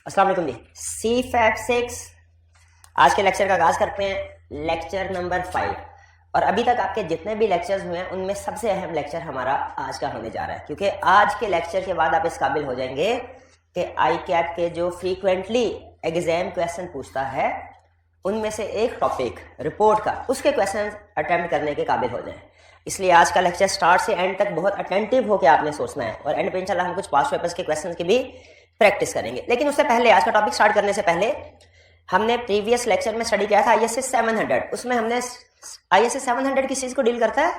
अस्सलाम वालेकुम जी। C-FAB6 आज के लेक्चर का आगाज करते हैं, लेक्चर नंबर 5। और अभी तक आपके जितने भी लेक्चर्स हुए हैं उनमें सबसे अहम लेक्चर हमारा आज का होने जा रहा है, क्योंकि आज के लेक्चर के बाद आप इस काबिल हो जाएंगे कि ICAP के जो फ्रीक्वेंटली एग्जाम क्वेश्चन पूछता है उनमें से एक टॉपिक रिपोर्ट का, उसके क्वेश्चन अटेम्प्ट करने के काबिल हो जाए। इसलिए आज का लेक्चर स्टार्ट से एंड तक बहुत अटेंटिव होकर आपने सोचना है, और एंड पे इंशाल्लाह हम कुछ पास्ट पेपर्स के क्वेश्चंस की भी प्रैक्टिस करेंगे। लेकिन उससे पहले, आज का टॉपिक स्टार्ट करने से पहले, हमने प्रीवियस लेक्चर में स्टडी किया था ISA 700। उसमें हमने ISA 700 किस चीज को डील करता है?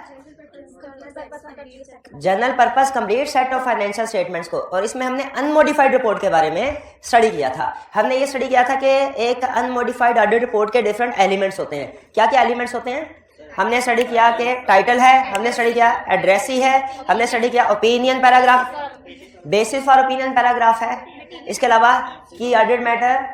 General purpose complete set of financial statements को। और इसमें हमने अनमोडिफाइड रिपोर्ट के बारे में स्टडी किया था। हमने ये स्टडी किया था कि एक अनमोडिफाइड ऑडिट रिपोर्ट के डिफरेंट एलिमेंट्स होते हैं। क्या क्या एलिमेंट्स होते हैं? हमने स्टडी किया कि टाइटल है, हमने स्टडी किया एड्रेसी है, हमने स्टडी किया opinion paragraph, basis for opinion paragraph है, इसके अलावा की audit matter,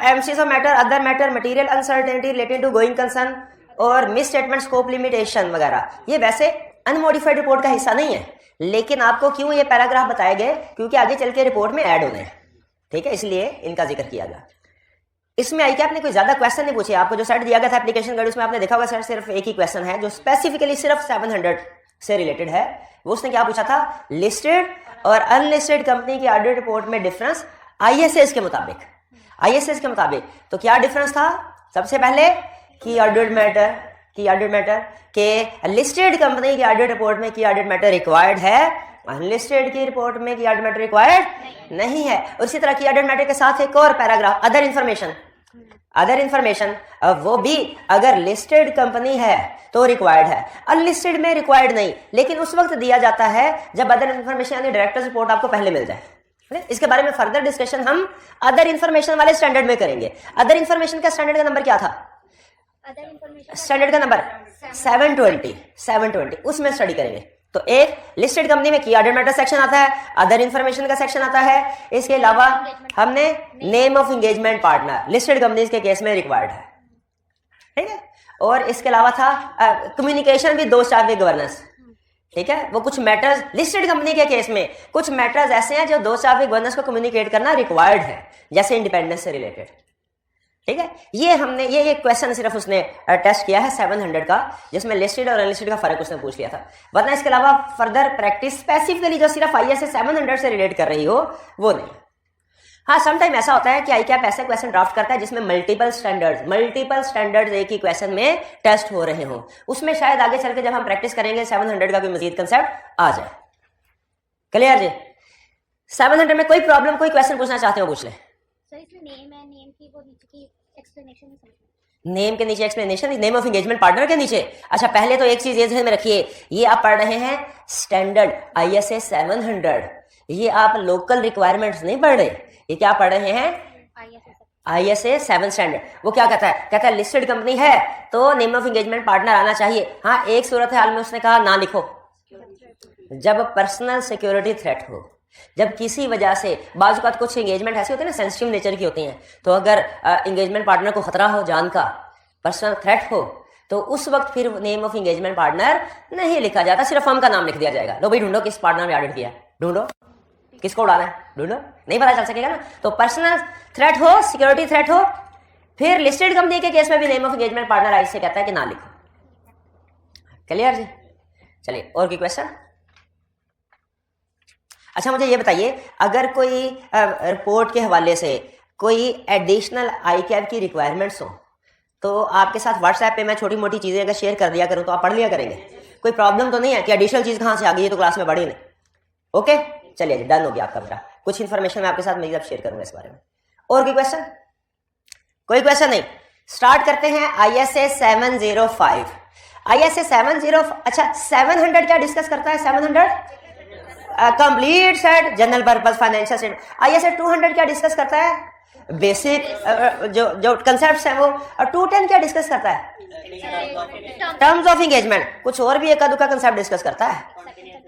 emphasis of matter, other matter, material uncertainty related to going concern और मिस स्टेटमेंट स्कोप लिमिटेशन वगैरह। ये वैसे अनमोडिफाइड रिपोर्ट का हिस्सा नहीं है, लेकिन आपको क्यों ये पैराग्राफ बताए गए? क्योंकि आगे चल के रिपोर्ट में ऐड होने हैं, ठीक है, इसलिए इनका जिक्र किया गया। इसमें ICAP ने कोई ज्यादा क्वेश्चन नहीं पूछे। आपको जो सेट दिया गया था एप्लीकेशन गाइड, उसमें आपने देखा होगा सर सिर्फ एक ही क्वेश्चन है जो स्पेसिफिकली सिर्फ 700 से रिलेटेड है। वो उसने क्या पूछा था? लिस्टेड और अनलिस्टेड कंपनी की ऑडिट रिपोर्ट में डिफरेंस ISAs के मुताबिक। ISAs के मुताबिक तो क्या डिफरेंस था? सबसे पहले की ऑडिट मैटर के लिस्टेड कंपनी की ऑडिट रिपोर्ट में की ऑडिट मैटर रिक्वायर्ड है, अनलिस्टेड की रिपोर्ट में की ऑडिट मैटर रिक्वायर्ड नहीं है। और इसी तरह की ऑडिट मैटर के साथ एक और पैराग्राफ अदर इंफॉर्मेशन, वो भी अगर लिस्टेड कंपनी है तो रिक्वायर्ड है, अनलिस्टेड में रिक्वायर्ड नहीं, लेकिन उस वक्त दिया जाता है जब अदर इंफॉर्मेशन यानी डायरेक्टर्स रिपोर्ट आपको पहले मिल जाए। इसके बारे में फर्दर डिस्कशन हम अदर इंफॉर्मेशन वाले स्टैंडर्ड में करेंगे। अदर इंफॉर्मेशन का स्टैंडर्ड का नंबर क्या था? स्टैंडर्ड का नंबर 720, उसमें स्टडी करेंगे। तो एक लिस्टेड कंपनी में की ऑडिट मैटर सेक्शन आता है, अदर इंफॉर्मेशन का सेक्शन आता है, इसके अलावा हमने name of engagement partner listed companies के केस में रिक्वायर्ड है, ठीक है। और इसके अलावा था कम्युनिकेशन विद दो स्टाफ विद गवर्नेंस, ठीक है। वो कुछ मैटर्स लिस्टेड कंपनी के केस में कुछ मैटर्स ऐसे हैं जो दो स्टाफ विद गवर्नेंस को कम्युनिकेट करना रिक्वायर्ड है, जैसे इंडिपेंडेंस से रिलेटेड, ठीक है। ये हमने ये क्वेश्चन सिर्फ उसने टेस्ट किया है 700 का, जिसमें लिस्टेड और अनलिस्टेड का फर्क उसने पूछ लिया था। वरना इसके अलावा फर्दर प्रैक्टिस स्पेसिफिकली जो सिर्फ ISA 700 से रिलेट कर रही हो वो नहीं। हाँ, समटाइम ऐसा होता है कि ICAP ऐसे क्वेश्चन ड्राफ्ट करता है जिसमें मल्टीपल स्टैंडर्ड्स एक ही क्वेश्चन में टेस्ट हो रहे हो। उसमें शायद आगे चल के जब हम प्रैक्टिस करेंगे 700 का कोई मजीद कंसेप्ट आ जाए। क्लियर जी? 700 में कोई प्रॉब्लम, कोई क्वेश्चन पूछना चाहते हो पूछ ले। नेम के नीचे explanation, name of engagement partner के नीचे। अच्छा, पहले तो एक चीज ये ध्यान में रखिए, ये आप पढ़ रहे हैं स्टैंडर्ड ISA 700, ये आप लोकल रिक्वायरमेंट्स नहीं पढ़ रहे। ये क्या पढ़ रहे हैं? ISA 7 standard. वो क्या कहता है? कहता है लिस्टेड कंपनी है तो नेम ऑफ एंगेजमेंट पार्टनर आना चाहिए। हाँ, एक सूरत हाल में उसने कहा ना लिखो, जब पर्सनल सिक्योरिटी थ्रेट हो, जब किसी वजह से बाज़ औक़ात कुछ एंगेजमेंट ऐसी होती है ना, सेंसिटिव नेचर की होती हैं, तो अगर एंगेजमेंट पार्टनर को खतरा हो, जान का पर्सनल थ्रेट हो, तो उस वक्त फिर नेम ऑफ एंगेजमेंट पार्टनर नहीं लिखा जाता, सिर्फ फर्म का नाम लिख दिया जाएगा। लो भाई ढूंढो किस पार्टनर ने ऑडिट किया, ढूंढो किसको उड़ाना है, ढूंढो, नहीं पता चल सकेगा ना। तो पर्सनल थ्रेट हो, सिक्योरिटी थ्रेट हो, फिर लिस्टेड कंपनी के केस में भी name of engagement partner ICA कहता है कि ना लिखो। क्लियर जी? चलिए और कोई क्वेश्चन? अच्छा, मुझे ये बताइए, अगर कोई रिपोर्ट के हवाले से कोई एडिशनल ICAP की रिक्वायरमेंट्स हो तो आपके साथ व्हाट्सएप पे मैं छोटी मोटी चीज़ें अगर शेयर कर दिया करूं तो आप पढ़ लिया करेंगे? कोई प्रॉब्लम तो नहीं है कि एडिशनल चीज़ कहाँ से आ गई, ये तो क्लास में पढ़ी नहीं? ओके, चलिए जी, डन हो गया आपका बेटा। कुछ इन्फॉर्मेशन मैं आपके साथ मेरी शेयर करूंगा इस बारे में। और कोई क्वेश्चन? कोई क्वेश्चन नहीं? स्टार्ट करते हैं ISA 705। ISA 70, अच्छा 700 क्या डिस्कस करता है? 700 complete set general purpose financial statement. ISA 200 क्या डिस्कस करता है? बेसिक जो कंसेप्ट्स हैं वो। और 210 क्या डिस्कस करता है? Terms of engagement. कुछ और भी एक आध का कंसेप्ट डिस्कस करता है।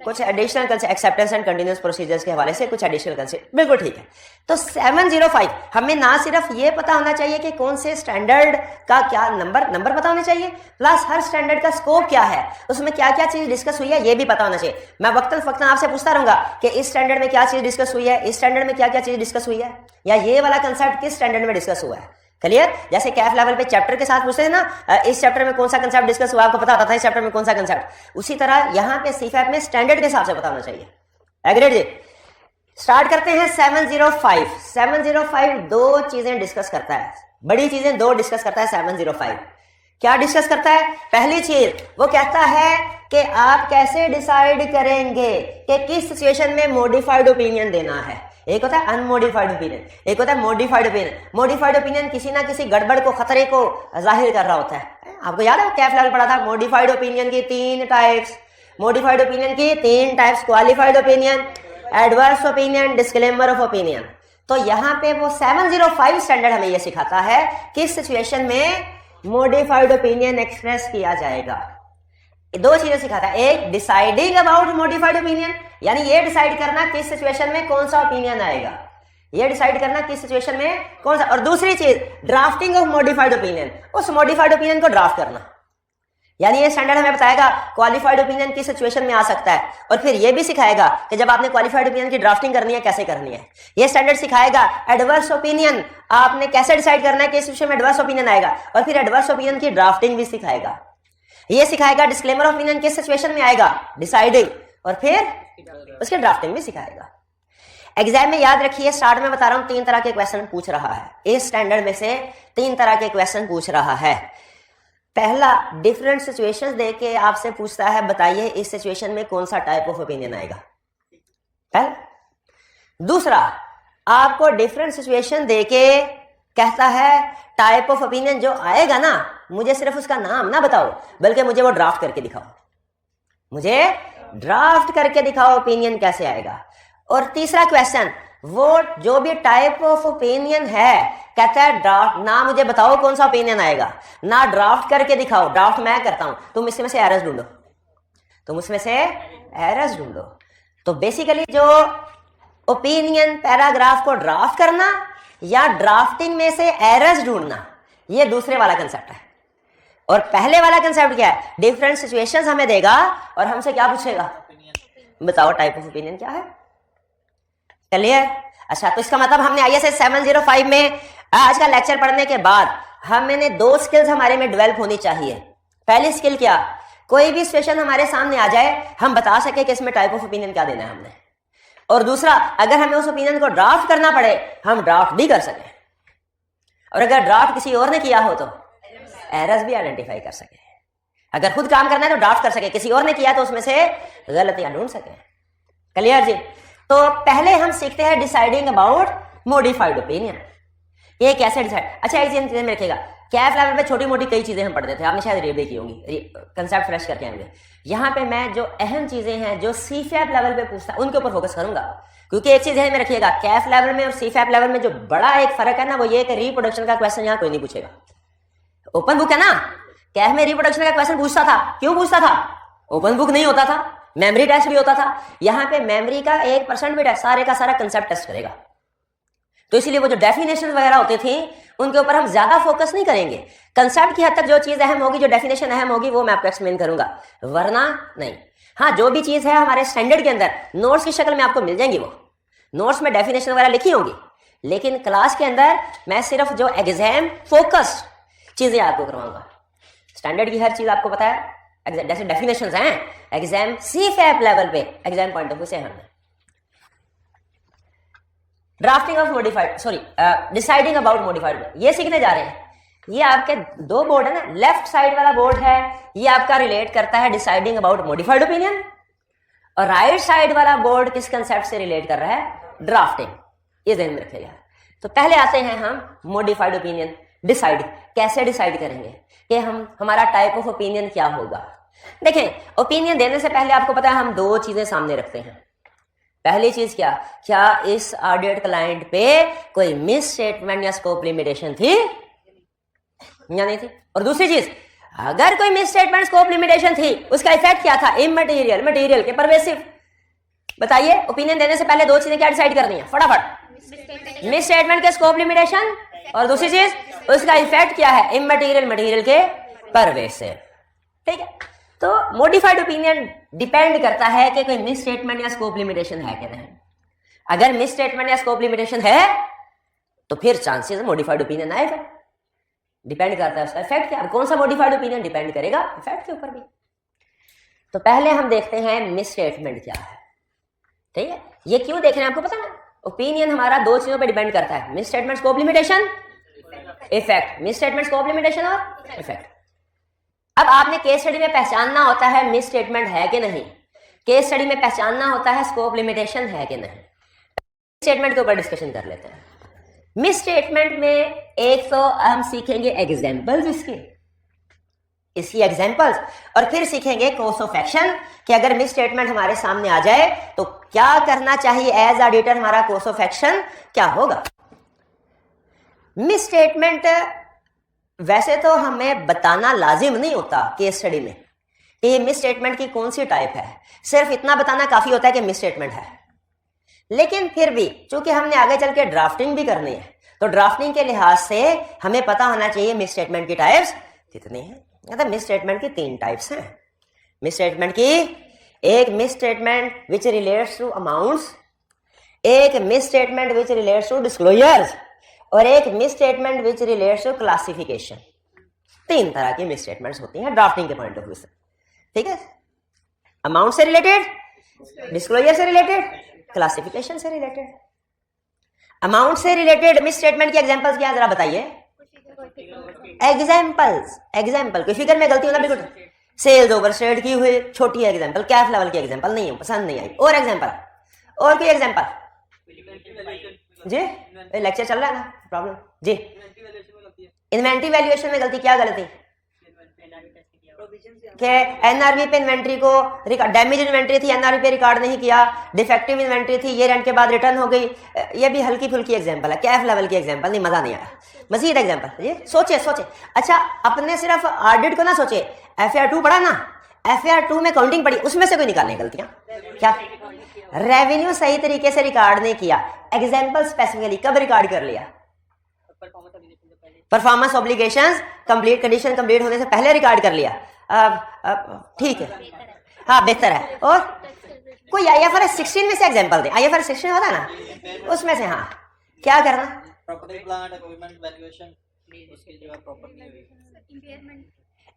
कुछ additional concept, acceptance and continuous procedures के हवाले से कुछ एडिशनल कंसेप्ट, बिल्कुल ठीक है। तो 705 हमें ना सिर्फ ये पता होना चाहिए कि कौन से स्टैंडर्ड का क्या नंबर पता होना चाहिए, प्लस हर स्टैंडर्ड का स्कोप क्या है, उसमें क्या क्या चीज डिस्कस हुई है ये भी पता होना चाहिए। मैं वक्तन फक्तन आपसे पूछता रहूंगा कि इस स्टैंडर्ड में क्या चीज डिस्कस हुई है, इस स्टैंडर्ड में क्या क्या चीज डिस्कस हुई है, या ये वाला कंसेप्ट किस स्टैंडर्ड में डिस्कस हुआ है। क्लियर? जैसे कैफ लेवल पे चैप्टर के साथ पूछते हैं ना, इस चैप्टर में कौन सा कंसेप्ट डिस्कस हुआ, आपको पता होता था इस चैप्टर में कौन सा कंसेप्ट, उसी तरह यहां पे सीफैप में स्टैंडर्ड के हिसाब से पता होना चाहिए। एग्रीड जी? स्टार्ट करते हैं 705। 705 दो चीजें डिस्कस करता है, बड़ी चीजें दो डिस्कस करता है 705। क्या डिस्कस करता है? पहली चीज वो कहता है कि आप कैसे डिसाइड करेंगे कि किस सिचुएशन में मॉडिफाइड ओपिनियन देना है। एक होता है अनमोडिफाइड ओपिनियन, एक होता है मॉडिफाइड ओपिनियन। मॉडिफाइड ओपिनियन किसी ना किसी गड़बड़ को, खतरे को जाहिर कर रहा होता है। आपको याद है कैफ लेवल पढ़ा था मॉडिफाइड ओपिनियन की 3 टाइप्स, मॉडिफाइड ओपिनियन की 3 types, qualified opinion, adverse opinion, disclaimer of opinion. तो यहाँ पे वो 705 स्टैंडर्ड हमें ये सिखाता है किस सिचुएशन में मॉडिफाइड ओपिनियन एक्सप्रेस किया जाएगा। दो चीजें सिखाता है, एक डिसाइडिंग अबाउट मॉडिफाइड ओपिनियन, यानी ये डिसाइड करना किस सिचुएशन में कौन सा ओपिनियन आएगा, ये डिसाइड करना किस सिचुएशन में कौन सा, और दूसरी चीज ड्राफ्टिंग ऑफ मॉडिफाइड ओपिनियन, उस मॉडिफाइड ओपिनियन को ड्राफ्ट करना। यानी ये स्टैंडर्ड हमें बताएगा क्वालिफाइड ओपिनियन किस सिचुएशन में आ सकता है, और फिर ये भी सिखाएगा कि जब आपने क्वालिफाइड ओपिनियन की ड्राफ्टिंग करनी है कैसे करनी है। ये स्टैंडर्ड सिखाएगा एडवर्स ओपिनियन आपने कैसे डिसाइड करना है किस सिचुएशन में एडवर्स ओपिनियन आएगा, और फिर एडवर्स ओपिनियन की ड्राफ्टिंग भी सिखाएगा। ये सिखाएगा डिस्क्लेमर ऑफ ओपिनियन किस सिचुएशन में आएगा, डिसाइडिंग, और फिर उसके ड्राफ्टिंग भी सिखाएगा। एग्जाम में याद रखिए, स्टार्ट में बता रहा हूं 3 तरह के क्वेश्चन पूछ रहा है, इस स्टैंडर्ड में से 3 तरह के क्वेश्चन पूछ रहा है। पहला, डिफरेंट सिचुएशंस देके आपसे पूछता है बताइए इस सिचुएशन में कौन सा टाइप ऑफ ओपिनियन आएगा, पहला। दूसरा, आपको डिफरेंट सिचुएशन देके कहता है टाइप ऑफ ओपिनियन जो आएगा ना, मुझे सिर्फ उसका नाम ना बताओ बल्कि मुझे वो ड्राफ्ट करके दिखाओ, मुझे ड्राफ्ट करके दिखाओ ओपिनियन कैसे आएगा। और तीसरा क्वेश्चन, वो जो भी टाइप ऑफ ओपिनियन है कहता है ड्राफ्ट ना, मुझे बताओ कौन सा ओपिनियन आएगा, ना ड्राफ्ट करके दिखाओ, ड्राफ्ट मैं करता हूं, तुम इसमें से एरर्स ढूंढो, तुम उसमें से एरर्स ढूंढो। तो बेसिकली जो ओपिनियन पैराग्राफ को ड्राफ्ट करना या ड्राफ्टिंग में से एरर्स ढूंढना, ये दूसरे वाला कंसेप्ट है। और पहले वाला कंसेप्ट क्या है, डिफरेंट सिचुएशंस हमें देगा और हमसे क्या पूछेगा, बताओ टाइप ऑफ ओपिनियन क्या है। क्लियर? अच्छा, तो इसका मतलब हमने ISS 705 में आज का लेक्चर पढ़ने के बाद हमने 2 स्किल्स हमारे में डेवलप होनी चाहिए। पहली स्किल क्या, कोई भी सिचुएशन हमारे सामने आ जाए हम बता सके कि इसमें टाइप ऑफ ओपिनियन क्या देना है हमने, और दूसरा, अगर हमें उस ओपिनियन को ड्राफ्ट करना पड़े हम ड्राफ्ट भी कर सके, और अगर ड्राफ्ट किसी और ने किया हो तो एरर्स भी आइडेंटिफाई कर सके। अगर खुद काम करना है तो ड्राफ्ट कर सके, किसी और ने किया तो उसमें से गलतियां ढूंढ सके। क्लियर जी? तो पहले हम सीखते हैं डिसाइडिंग अबाउट मॉडिफाइड ओपिनियन, ये कैसे डिसाइड। अच्छा, एक चीज में रखिएगा, कैफ लेवल पे छोटी मोटी कई चीजें हम पढ़ते थे, आपने शायद रीड भी की होंगी, कंसेप्ट फ्रेश करके आएंगे। यहाँ पे मैं जो अहम चीजें हैं जो सीफैप लेवल पे पूछता उनके ऊपर फोकस करूंगा, क्योंकि एक चीज है में रखिएगा, कैफ लेवल में और सीफैप लेवल में जो बड़ा एक फर्क है ना, वो ये कि रिप्रोडक्शन का क्वेश्चन यहाँ कोई नहीं पूछेगा। ओपन बुक है ना, कैफ में रिप्रोडक्शन का क्वेश्चन पूछता था, क्यों पूछता था, ओपन बुक नहीं होता था, मेमोरी टेस्ट भी होता था। यहाँ पे मेमोरी का 1% भी टेस्ट, सारे का सारा कंसेप्ट टेस्ट करेगा। तो इसलिए वो जो डेफिनेशन वगैरह होते थे उनके ऊपर हम ज्यादा फोकस नहीं करेंगे, कंसेप्ट की हद तक जो चीज अहम होगी, जो डेफिनेशन अहम होगी वो मैं आपको एक्सप्लेन करूंगा, वरना नहीं। हाँ, जो भी चीज है हमारे स्टैंडर्ड के अंदर नोट्स की शक्ल में आपको मिल जाएंगी, वो नोट्स में डेफिनेशन वगैरह लिखी होंगी, लेकिन क्लास के अंदर मैं सिर्फ जो एग्जाम फोकस्ड चीजें आपको करवाऊंगा। स्टैंडर्ड की हर चीज आपको पता है, जैसे डेफिनेशंस हैं एग्जाम सीफैप लेवल पे एग्जाम पॉइंट ऑफ व्यू से हमने drafting of modified, sorry deciding about modified, ये सीखने जा रहे हैं। ये आपके 2 बोर्ड है ना, लेफ्ट साइड वाला बोर्ड है ये आपका रिलेट करता है डिसाइडिंग अबाउट मॉडिफाइड ओपिनियन, और राइट साइड वाला बोर्ड किस कंसेप्ट से रिलेट कर रहा है, ड्राफ्टिंग। ये ध्यान में रखिएगा। तो पहले आते हैं हम मॉडिफाइड ओपिनियन, डिसाइड कैसे डिसाइड करेंगे कि हमारा टाइप ऑफ ओपिनियन क्या होगा। देखें, ओपिनियन देने से पहले आपको पता है हम 2 चीजें सामने रखते हैं। पहली चीज क्या इस ऑडिट क्लाइंट पे कोई मिस स्टेटमेंट या स्कोप लिमिटेशन थी या नहीं थी, और दूसरी चीज, अगर कोई मिस स्टेटमेंट स्कोप लिमिटेशन थी उसका इफेक्ट क्या था, इमटेरियल मटेरियल के परवेसिव, बताइए, ओपिनियन देने से पहले दो चीजें क्या डिसाइड करनी है फटाफट? मिस स्टेटमेंट के स्कोप लिमिटेशन और दूसरी चीज उसका इफेक्ट क्या है इमटेरियल मटेरियल के परवेश से। ठीक है, तो मॉडिफाइड ओपिनियन डिपेंड करता है कि कोई मिस स्टेटमेंट या स्कोप लिमिटेशन है कि नहीं। अगर मिस स्टेटमेंट या स्कोप लिमिटेशन है तो फिर चांसेस मॉडिफाइड ओपिनियन आएगा। डिपेंड करता है उसका इफेक्ट क्या। कौन सा मॉडिफाइड ओपिनियन डिपेंड करेगा इफेक्ट के ऊपर भी। तो पहले हम देखते हैं मिस स्टेटमेंट क्या है। ठीक है, ये क्यों देख रहे हैं आपको पता ना, ओपिनियन हमारा दो चीजों पे डिपेंड करता है, miss statement scope limitation effect, miss statement scope limitation और इफेक्ट। अब आपने केस स्टडी में पहचानना होता है मिस स्टेटमेंट है कि नहीं, केस स्टडी में पहचानना होता है स्कोप लिमिटेशन है कि नहीं। स्टेटमेंट के ऊपर डिस्कशन कर लेते हैं। मिस स्टेटमेंट में एक तो हम सीखेंगे एग्जांपल्स इसकी एग्जांपल्स, और फिर सीखेंगे कोर्स ऑफ एक्शन कि अगर मिस स्टेटमेंट हमारे सामने आ जाए तो क्या करना चाहिए, एज ऑडिटर हमारा कोर्स ऑफ एक्शन क्या होगा। मिस स्टेटमेंट वैसे तो हमें बताना लाजिम नहीं होता केस स्टडी में कि ये मिस स्टेटमेंट की कौन सी टाइप है, सिर्फ इतना बताना काफी होता है कि मिस स्टेटमेंट है। लेकिन फिर भी चूंकि हमने आगे चल के ड्राफ्टिंग भी करनी है तो ड्राफ्टिंग के लिहाज से हमें पता होना चाहिए मिस स्टेटमेंट की टाइप्स कितनी हैं। मतलब मिस स्टेटमेंट की 3 टाइप्स हैं। मिस स्टेटमेंट की एक misstatement which relates to amounts, एक misstatement which relates to disclosures और एक misstatement which relates to classification. 3 तरह की मिस स्टेटमेंट्स होती हैं ड्राफ्टिंग के पॉइंट ऑफ व्यू से। ठीक है, अमाउंट से रिलेटेड, डिस्क्लोजर से रिलेटेड, क्लासिफिकेशन से रिलेटेड। अमाउंट से रिलेटेड मिस स्टेटमेंट की एग्जांपल्स क्या जरा बताइए। एग्जांपल कोई फिगर में गलती होना बिल्कुल, सेल्स ओवरस्टेट की हुई छोटी एग्जांपल, कैफ लेवल की एग्जांपल नहीं है, पसंद नहीं आई। और एग्जांपल, और कोई एग्जांपल जी, लेक्चर चल रहा है ना, प्रॉब्लम जी। इन्वेंट्री वैल्यूएशन में गलती, क्या गलती कि एनआरवी पे इन्वेंट्री को डैमेज इन्वेंट्री थी, एनआरवी पे रिकॉर्ड नहीं किया, डिफेक्टिव इन्वेंट्री थी, ये रेंट के बाद रिटर्न हो गई। ये भी हल्की फुल्की एग्जांपल है, कैफ लेवल की एग्जांपल नहीं, मजा नहीं आया। मजीद एग्जांपल ये सोचे। अच्छा, अपने सिर्फ ऑडिट को ना सोचे, FAR2 पढ़ा ना, FAR2 में काउंटिंग पढ़ी, उसमें से कोई निकालने गलतियां क्या, रेवेन्यू सही तरीके से रिकॉर्ड नहीं किया, एग्जाम्पल स्पेसिफिकली कब रिकॉर्ड कर लिया, performance obligations complete, condition complete होने से पहले रिकॉर्ड कर लिया, ठीक है, हाँ बेहतर है। और कोई IFRS 16 में से एग्जांपल दे, IFRS 16 होता है ना, उसमें से हाँ क्या करना, प्रॉपर्टी प्लांट इक्विपमेंट वैल्यूएशन, उसके जो प्रॉपर्टी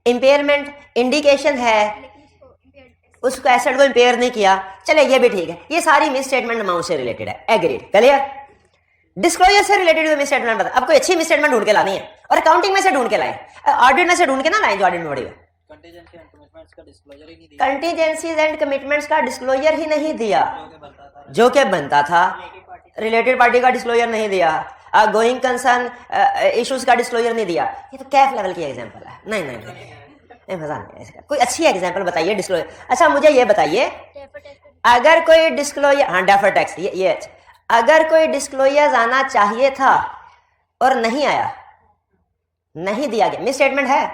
इंपेयरमेंट इंडिकेशन है, उसको एसेट को इंपेयर नहीं किया, चले ये भी ठीक है। ये सारी मिस स्टेटमेंट अमाउंट से रिलेटेड है, एग्रीड, क्लियर। डिस्क्लोजर से रिलेटेड मिस स्टेटमेंट बता, अब कोई अच्छी मिस स्टेटमेंट ढूंढ के लानी है और अकाउंटिंग में से ढूंढ के लाए, ऑडिट में से ढूंढ के ना लाए जो ऑडिट में पड़ी है। कंटीजेंसीज एंड कमिटमेंट्स का डिस्क्लोजर ही नहीं दिया जो कि बनता था, रिलेटेड पार्टी का डिस्क्लोजर नहीं दिया, गोइंग कंसर्न इश्यूज का डिस्क्लोजर नहीं दिया। ये तो कैफ लेवल की एग्जांपल है, नहीं नहीं नहीं, मजा नहीं है। कोई अच्छी एग्जांपल बताइए डिस्क्लोजर। अच्छा मुझे ये बताइए, अगर कोई डिस्क्लोजर, हाँ डेफर टैक्स, ये अगर कोई डिस्क्लोजर आना चाहिए था और नहीं आया, नहीं दिया गया, मिस स्टेटमेंट है।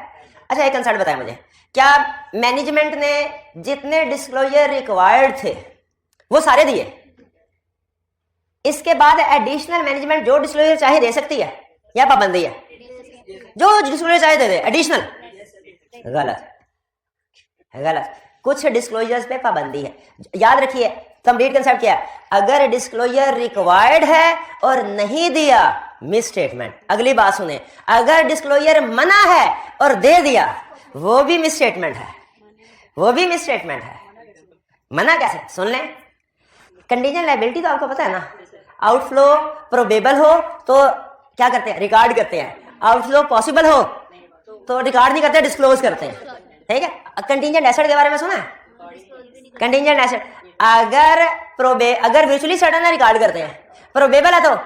अच्छा एक कंसर्ट बताएं मुझे, क्या मैनेजमेंट ने जितने डिस्क्लोजर रिक्वायर्ड थे वो सारे दिए, इसके बाद एडिशनल मैनेजमेंट जो डिस्क्लोजर चाहे दे सकती है या पाबंदी है, जो डिस्क्लोजर चाहे दे दे, एडिशनल, गलत गलत, कुछ डिस्क्लोजर्स पे पाबंदी है। याद रखिए कंप्लीट कंसेप्ट क्या है, अगर डिस्क्लोजर रिक्वायर्ड है और नहीं दिया मिस स्टेटमेंट। अगली बात सुने, अगर डिस्क्लोजर मना है और दे दिया वो भी मिस स्टेटमेंट है, वो भी मिस स्टेटमेंट है। मना कैसे, सुन लें, कंटीजेंट लायबिलिटी तो आपको पता है ना, आउटफ्लो प्रोबेबल हो तो क्या करते हैं, रिकॉर्ड करते हैं, आउटफ्लो पॉसिबल हो तो रिकॉर्ड नहीं करते, डिस्क्लोज करते हैं, ठीक है। कंटीजेंट एसेट के बारे में सुना है, कंटीजेंट एसेट अगर वर्चुअली सर्टेन है रिकॉर्ड करते हैं, प्रोबेबल है तो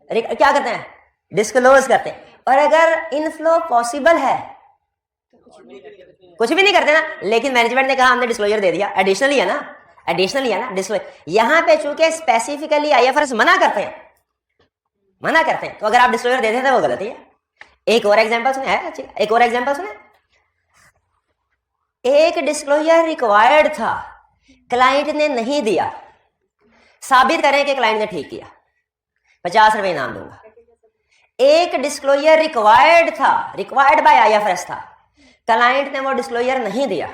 क्या करते हैं, डिस्क्लोज करते हैं, और अगर इनफ्लो पॉसिबल है कुछ भी नहीं करते ना, लेकिन मैनेजमेंट ने कहा हमने डिस्क्लोजर दे दिया, एडिशनली है ना, एडिशनली है ना डिस्क्लोजर। यहां पे चूंकि स्पेसिफिकली IFRS मना करते हैं, तो अगर आप डिस्क्लोजर देते थे वो गलती है। एक और एग्जांपल सुने, एक और एग्जांपल सुने, एक डिस्क्लोजर रिक्वायर्ड था क्लाइंट ने नहीं दिया, साबित करें कि क्लाइंट ने ठीक किया, 50 रुपए इनाम दूंगा। एक डिस्क्लोजर रिक्वायर्ड था, रिक्वायर्ड बाय आईएफआरएस था, क्लाइंट ने वो डिस्क्लोजर नहीं दिया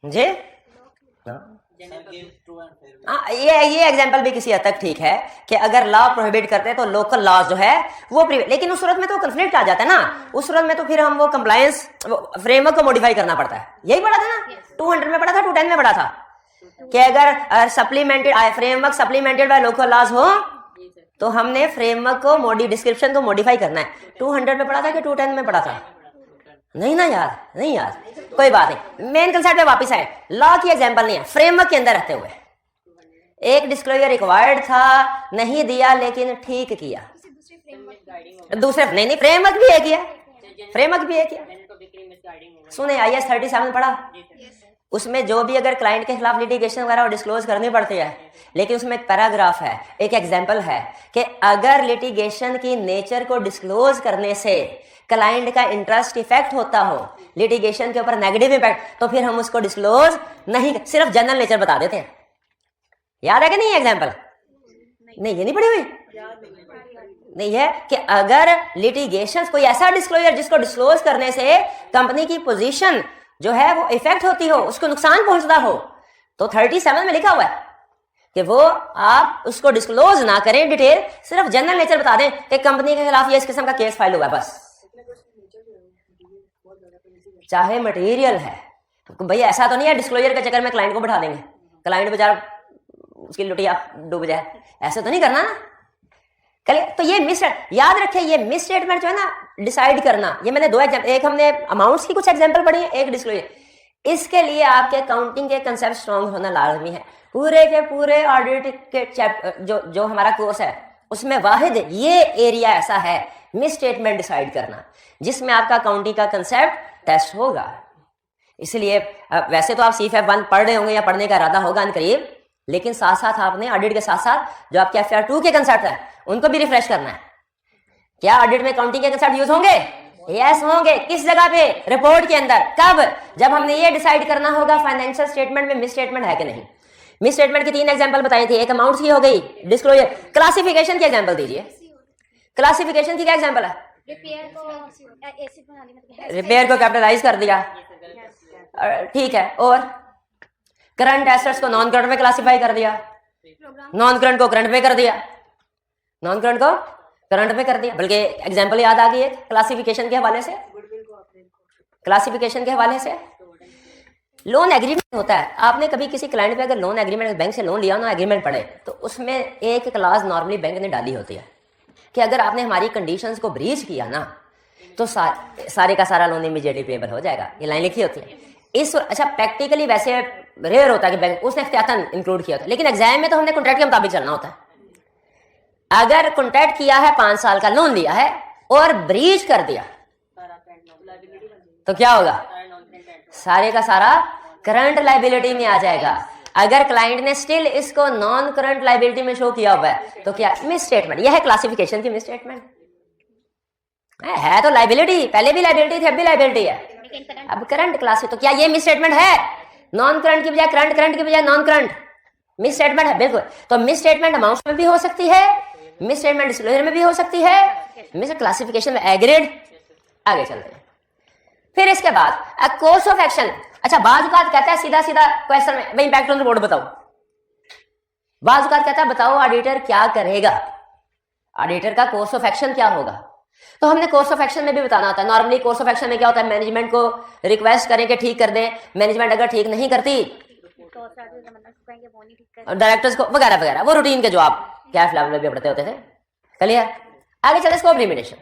जी। ये एग्जांपल भी किसी हद तक ठीक है कि अगर लॉ प्रोहिबिट करते हैं तो लोकल लॉज जो है वो लेकिन उस सूरत में तो कंफ्लिक्ट आ जाता है ना, उस सूरत में तो फिर हम वो कंप्लायंस फ्रेमवर्क को मॉडिफाई करना पड़ता है। यही पढ़ा था ना, 200 में पढ़ा था, 210 में पढ़ा था कि अगर supplemented framework supplemented by local laws हो तो हमने फ्रेमवर्क को डिस्क्रिप्शन को मॉडिफाई करना है। 200 में पढ़ा था कि 210 में पढ़ा था? नहीं ना यार, नहीं यार, कोई बात नहीं। मेन कंसेप्ट पे वापस आए, लॉ की एग्जांपल नहीं है, फ्रेमवर्क के अंदर रहते हुए एक डिस्क्लोजर रिक्वायर्ड था, नहीं दिया लेकिन ठीक किया। दूसरे नहीं फ्रेमवर्क भी है किया, फ्रेमवर्क भी है किया। सुने IAS 37 पढ़ा, उसमें जो भी अगर क्लाइंट के खिलाफ लिटिगेशन वगैरह डिस्क्लोज करनी पड़ती है, लेकिन उसमें एक पैराग्राफ है, एक एग्जांपल है कि अगर लिटिगेशन की नेचर को डिस्क्लोज करने से क्लाइंट का इंटरेस्ट इफेक्ट होता हो, लिटिगेशन के ऊपर नेगेटिव इफेक्ट, तो फिर हम उसको डिस्क्लोज नहीं, सिर्फ जनरल नेचर बता देते हैं। याद है कि नहीं एग्जांपल? नहीं, ये नहीं पढ़ी हुई नहीं है कि अगर लिटिगेशन कोई ऐसा डिस्क्लोजर जिसको डिस्क्लोज करने से कंपनी की पोजीशन जो है वो इफेक्ट होती हो, उसको नुकसान पहुंचता हो, तो 37 में लिखा हुआ है कि वो आप उसको डिस्क्लोज ना करें डिटेल, सिर्फ जनरल नेचर बता दें कि कंपनी के खिलाफ ये इस किस्म का केस फाइल हुआ है बस। चाहे मटेरियल है, भाई ऐसा तो नहीं है डिस्क्लोजर के चक्कर में क्लाइंट को बैठा देंगे, क्लाइंट बेचारा उसकी लुटिया डूब जाए, ऐसे तो नहीं करना ना। तो ये याद रखें, ये मिस स्टेटमेंट जो है ना डिसाइड करना, ये मैंने 2 एग्जांपल, एक हमने अमाउंट्स की कुछ एग्जांपल पढ़ी है, एक डिस्क्लोजर। इसके लिए आपके अकाउंटिंग के कंसेप्ट स्ट्रांग होना लाजमी है। पूरे के पूरे ऑडिट के चैप्टर जो हमारा कोर्स है उसमें वाहिद ये एरिया ऐसा है मिस स्टेटमेंट डिसाइड करना, जिसमें आपका अकाउंटिंग का कंसेप्ट टेस्ट होगा। इसलिए वैसे तो आप CFF 1 पढ़ रहे होंगे या पढ़ने का इरादा होगा अनकरीब, लेकिन साथ साथ आपने ऑडिट के साथ साथ जो आपके FR 2 के कंसेप्ट है उनको भी रिफ्रेश करना है। क्या ऑडिट में अकाउंटिंग के कंसेप्ट यूज होंगे? यस होंगे। किस जगह पे? रिपोर्ट के अंदर। कब? जब हमने ये डिसाइड करना होगा फाइनेंशियल स्टेटमेंट में मिस स्टेटमेंट है कि नहीं। मिस स्टेटमेंट की 3 एग्जांपल बताई थी, एक अमाउंट की हो गई, डिस्क्लोजर। क्लासिफिकेशन की एग्जांपल दीजिए, क्लासिफिकेशन की क्या एग्जांपल है? रिपेयर को कैपिटलाइज कर दिया, ठीक है, और करंट एसेट्स को नॉन करंट में क्लासिफाई कर दिया, नॉन करंट को करंट में कर दिया, नॉन करंट को करंट में कर दिया। बल्कि एग्जांपल याद आ गई है क्लासिफिकेशन के हवाले से, क्लासिफिकेशन के हवाले से। लोन एग्रीमेंट होता है, आपने कभी किसी क्लाइंट पे अगर लोन एग्रीमेंट बैंक से लोन लिया ना, एग्रीमेंट पढ़े तो उसमें एक क्लास नॉर्मली बैंक ने डाली होती है कि अगर आपने हमारी कंडीशंस को ब्रीच किया ना तो सारे का सारा लोन इमीडिएटली पेबल हो जाएगा, ये लाइन लिखी होती है। अच्छा प्रैक्टिकली वैसे रेयर होता है कि बैंक उसने इख्तियातन इंक्लूड किया होता है, लेकिन एग्जाम में तो हमने कॉन्ट्रैक्ट के मुताबिक चलना होता है। अगर कॉन्ट्रैक्ट किया है, 5 साल का लोन लिया है और ब्रीच कर दिया तो क्या होगा? सारे का सारा करंट लायबिलिटी में आ जाएगा। अगर क्लाइंट ने स्टिल इसको नॉन करंट लायबिलिटी में शो किया हुआ है तो क्या? Miss statement. यह है क्लासिफिकेशन की मिस स्टेटमेंट। है तो लायबिलिटी, पहले भी लायबिलिटी थी, अब भी लायबिलिटी है, अब करंट क्लास। तो क्या ये मिस स्टेटमेंट है? नॉन करंट की बजाय करंट, करंट की बजाय नॉन करंट, मिस स्टेटमेंट है बिल्कुल। तो मिस स्टेटमेंट अमाउंट में भी हो सकती है, मिस स्टेटमेंट डिस्क्लोजर में भी हो सकती है, मिस क्लासिफिकेशन में एग्रीड। आगे चलते हैं। फिर इसके बाद कोर्स ऑफ एक्शन। अच्छा, बाज़-औक़ात कहता है सीधा सीधा क्वेश्चन में, भाई इंपैक्ट ऑन रिपोर्ट बताओ। बाज़-औक़ात कहता है बताओ ऑडिटर क्या करेगा, ऑडिटर का कोर्स ऑफ एक्शन क्या होगा। तो हमने कोर्स ऑफ एक्शन में भी बताना होता है। नॉर्मली कोर्स ऑफ एक्शन में क्या होता है? मैनेजमेंट को रिक्वेस्ट करें कि ठीक कर दें, मैनेजमेंट अगर ठीक नहीं करती डायरेक्टर्स को वगैरह वगैरह, वो रूटीन के जो आप कैश लेवल में भी पढ़ते होते थे। क्लियर? आगे चले स्कोप लिमिटेशन।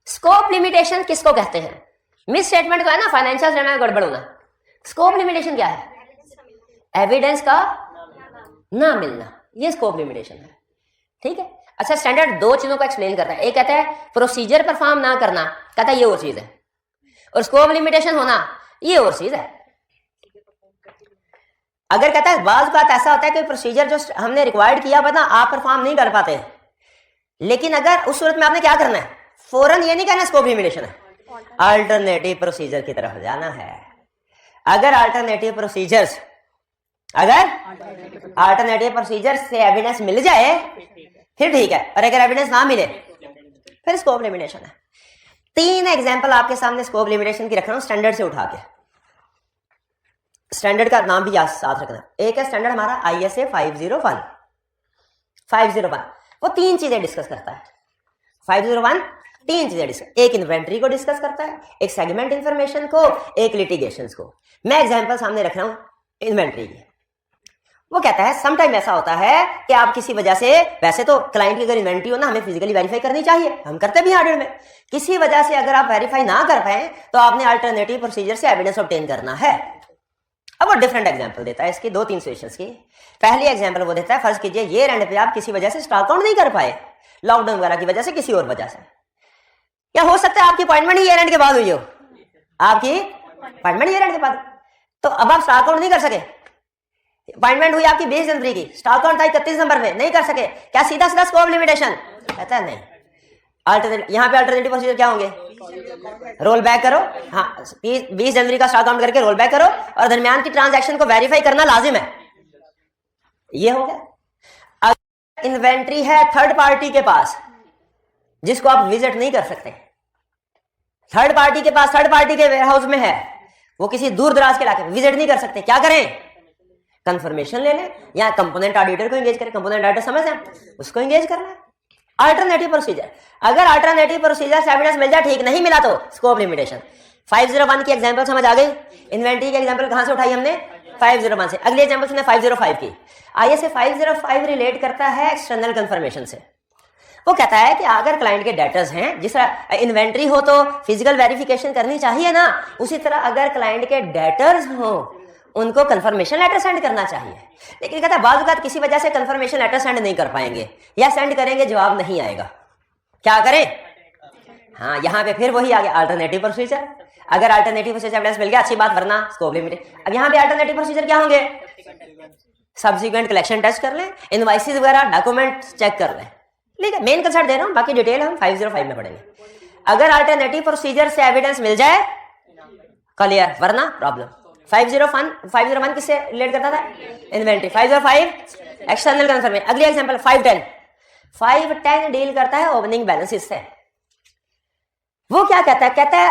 स्कोप लिमिटेशन किसको कहते हैं? मिस स्टेटमेंट को है ना, फाइनेंशियल स्टेटमेंट में गड़बड़ होना। स्कोप लिमिटेशन क्या है? एविडेंस का ना मिलना, ये स्कोप लिमिटेशन है। ठीक है। अच्छा, स्टैंडर्ड 2 चीजों को एक्सप्लेन करता है। एक कहता है प्रोसीजर परफॉर्म ना करना, कहता है ये और चीज है, और स्कोप लिमिटेशन होना ये और चीज है। अगर कहता है बाज़ बात ऐसा होता है कि प्रोसीजर जो हमने रिक्वायर्ड किया हुआ ना आप परफॉर्म नहीं कर पाते, लेकिन अगर उस सूरत में आपने क्या करना है? फौरन ये नहीं कहना स्कोप लिमिटेशन है, अल्टरनेटिव प्रोसीजर की तरफ जाना है। अगर अल्टरनेटिव प्रोसीजर्स अगर अल्टरनेटिव प्रोसीजर से एविडेंस मिल जाए फिर ठीक है, और अगर एविडेंस ना मिले फिर स्कोप लिमिटेशन है। 3 एग्जांपल आपके सामने स्कोप लिमिटेशन की रख रहा हूं स्टैंडर्ड से उठा के। स्टैंडर्ड का नाम भी याद साथ रखना। एक है स्टैंडर्ड हमारा ISA 501। वो 3 चीजें डिस्कस करता है। 501 3 चीजें डिस्कस, एक इन्वेंट्री को डिस्कस करता है, एक सेगमेंट इंफॉर्मेशन को, एक लिटिगेशंस को। मैं एग्जांपल सामने रख रहा हूं इन्वेंट्री की। वो कहता है समटाइम ऐसा होता है कि आप किसी वजह से, वैसे तो क्लाइंट की अगर इन्वेंट्री हो ना हमें फिजिकली वेरीफाई करनी चाहिए, हम करते भी ऑडिट में, किसी वजह से अगर आप वेरीफाई ना कर पाए तो आपने अल्टरनेटिव प्रोसीजर से एविडेंस ऑब्टेन करना है। अब वो डिफरेंट एग्जांपल देता है इसकी 2-3 सिचुएशंस की। पहली एग्जांपल वो देता है, फर्ज कीजिए ये एंड पे आप किसी वजह से स्टॉक आउट नहीं कर पाए, लॉकडाउन वगैरह की वजह से, किसी और वजह से, या हो सकता है आपकी अपॉइंटमेंट ही ईयर एंड के बाद हुई हो, आपकी अपॉइंटमेंट ईयर एंड के बाद, तो अब आप स्टॉक आउट नहीं कर सके। अपॉइंटमेंट हुई आपकी 20 जनवरी की, स्टॉक आउट था 31 नंबर में, नहीं कर सके, क्या सीधा सीधा स्कोप लिमिटेशन? कहता है नहीं। अल्टरनेटिव, यहाँ पे अल्टरनेटिव प्रोसीजर क्या होंगे? रोल बैक करो, हाँ 20 जनवरी का स्टॉक आउट करके रोल बैक करो और दरमियान की ट्रांजैक्शन को वेरीफाई करना लाजिम है। ये हो गया। अगर इन्वेंट्री है थर्ड पार्टी के पास जिसको आप विजिट नहीं कर सकते, थर्ड पार्टी के पास, थर्ड पार्टी के वेयरहाउस में है, वो किसी दूर दराज के इलाके में, विजिट नहीं कर सकते, क्या करें? कंफर्मेशन ले लें या कंपोनेंट ऑडिटर को एंगेज करें। कंपोनेंट ऑडिटर समझ हैं, उसको एंगेज करना है। अल्टरनेटिव प्रोसीजर, अगर अल्टरनेटिव प्रोसीजर से एविडेंस मिल जाए, ठीक, नहीं मिला तो स्कोप लिमिटेशन। 501 की एग्जांपल समझ आ गई। इन्वेंट्री की एग्जांपल कहां से उठाई हमने? 501 से। अगली एग्जांपल सुने 505 की। ISA 505 रिलेट करता है एक्सटर्नल कंफर्मेशन से। वो कहता है कि अगर क्लाइंट के डेटर्स हैं, जिस तरह इन्वेंट्री हो तो फिजिकल वेरिफिकेशन करनी चाहिए ना, उसी तरह अगर क्लाइंट के डेटर्स हो उनको कंफर्मेशन लेटर सेंड करना चाहिए। लेकिन कहता है बाज़ औक़ात किसी वजह से कंफर्मेशन लेटर सेंड नहीं कर पाएंगे, या सेंड करेंगे जवाब नहीं आएगा, क्या करें? हाँ, यहां पे फिर वही आ गया अल्टरनेटिव प्रोसीजर। अगर अल्टरनेटिव प्रोसीजर एविडेंस मिल गया अच्छी बात, वरना स्कोप लिमिटेड। अब यहां पे अल्टरनेटिव प्रोसीजर क्या होंगे? सब्सिक्वेंट कलेक्शन टेस्ट कर लें, इनवॉइसेस वगैरह डॉक्यूमेंट चेक कर लें। ठीक है, मेन कंसेप्ट दे रहा हूं, बाकी डिटेल हम 505 में पढ़ेंगे। अगर अल्टरनेटिव प्रोसीजर से एविडेंस मिल जाए क्लियर, वरना प्रॉब्लम। 501 किससे रिलेट करता था? इन्वेंट्री। 505 external confirmation. अगली एग्जांपल 510 डील करता है ओपनिंग बैलेंसेस से। वो क्या कहता है? कहता है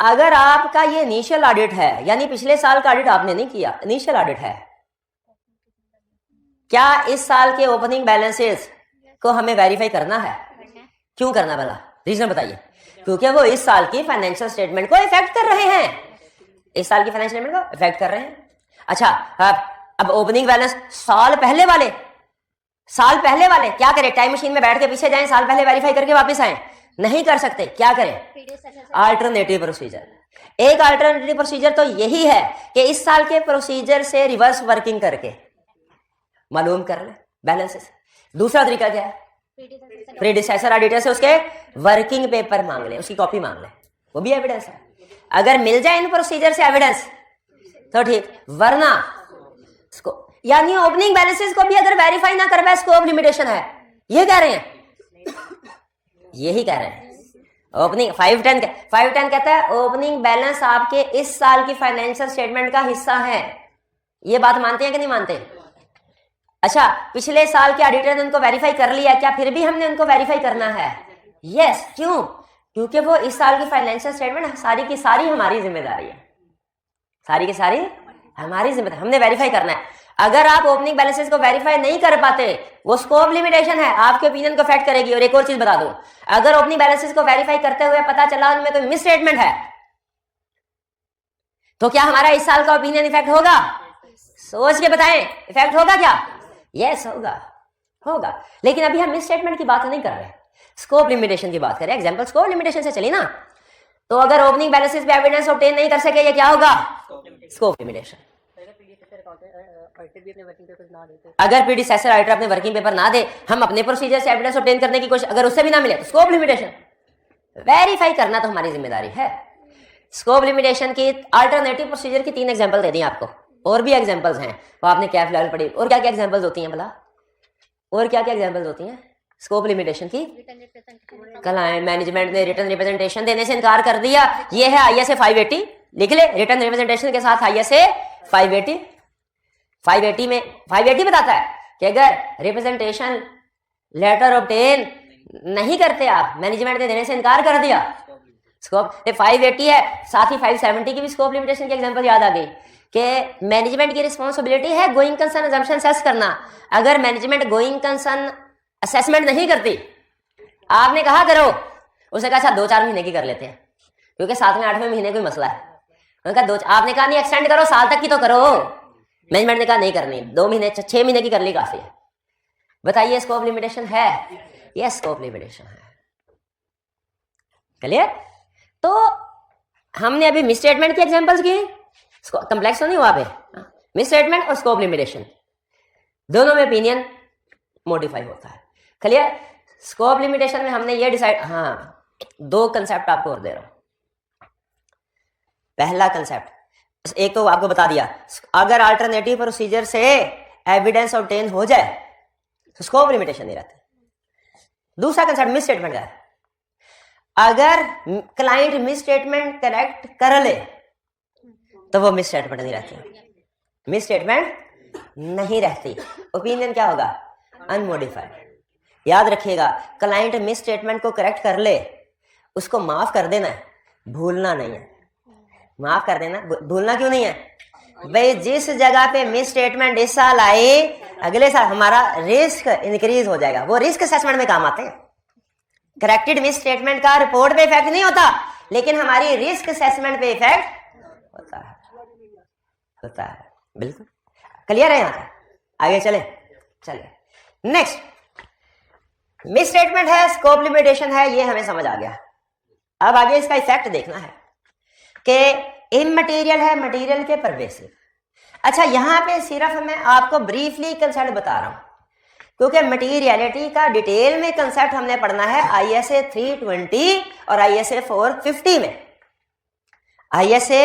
अगर आपका ये इनिशियल ऑडिट है, यानी पिछले साल का ऑडिट आपने नहीं किया, इनिशियल ऑडिट है, क्या इस साल के ओपनिंग बैलेंसेस को हमें वेरीफाई करना है? क्यों करना भला? रीजन बताइए। क्योंकि वो इस साल की फाइनेंशियल स्टेटमेंट को इफेक्ट कर रहे हैं, इस साल की फाइनेंशियल स्टेटमेंट को इफेक्ट कर रहे हैं। अच्छा, अब ओपनिंग बैलेंस साल पहले वाले क्या करें? टाइम मशीन में बैठ के पीछे जाएं, साल पहले वेरीफाई करके वापस आए? नहीं कर सकते, क्या करें? Alternative procedure. एक अल्टरनेटिव प्रोसीजर तो यही है कि इस साल के प्रोसीजर से रिवर्स वर्किंग करके मालूम कर ले बैलेंसेस। दूसरा तरीका क्या है? प्रीडिसेसर ऑडिटर से उसके वर्किंग पेपर मांग ले, उसकी कॉपी मांग ले, वो भी एविडेंस है। अगर मिल जाए इन प्रोसीजर से एविडेंस तो ठीक, वरना यानी ओपनिंग बैलेंसेस को भी अगर वेरीफाई ना कर पाए स्कोप लिमिटेशन है। ये कह रहे हैं, यही कह रहे हैं। ओपनिंग 510 कहता है ओपनिंग बैलेंस आपके इस साल की फाइनेंशियल स्टेटमेंट का हिस्सा है। ये बात मानते हैं कि नहीं मानते? अच्छा, पिछले साल के ऑडिटर ने उनको वेरीफाई कर लिया, क्या फिर भी हमने उनको वेरीफाई करना है? यस। क्यों? क्योंकि वो इस साल की फाइनेंशियल स्टेटमेंट सारी की सारी हमारी जिम्मेदारी है, सारी की सारी हमारी जिम्मेदारी, हमने वेरीफाई करना है। अगर आप ओपनिंग बैलेंसेस को वेरीफाई नहीं कर पाते, वो स्कोप लिमिटेशन है, आपके ओपिनियन को इफेक्ट करेगी। और एक और चीज बता दूं, अगर ओपनिंग बैलेंसेस को वेरीफाई करते हुए पता चला उनमें कोई मिस स्टेटमेंट है, तो क्या हमारा इस साल का ओपिनियन इफेक्ट होगा? सोच के बताएं, इफेक्ट होगा क्या? यस, होगा। लेकिन अभी हम मिस स्टेटमेंट की बात नहीं कर रहे, स्कोप लिमिटेशन की बात करें। एग्जांपल स्कोप लिमिटेशन से चली ना, तो अगर ओपनिंग बैलेंसेस पे एविडेंस ऑब्टेन नहीं कर सके, ये क्या होगा? Scope limitation. अगर प्रीडिसेसर ऑडिटर अपने वर्किंग पेपर ना दे, हम अपने प्रोसीजर से एविडेंस ऑब्टेन करने की कोशिश, अगर उससे भी ना मिले तो स्कोप लिमिटेशन। वेरीफाई करना तो हमारी जिम्मेदारी है। स्कोप लिमिटेशन की अल्टरनेटिव प्रोसीजर की 3 एग्जांपल दे दी आपको, और भी एग्जांपल्स हैं, वो आपने क्या फिलहाल पढ़ी। और क्या क्या एग्जांपल्स होती हैं भला? और क्या क्या एग्जांपल्स होती हैं स्कोप लिमिटेशन की? क्लाइंट मैनेजमेंट ने रिटर्न रिप्रेजेंटेशन देने से इनकार कर दिया, ये है ISA 580, लिख ले, रिटर्न रिप्रेजेंटेशन के साथ ISA 580। 580 में 580 बताता है कि अगर रिप्रेजेंटेशन लेटर ऑब्टेन नहीं करते आप, मैनेजमेंट ने देने से इनकार कर दिया, स्कोप 580 है, साथ ही 570 की भी स्कोप लिमिटेशन की एग्जांपल याद आ गई कि मैनेजमेंट की रिस्पांसिबिलिटी है गोइंग कंसर्न अजम्पशन असेस करना। अगर मैनेजमेंट गोइंग कंसर्न असेसमेंट नहीं करती, आपने कहा करो, उसने कहा अच्छा 2-4 महीने की कर लेते हैं क्योंकि 7वें 8वें महीने कोई मसला है, उन्होंने कहा आपने कहा नहीं एक्सटेंड करो, साल तक की तो करो, मैनेजमेंट ने कहा नहीं करनी, 2 महीने 6 महीने की कर ली काफी है। बताइए स्कोप लिमिटेशन है? यस स्कोप लिमिटेशन है। क्लियर? तो हमने अभी मिसस्टेटमेंट की एग्जांपल्स की, कॉम्प्लेक्स तो नहीं हुआ पे, मिसस्टेटमेंट और स्कोप लिमिटेशन दोनों में ओपिनियन मॉडिफाई होता है। क्लियर? स्कोप लिमिटेशन में हमने ये डिसाइड, हाँ 2 कंसेप्ट आपको और दे रहा हूं। पहला कंसेप्ट एक तो आपको बता दिया, अगर अल्टरनेटिव प्रोसीजर से एविडेंस ऑब्टेन हो जाए तो स्कोप लिमिटेशन नहीं रहती। दूसरा कंसेप्ट मिस स्टेटमेंट का है, अगर क्लाइंट मिस स्टेटमेंट करेक्ट कर ले तो वो मिस स्टेटमेंट नहीं रहती, मिस स्टेटमेंट नहीं रहती, ओपिनियन क्या होगा? अनमोडिफाइड। याद रखिएगा, क्लाइंट मिस स्टेटमेंट को करेक्ट कर ले, उसको माफ कर देना है, भूलना नहीं है। माफ कर देना, भूलना क्यों नहीं है भाई? जिस जगह पे मिस स्टेटमेंट इस साल आए, अगले साल हमारा रिस्क इंक्रीज हो जाएगा, वो रिस्क असेसमेंट में काम आते हैं। करेक्टेड मिस स्टेटमेंट का रिपोर्ट पे इफेक्ट नहीं होता, लेकिन हमारी रिस्क असेसमेंट पे इफेक्ट होता है। बिल्कुल क्लियर है? यहां आगे चले नेक्स्ट, मिस स्टेटमेंट है, स्कोप लिमिटेशन है, ये हमें समझ आ गया। अब आगे इसका इफेक्ट देखना है कि इममटेरियल है, मटेरियल के परवेसिव। अच्छा, यहां पे सिर्फ मैं आपको ब्रीफली कंसेप्ट बता रहा हूं क्योंकि मटीरियलिटी का डिटेल में कंसेप्ट हमने पढ़ना है ISA 320 और ISA 450 में। ISA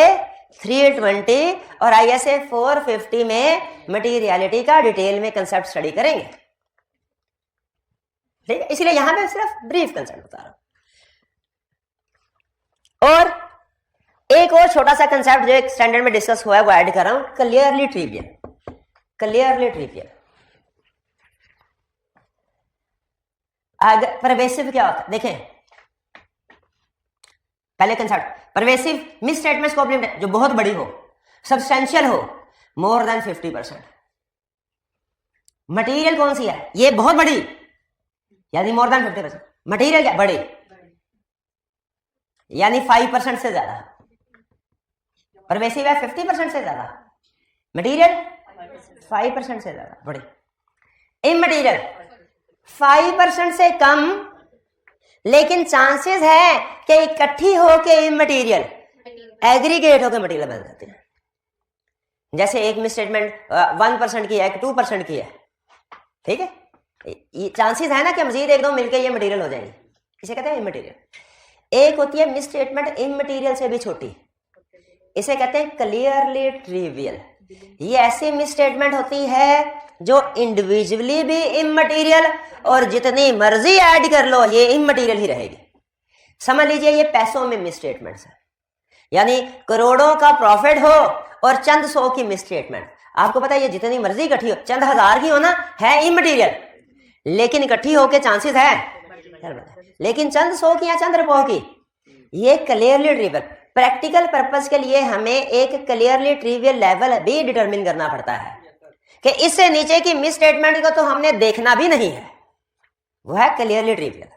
320 और ISA 450 में मटीरियलिटी का डिटेल में कंसेप्ट स्टडी करेंगे, ठीक है? इसलिए यहां पे सिर्फ ब्रीफ कंसेप्ट बता रहा हूं। और एक और छोटा सा कंसेप्ट जो एक स्टैंडर्ड में डिस्कस हुआ है वो ऐड कर रहा हूं, क्लियरली ट्रिवियल। क्लियरली ट्रिवियल अगर परवेसिव क्या होता है देखें, पहले concept pervasive miss statement scope limit जो बहुत बड़ी हो, सब्सटेंशियल हो, मोर देन 50%। मटेरियल कौन सी है? ये बहुत बड़ी, यानी मोर देन 50%। मटेरियल क्या? बड़ी, यानी 5% से ज्यादा। परवेसिव है 50% से ज्यादा, मटेरियल 5% से ज्यादा बड़ी। इममटेरियल 5% से कम, लेकिन चांसेस है कि इकट्ठी होके इममटेरियल एग्रीगेट होकर मटेरियल बन जाती है। जैसे एक मिस स्टेटमेंट 1% की है, 2% की है, ठीक है? ये चांसेस है ना कि मजीद 1-2 मिलकर ये मटेरियल हो जाएंगे, इसे कहते हैं इममटेरियल। एक होती है मिस स्टेटमेंट इममटेरियल से भी छोटी, इसे कहते हैं क्लियरली ट्रिवियल। ये ऐसी मिस स्टेटमेंट होती है जो इंडिविजुअली भी इममटेरियल और जितनी मर्जी ऐड कर लो ये इममटेरियल ही रहेगी। समझ लीजिए ये पैसों में मिस स्टेटमेंट्स है, यानी करोड़ों का प्रॉफिट हो और चंद 100 की मिस स्टेटमेंट। आपको पता है ये जितनी मर्जी इकट्ठी हो, चंद हजार की हो ना, है इममटेरियल, लेकिन इकट्ठी होके चांसेस है, लेकिन चंद 100 की या चंद रुपयों की, ये क्लियरली ट्रिवियल। प्रैक्टिकल पर्पस के लिए हमें एक क्लियरली ट्रिवियल लेवल भी डिटरमिन करना पड़ता है कि इससे नीचे की मिस स्टेटमेंट को तो हमने देखना भी नहीं है, वो है क्लियरली ट्रिवियल,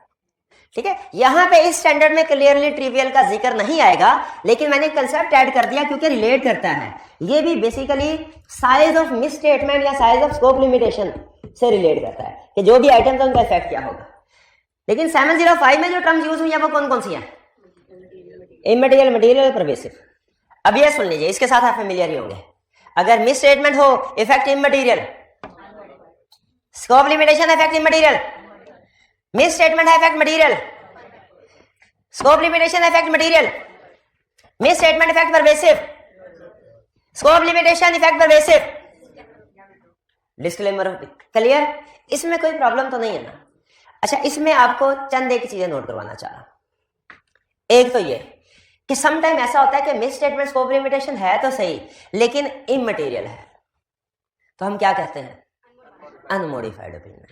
ठीक है? यहां पे इस स्टैंडर्ड में क्लियरली ट्रिवियल का जिक्र नहीं आएगा, लेकिन मैंने कंसेप्ट ऐड कर दिया क्योंकि रिलेट करता है। ये भी basically size of miss statement या साइज ऑफ स्कोप लिमिटेशन से रिलेट करता है कि जो भी आइटम का उनका इफेक्ट क्या होगा। लेकिन 705 में जो टर्म्स यूज हुई है वो कौन कौन सी है? Immaterial, material, pervasive. अब ये सुन लीजिए, इसके साथ आप फेमिलियर ही होंगे। अगर मिस स्टेटमेंट हो, effect immaterial, scope limitation effect immaterial, misstatement है effect material, scope limitation effect material, misstatement effect pervasive, scope limitation effect pervasive. Disclaimer clear? इसमें कोई प्रॉब्लम तो नहीं है ना? अच्छा, इसमें आपको चंद एक चीजें नोट करवाना चाह रहा हूं। एक तो ये कि समटाइम ऐसा होता है कि मिस स्टेटमेंट स्कोप लिमिटेशन है तो सही, लेकिन इममटेरियल है, तो हम क्या कहते हैं? Unmodified opinion.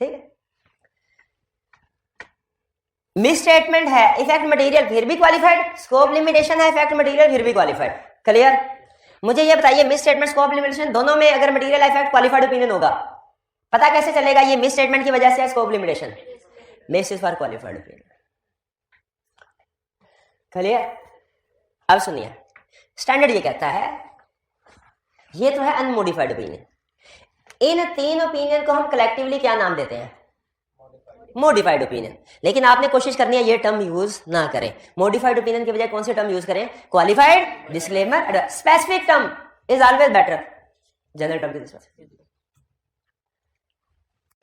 ठीक है, मिस स्टेटमेंट है इफेक्ट मटेरियल फिर भी क्वालिफाइड, स्कोप लिमिटेशन है इफेक्ट मटेरियल फिर भी क्वालिफाइड। क्लियर? मुझे ये बताइए मिस स्टेटमेंट स्कोप लिमिटेशन दोनों में अगर मटेरियल इफेक्ट क्वालिफाइड ओपिनियन होगा, पता कैसे चलेगा ये मिस स्टेटमेंट की वजह से है scope limitation? Basis for qualified opinion. Clear? अब सुनिए, स्टैंडर्ड ये कहता है, ये तो है अनमोडिफाइड ओपिनियन, इन तीन ओपिनियन को हम कलेक्टिवली क्या नाम देते हैं? Modified opinion. लेकिन आपने कोशिश करनी है ये टर्म यूज ना करें, मॉडिफाइड ओपिनियन की बजाय कौन सी टर्म यूज करें? Qualified, disclaimer, specific term is always better general term के।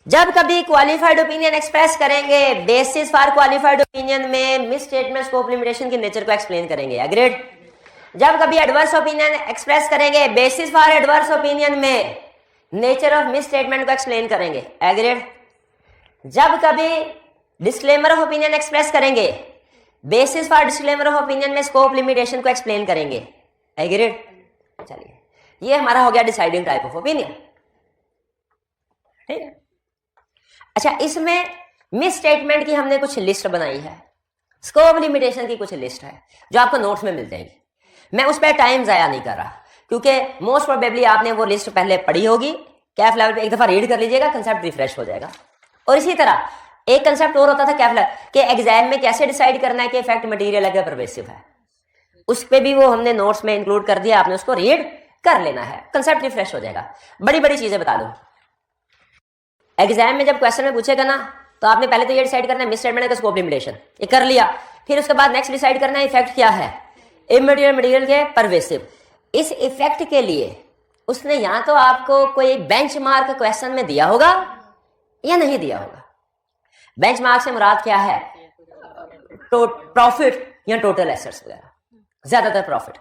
जब कभी क्वालिफाइड ओपिनियन एक्सप्रेस करेंगे, बेसिस फॉर क्वालिफाइड ओपिनियन में मिस स्टेटमेंट स्कोप लिमिटेशन के नेचर को एक्सप्लेन करेंगे। एग्रीड? जब कभी एडवर्स ओपिनियन एक्सप्रेस करेंगे, बेसिस फॉर एडवर्स ओपिनियन में नेचर ऑफ मिस स्टेटमेंट को एक्सप्लेन करेंगे। एग्रीड? जब कभी डिस्क्लेमर ऑफ ओपिनियन एक्सप्रेस करेंगे, basis for disclaimer of opinion में स्कोप लिमिटेशन को एक्सप्लेन करेंगे। एग्रीड? चलिए, ये हमारा हो गया डिसाइडिंग टाइप ऑफ ओपिनियन। ठीक है, अच्छा, इसमें मिस स्टेटमेंट की हमने कुछ लिस्ट बनाई है, स्कोप लिमिटेशन की कुछ लिस्ट है जो आपको नोट्स में मिल जाएगी। मैं उस पर टाइम जाया नहीं कर रहा क्योंकि मोस्ट प्रोबेबली आपने वो लिस्ट पहले पढ़ी होगी। कैफ लेवल पे एक दफा रीड कर लीजिएगा, कंसेप्ट रिफ्रेश हो जाएगा। और इसी तरह एक कंसेप्ट और होता था कैफ लेवल के एग्जाम में कैसे डिसाइड करना है कि इफेक्ट मटेरियल है क्या परवेसिव है, उस पर भी वो हमने नोट्स में इंक्लूड कर दिया, आपने उसको रीड कर लेना है, कंसेप्ट रिफ्रेश हो जाएगा। बड़ी बड़ी चीजें बता दूं, एग्जाम में जब क्वेश्चन में पूछेगा ना, तो आपने पहले तो ये डिसाइड करना है मिस स्टेटमेंट का स्कोप लिमिटेशन, ये कर लिया। फिर उसके बाद नेक्स्ट डिसाइड करना है इफेक्ट क्या है इमटेरियल मटेरियल के परवेसिव। इस इफेक्ट के लिए उसने या तो आपको कोई बेंचमार्क क्वेश्चन में दिया होगा या नहीं दिया होगा। बेंचमार्क से मुराद क्या है? प्रॉफिट या टोटल एसेट्स वगैरह, ज्यादातर प्रॉफिट।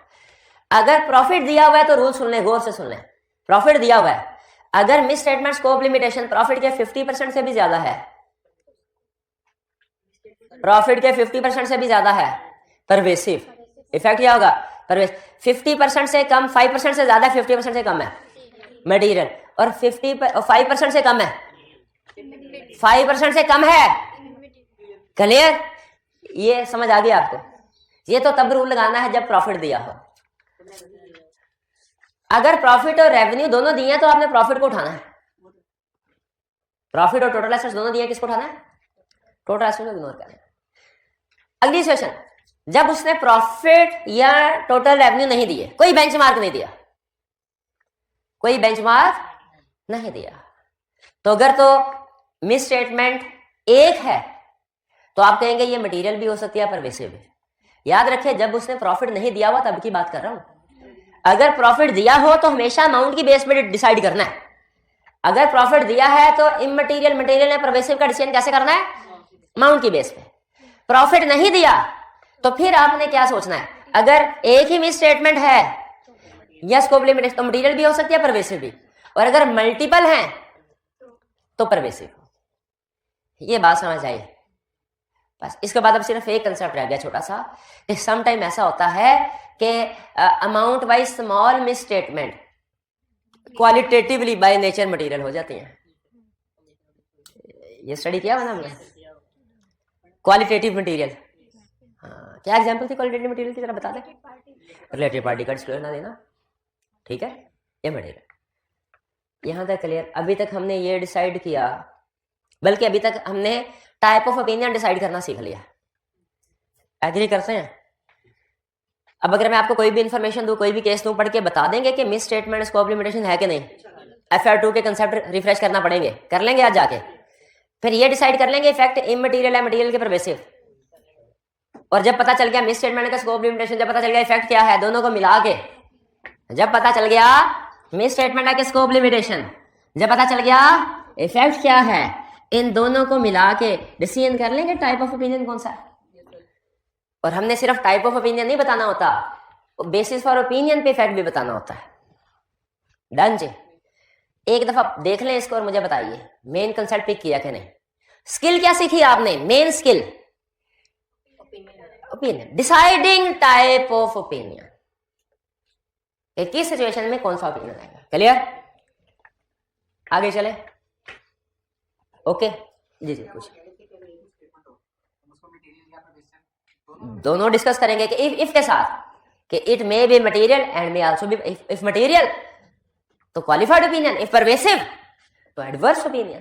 अगर प्रॉफिट दिया हुआ है तो रूल सुन लें, गौर से सुन लें। प्रॉफिट दिया हुआ है, अगर misstatement scope limitation profit के 50% से भी ज्यादा है, प्रॉफिट के 50% से भी ज्यादा है, परवेसिव इफेक्ट क्या होगा? परवेसिव। 50% से कम, 5% से ज्यादा, 50% से कम है मटेरियल, और 5% से कम है, 5% से कम है। क्लियर? ये समझ आ गया आपको? ये तो तब रूल लगाना है जब प्रॉफिट दिया हो। अगर प्रॉफिट और रेवेन्यू दोनों दिए हैं तो आपने प्रॉफिट को उठाना है। प्रॉफिट और टोटल एसेट्स दोनों दिए, किसको उठाना है? टोटल एसेट्स को इग्नोर करना है। अगली सिचुएशन, जब उसने प्रॉफिट या टोटल रेवेन्यू नहीं दिए, कोई बेंचमार्क नहीं दिया, कोई बेंचमार्क नहीं दिया, तो अगर तो मिस स्टेटमेंट एक है तो आप कहेंगे ये मटेरियल भी हो सकती है परवेसिव भी। याद रखें, जब उसने प्रॉफिट नहीं दिया हुआ तब की बात कर रहा हूं। अगर प्रॉफिट दिया हो तो हमेशा अमाउंट की बेस पे डिसाइड करना है। अगर प्रॉफिट दिया है तो इमटेरियल मटेरियल या परवेसिव का डिसीजन कैसे करना है? अमाउंट की बेस पे। प्रॉफिट नहीं दिया तो फिर आपने क्या सोचना है? अगर एक ही मिस स्टेटमेंट है या स्कोप लिमिटेशन, तो मटेरियल भी हो सकती है परवेसिव भी, और अगर मल्टीपल हैं तो परवेसिव। ये बात समझ आई? बस इसके बाद अब सिर्फ एक कंसेप्ट रह गया छोटा सा, कि सम टाइम ऐसा होता है कि amount wise small miss statement qualitatively by nature material हो जाती हैं। ये स्टडी किया ना हमने, क्वालिटेटिव मटेरियल। हाँ, क्या एग्जांपल थी क्वालिटेटिव मटेरियल की, जरा बता दें। रिलेटेड पार्टी का डिस्क्लोजर ना देना, ठीक है? ये मटेरियल यहां तक क्लियर। अभी तक हमने ये डिसाइड किया, बल्कि अभी तक हमने टाइप ऑफ ओपिनियन डिसाइड करना सीख लिया। एग्री करते हैं? अब अगर मैं आपको कोई भी इंफॉर्मेशन दूं, कोई भी केस दूं, पढ़ के बता देंगे कि मिस स्टेटमेंट स्कोप लिमिटेशन है कि नहीं? FR2 के कंसेप्ट रिफ्रेश करना पड़ेंगे, कर लेंगे आज जाके। फिर ये डिसाइड कर लेंगे इफेक्ट इमटेरियल है मटेरियल के परवेसिव। और जब पता चल गया मिस स्टेटमेंट का स्कोप लिमिटेशन, जब पता चल गया इफेक्ट क्या है, दोनों को मिला के जब पता चल गया मिस स्टेटमेंट का स्कोप लिमिटेशन, जब पता चल गया इफेक्ट क्या है, इन दोनों को मिला के डिसीजन कर लेंगे टाइप ऑफ ओपिनियन कौन सा है। और हमने सिर्फ टाइप ऑफ ओपिनियन नहीं बताना होता, बेसिस फॉर ओपिनियन पे इफेक्ट भी बताना होता है। डन जी? एक दफा देख लें इसको और मुझे बताइए मेन कंसेप्ट पिक किया कि नहीं। स्किल क्या सीखी आपने? Main skill opinion, deciding type of opinion, किस सिचुएशन में कौन सा ओपिनियन आएगा। क्लियर? आगे चले। ओके जी जी कुछ दोनों डिस्कस करेंगे कि इफ के साथ कि it may be material and may also be, if material तो क्वालिफाइड ओपिनियन, इफ परवेसिव तो एडवर्स ओपिनियन।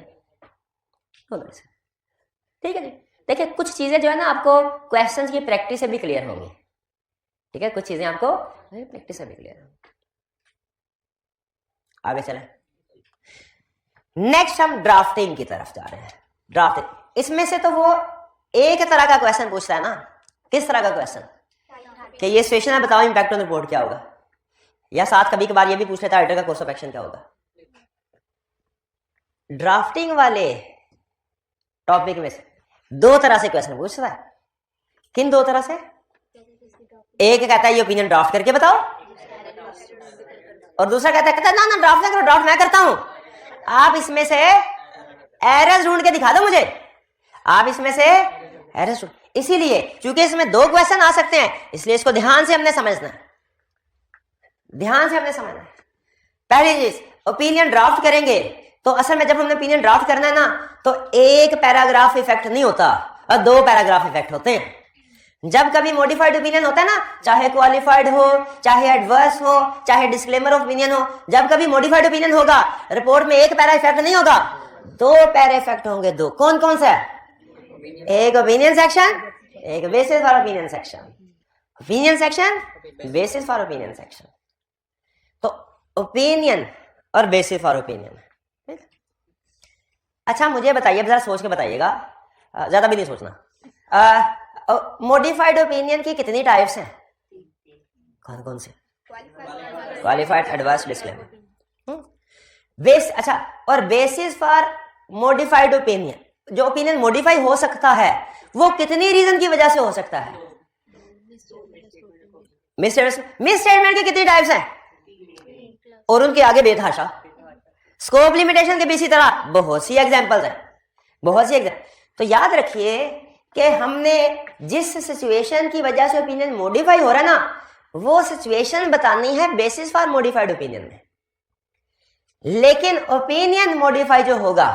ठीक है जी। देखिए कुछ चीजें जो है ना आपको क्वेश्चंस की प्रैक्टिस से भी क्लियर होंगी। ठीक है, कुछ चीजें आपको प्रैक्टिस से भी क्लियर होंगी। आगे चले। नेक्स्ट हम ड्राफ्टिंग की तरफ जा रहे हैं। ड्राफ्टिंग, इसमें से तो वो एक तरह का क्वेश्चन पूछता है ना। किस तरह का क्वेश्चन? कि ये सिचुएशन है, बताओ इंपैक्ट ऑन रिपोर्ट क्या होगा, या साथ कभी कभार ये भी पूछ लेता है ऑडिटर का कोर्स ऑफ एक्शन क्या होगा। ड्राफ्टिंग वाले टॉपिक में से दो तरह से क्वेश्चन पूछता है। किन दो तरह से? एक कहता है ये ओपिनियन ड्राफ्ट करके बताओ, और दूसरा कहता है ना ड्राफ्ट ना करो, ड्राफ्ट मैं करता हूं, आप इसमें से एरर्स ढूंढ के दिखा दो मुझे, आप इसमें से एरर्स। इसीलिए क्योंकि इसमें दो क्वेश्चन आ सकते हैं, इसलिए इसको ध्यान से हमने समझना है, ध्यान से हमने समझना है। पहली चीज, ओपिनियन ड्राफ्ट करेंगे तो असल में जब हमने ओपिनियन ड्राफ्ट करना है ना, तो एक पैराग्राफ इफेक्ट नहीं होता और दो पैराग्राफ इफेक्ट होते हैं। जब कभी मॉडिफाइड ओपिनियन होता है ना, चाहे क्वालिफाइड हो, चाहे एडवर्स हो, चाहे डिस्क्लेमर ऑफ ओपिनियन हो, जब कभी मॉडिफाइड ओपिनियन होगा रिपोर्ट में एक पैरा इफेक्ट नहीं होगा, दो पैरा इफेक्ट होंगे। दो कौन कौन सा है? एक ओपिनियन सेक्शन, एक basis for opinion section. Opinion section, basis for opinion section. तो ओपिनियन और बेसिस फॉर ओपिनियन। अच्छा मुझे बताइए, जरा सोच के बताइएगा, ज्यादा भी नहीं सोचना। मॉडिफाइड ओपिनियन की कितनी टाइप्स हैं? कौन कौन से? Qualified, adverse, disclaimer. अच्छा, और बेसिस फॉर मॉडिफाइड ओपिनियन, जो ओपिनियन मॉडिफाई हो सकता है वो कितनी रीजन की वजह से हो सकता है? मिसस्टेटमेंट की कितनी टाइप्स हैं? और उनके आगे बेतहाशा। स्कोप लिमिटेशन के भी इसी तरह बहुत सी एग्जांपल्स हैं, बहुत सी एग्जांपल। तो याद रखिए कि हमने जिस सिचुएशन की वजह से ओपिनियन मॉडिफाई हो रहा है ना, वो सिचुएशन बतानी है बेसिस फॉर मॉडिफाइड ओपिनियन में। लेकिन ओपिनियन मॉडिफाई जो होगा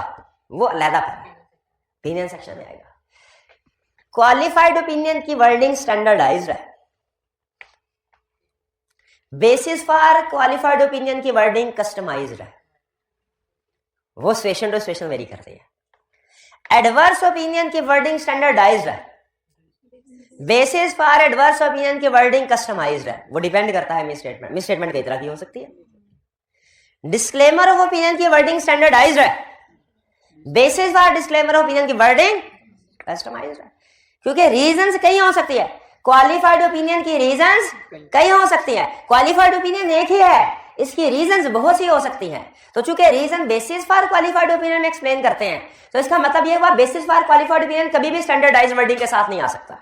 वो अलग ओपिनियन सेक्शन में आएगा। क्वालिफाइड ओपिनियन की वर्डिंग स्टैंडर्डाइज्ड है, बेसिस फॉर क्वालिफाइड ओपिनियन की वर्डिंग कस्टमाइज्ड है, वो सिचुएशन टू सिचुएशन वेरी करती है। एडवर्स ओपिनियन की वर्डिंग स्टैंडर्डाइज्ड है, बेसिस फॉर एडवर्स ओपिनियन की वर्डिंग कस्टमाइज्ड है, वो डिपेंड करता है मिसस्टेटमेंट। मिसस्टेटमेंट कई तरह की हो सकती है। डिस्क्लेमर ऑफ ओपिनियन की वर्डिंग स्टैंडर्डाइज्ड है, basis for disclaimer of opinion की वर्डिंग कस्टमाइज्ड है, क्योंकि रीजंस कई हो सकती है। क्वालिफाइड ओपिनियन की रीजंस कई हो सकती है, क्वालिफाइड ओपिनियन एक ही है, इसकी रीजंस बहुत सी हो सकती हैं। तो चूंकि reason basis for qualified opinion में एक्सप्लेन करते हैं, तो इसका मतलब यह हुआ बेसिस फॉर क्वालिफाइड ओपिनियन कभी भी स्टैंडर्डाइज्ड वर्डिंग के साथ नहीं आ सकता।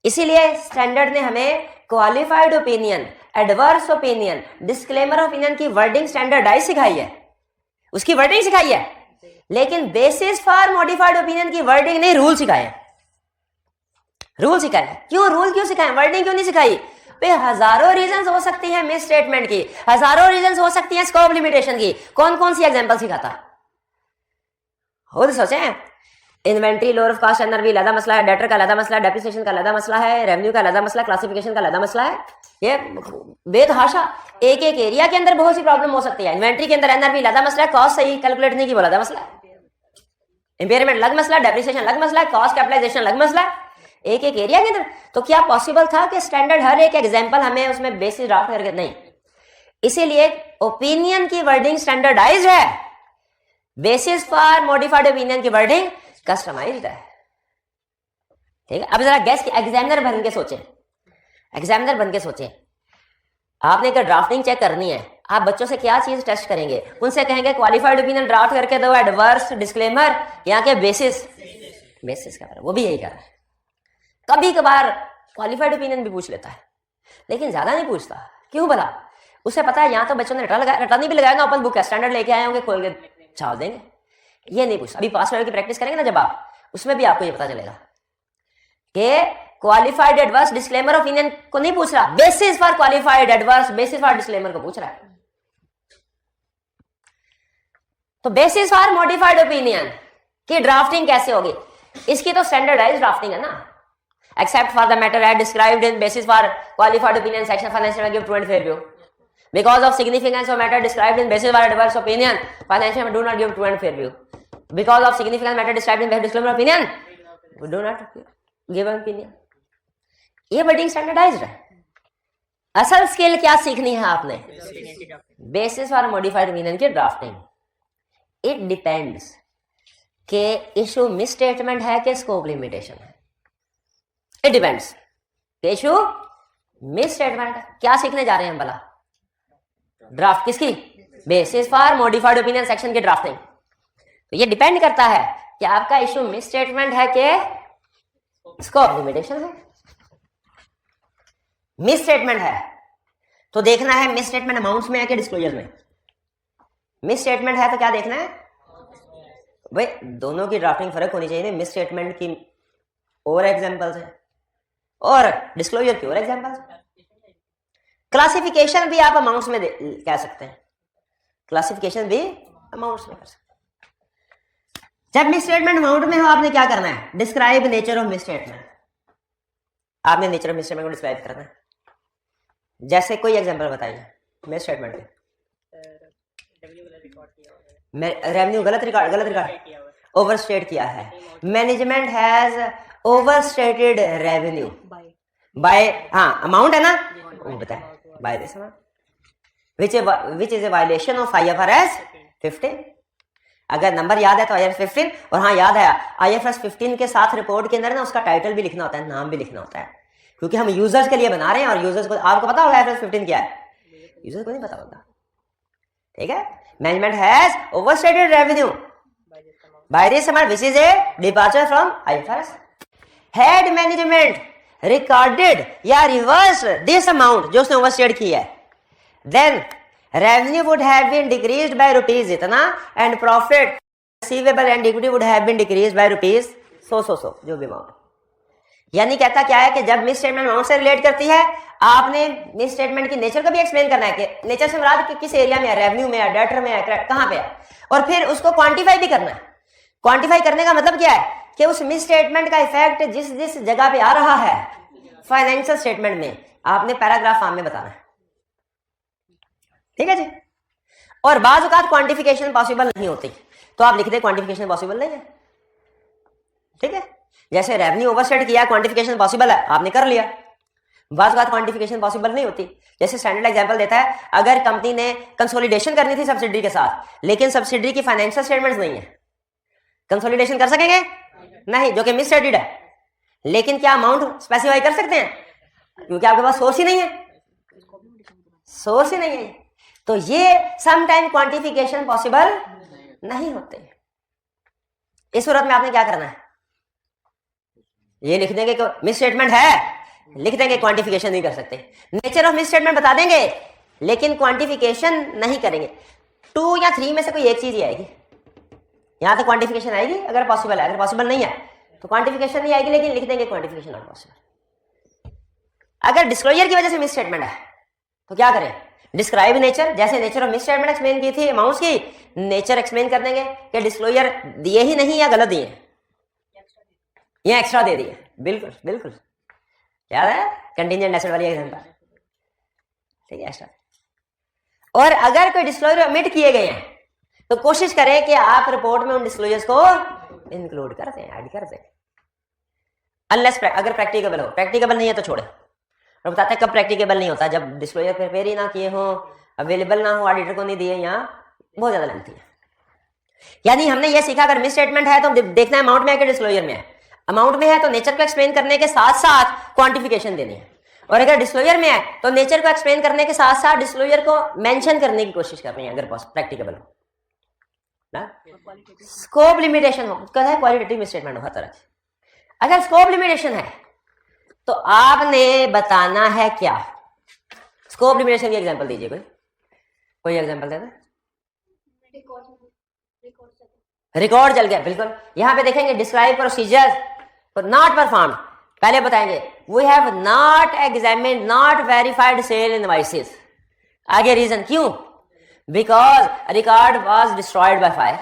इसीलिए स्टैंडर्ड ने हमें qualified opinion, adverse opinion, disclaimer opinion की वर्डिंग स्टैंडर्डाइज सिखाई है, उसकी वर्डिंग सिखाई है, लेकिन बेसिस फॉर मॉडिफाइड ओपिनियन की वर्डिंग नहीं, रूल सिखाए। रूल सिखाए। क्यों रूल क्यों सिखाए, वर्डिंग क्यों नहीं सिखाई? पे हजारों रीजंस हो सकती हैं मिस स्टेटमेंट की, हजारों रीजंस हो सकती हैं स्कोप लिमिटेशन की। कौन कौन सी एग्जांपल सिखाता? खुद सोचें। Inventory, lower of cost NRV अलग मसला है, डेटर का अलग मसला है, डेप्रिसिएशन का अलग मसला है, रेवेन्यू का अलग मसला, क्लासिफिकेशन का अलग मसला है। ये बेतहाशा एक एक एरिया के अंदर बहुत सी प्रॉब्लम हो सकती है। इन्वेंट्री के अंदर एनआरवी अलग मसला है, कॉस्ट सही कैलकुलेट नहीं की बोला था मसला है, इंपेयरमेंट अलग मसला, डेप्रिसिएशन अलग मसला है, कॉस्ट कैपिटलाइजेशन अलग मसला है, एक एक एरिया के अंदर। तो क्या पॉसिबल था कि स्टैंडर्ड हर एक एग्जांपल हमें उसमें बेसिस ड्राफ्ट करके? नहीं। इसीलिए ओपिनियन की वर्डिंग स्टैंडर्डाइज्ड है, बेसिस फॉर मॉडिफाइड ओपिनियन की वर्डिंग कस्टमाइज्ड है। ठीक है, अब जरा गैस की एग्जामिनर बन के सोचें, एग्जामिनर बन के सोचें, आपने अगर ड्राफ्टिंग चेक करनी है, आप बच्चों से क्या चीज टेस्ट करेंगे? उनसे कहेंगे क्वालिफाइड ओपिनियन ड्राफ्ट करके दो, एडवर्स, डिस्क्लेमर, यहाँ के बेसिस का वो भी यही कर रहा है। कभी कभार क्वालिफाइड ओपिनियन भी पूछ लेता है, लेकिन ज्यादा नहीं पूछता। क्यों भला? उसे पता है यहाँ तो बच्चों ने रटानी भी लगाएगा, ओपन बुक है, स्टैंडर्ड लेके आए होंगे, खोल के छाल देंगे। ये नहीं पूछता। अभी पास लेवल की प्रैक्टिस करेंगे ना जब आप, उसमें भी आपको ये पता चलेगा कि क्वालिफाइड, एडवर्स, डिस्क्लेमर ओपिनियन को नहीं पूछ रहा, basis for qualified, adverse, basis for disclaimer को पूछ रहा है। तो बेसिस फॉर मॉडिफाइड ओपिनियन की ड्राफ्टिंग कैसे होगी, इसकी तो स्टैंडर्डाइज ड्राफ्टिंग है ना। Except for the matter as described in basis for qualified opinion section financial give true and fair view because of significance of matter described in basis for adverse opinion financial do not give true and fair view because of significant matter described in disclaimer opinion we do not give an opinion। ये wording standardised है। असल skill क्या सीखनी है आपने, basis for modified opinion की drafting. It depends के issue miss statement है कि स्कोप लिमिटेशन है। इट डिपेंड्स के इशू मिस स्टेटमेंट है। क्या सीखने जा रहे हैं हम भला, ड्राफ्ट किसकी, basis for modified opinion section की ड्राफ्टिंग। तो ये डिपेंड करता है कि आपका इशू मिस स्टेटमेंट है कि स्कोप लिमिटेशन है। मिस स्टेटमेंट है तो देखना है मिस स्टेटमेंट अमाउंट्स में है कि डिस्क्लोजर में। मिस स्टेटमेंट है तो क्या देखना है भाई, दोनों की ड्राफ्टिंग फर्क होनी चाहिए। मिस स्टेटमेंट की और एग्जांपल्स है और डिस्क्लोजर की और एग्जांपल्स है। क्लासिफिकेशन भी आप अमाउंट्स में कह सकते हैं, क्लासिफिकेशन भी अमाउंट्स में कर सकते हैं। जब मिस स्टेटमेंट अमाउंट में हो आपने क्या करना है, describe nature of misstatement. आपने नेचर ऑफ मिस स्टेटमेंट को डिस्क्राइब करना है। जैसे कोई एग्जांपल बताइए मिस स्टेटमेंट के। रेवेन्यू गलत रिकॉर्ड ओवरस्टेट किया है। Management has overstated revenue by, हाँ अमाउंट है ना, वो बताए by this amount which is a violation of IFRS 15। अगर नंबर याद है तो IFRS 15, और हाँ याद है IFRS 15 के साथ रिपोर्ट के अंदर ना उसका टाइटल भी लिखना होता है, नाम भी लिखना होता है, क्योंकि हम यूजर्स के लिए बना रहे हैं और यूजर्स को, आपको पता होगा IFRS 15 क्या है, यूजर्स को नहीं पता होगा। ठीक है, management has overstated revenue by this amount which is a departure from IFRS। Had management recorded या रिवर्स दिस अमाउंट जो उसने ओवरस्टेट किया है, then revenue would have been decreased by rupees इतना and profit receivable and equity would have been decreased by rupees so जो भी amount. यानी कहता क्या है कि जब मिस स्टेटमेंट अमाउंट से रिलेट करती है, आपने मिस स्टेटमेंट की नेचर को भी एक्सप्लेन करना है कि नेचर से मुराद किस एरिया में है, रेवेन्यू में है, डेटर में है, कहां पे है, और फिर उसको क्वांटिफाई भी करना है। क्वांटिफाई करने का मतलब क्या है कि उस मिस स्टेटमेंट का इफेक्ट जिस जिस जगह पे आ रहा है फाइनेंशियल स्टेटमेंट में, आपने पैराग्राफ फॉर्म में बताना है। ठीक है जी। और बाज़ औक़ात क्वांटिफिकेशन पॉसिबल नहीं होती तो आप लिख दे क्वांटिफिकेशन पॉसिबल नहीं है। ठीक है, जैसे रेवेन्यू ओवरस्टेट किया, क्वांटिफिकेशन पॉसिबल है, आपने कर लिया। बाज़ औक़ात क्वांटिफिकेशन पॉसिबल नहीं होती। जैसे स्टैंडर्ड एग्जांपल देता है, अगर कंपनी ने कंसोलिडेशन करनी थी सब्सिडरी के साथ, लेकिन सब्सिडरी की फाइनेंशियल स्टेटमेंट्स नहीं है, कंसोलिडेशन कर सकेंगे नहीं, जो कि मिस स्टेटेड है। लेकिन क्या अमाउंट स्पेसिफाई कर सकते हैं, क्योंकि आपके पास सोर्स ही नहीं है, सोर्स ही नहीं है। तो ये सम टाइम क्वांटिफिकेशन पॉसिबल नहीं होते। इस सूरत में आपने क्या करना है, ये लिख देंगे कि मिस स्टेटमेंट है, लिख देंगे क्वांटिफिकेशन नहीं कर सकते। नेचर ऑफ मिस स्टेटमेंट बता देंगे लेकिन क्वांटिफिकेशन नहीं करेंगे। 2 या 3 में से कोई एक चीज ही आएगी, यहां तक क्वांटिफिकेशन आएगी अगर पॉसिबल है, अगर पॉसिबल नहीं है तो क्वांटिफिकेशन नहीं आएगी, लेकिन लिख देंगे क्वांटिफिकेशन नॉट पॉसिबल। अगर डिस्क्लोजर की वजह से मिस स्टेटमेंट है तो क्या करें, डिस्क्राइब नेचर, जैसे nature of miss statement explain की थी अमाउंट्स की, नेचर एक्सप्लेन कर देंगे कि डिस्क्लोजर दिए ही नहीं या गलत दिए, या एक्स्ट्रा दे दिए। बिल्कुल बिल्कुल याद है कंटीजेंट एसेट वाली एग्जांपल। ठीक है, एक्स्ट्रा। और अगर कोई डिस्क्लोजर ओमिट किए गए हैं तो कोशिश करें कि आप रिपोर्ट में उन डिस्क्लोजर्स को इंक्लूड कर दें, ऐड कर दें, अनलेस अगर प्रैक्टिकेबल हो। प्रैक्टिकेबल नहीं है तो छोड़े। और बताते हैं कब प्रैक्टिकेबल नहीं होता, जब डिस्क्लोजर प्रिपेयर ही ना किए हो, अवेलेबल ना हो, ऑडिटर को नहीं दिए, यहाँ बहुत ज्यादा लेंथी है। यानी हमने ये सीखा अगर मिस स्टेटमेंट है तो देखना है अमाउंट में है कि डिस्क्लोजर में है। अमाउंट में है तो नेचर को एक्सप्लेन करने के साथ साथ क्वांटिफिकेशन देनी है, और अगर डिस्क्लोजर में है तो नेचर को एक्सप्लेन करने के साथ साथ डिस्क्लोजर को मेंशन करने की कोशिश कर रही है अगर प्रैक्टिकेबल हो ना। स्कोप लिमिटेशन हो, कहता है क्वालिटेटिव मिस स्टेटमेंट हो हर तरह की। अगर स्कोप लिमिटेशन है तो आपने बताना है क्या, स्कोप लिमिटेशन की एग्जांपल दीजिए, कोई एग्जांपल देना। रिकॉर्ड जल गया, बिल्कुल। यहां पे देखेंगे डिस्क्राइब प्रोसीजर नॉट परफॉर्म्ड, पहले बताएंगे we have not examined not verified sale invoices. आगे रीजन क्यों, because record was destroyed by fire.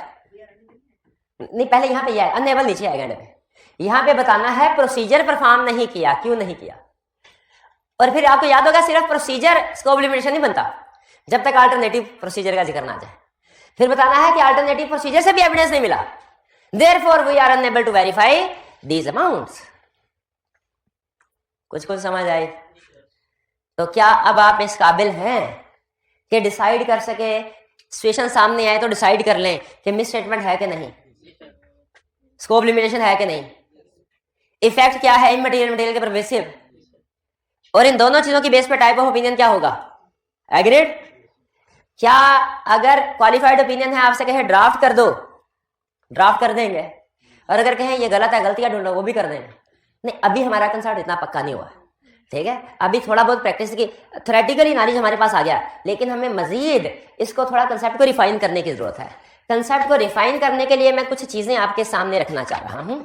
नहीं, पहले यहां पे यह अनएबल नीचे आएगा एंड पे। यहां पे बताना है प्रोसीजर परफॉर्म नहीं किया, क्यों नहीं किया। और फिर आपको याद होगा सिर्फ प्रोसीजर स्कोप लिमिटेशन नहीं बनता जब तक अल्टरनेटिव प्रोसीजर का जिक्र ना आ जाए। फिर बताना है कि अल्टरनेटिव प्रोसीजर से भी एविडेंस नहीं मिला, therefore we are unable to verify these amounts. कुछ समझ आई? तो क्या अब आप इस काबिल हैं कि डिसाइड कर सके, सिचुएशन सामने आए तो डिसाइड कर लें कि मिस स्टेटमेंट है कि नहीं, स्कोप लिमिटेशन है कि नहीं, इफेक्ट क्या है इमटेरियल मटेरियल के परवेसिव, और इन दोनों चीजों की बेस पे टाइप ऑफ ओपिनियन क्या होगा? एग्रीड? क्या अगर क्वालिफाइड ओपिनियन है आपसे कहे ड्राफ्ट कर दो, ड्राफ्ट कर देंगे, और अगर कहें ये गलत है, गलतियां ढूंढो, वो भी कर देंगे। नहीं, अभी हमारा कंसर्ट इतना पक्का नहीं हुआ, ठीक है। अभी थोड़ा बहुत प्रैक्टिस की थ्योरेटिकली नॉलेज हमारे पास आ गया, लेकिन हमें मजीद इसको थोड़ा कंसेप्ट को रिफाइन करने की जरूरत है। कंसेप्ट को रिफाइन करने के लिए मैं कुछ चीजें आपके सामने रखना चाह रहा हूं।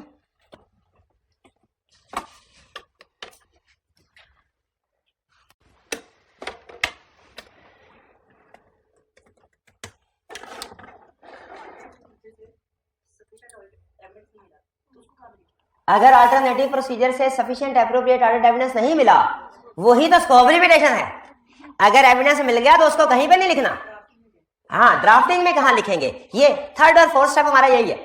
अगर अल्टरनेटिव प्रोसीजर से सफिशिएंट एप्रोप्रिएट ऑर्डर एविडेंस नहीं मिला, वही तो स्कोप लिमिटेशन है। अगर एविडेंस मिल गया तो उसको कहीं पे नहीं लिखना। हाँ, ड्राफ्टिंग में कहां लिखेंगे? ये थर्ड और फोर्थ स्टेप हमारा यही है।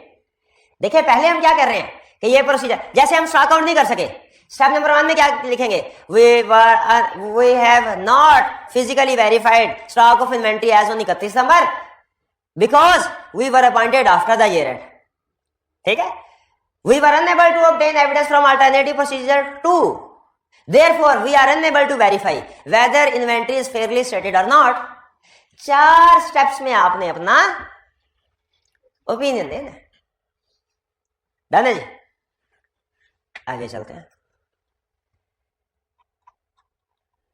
देखिए, पहले हम क्या कर रहे हैं कि ये प्रोसीजर, जैसे हम स्टॉक आउट नहीं कर सके, स्टेप नंबर 1 में क्या लिखेंगे? We have not physically verified stock of inventory as on 31 December because we were appointed after the year end. ठीक है, we were unable to obtain evidence from alternative procedure 2, therefore we are unable to verify whether inventory is fairly stated or not। 4 steps में आपने अपना opinion देना। Done है जी? आगे चलते हैं।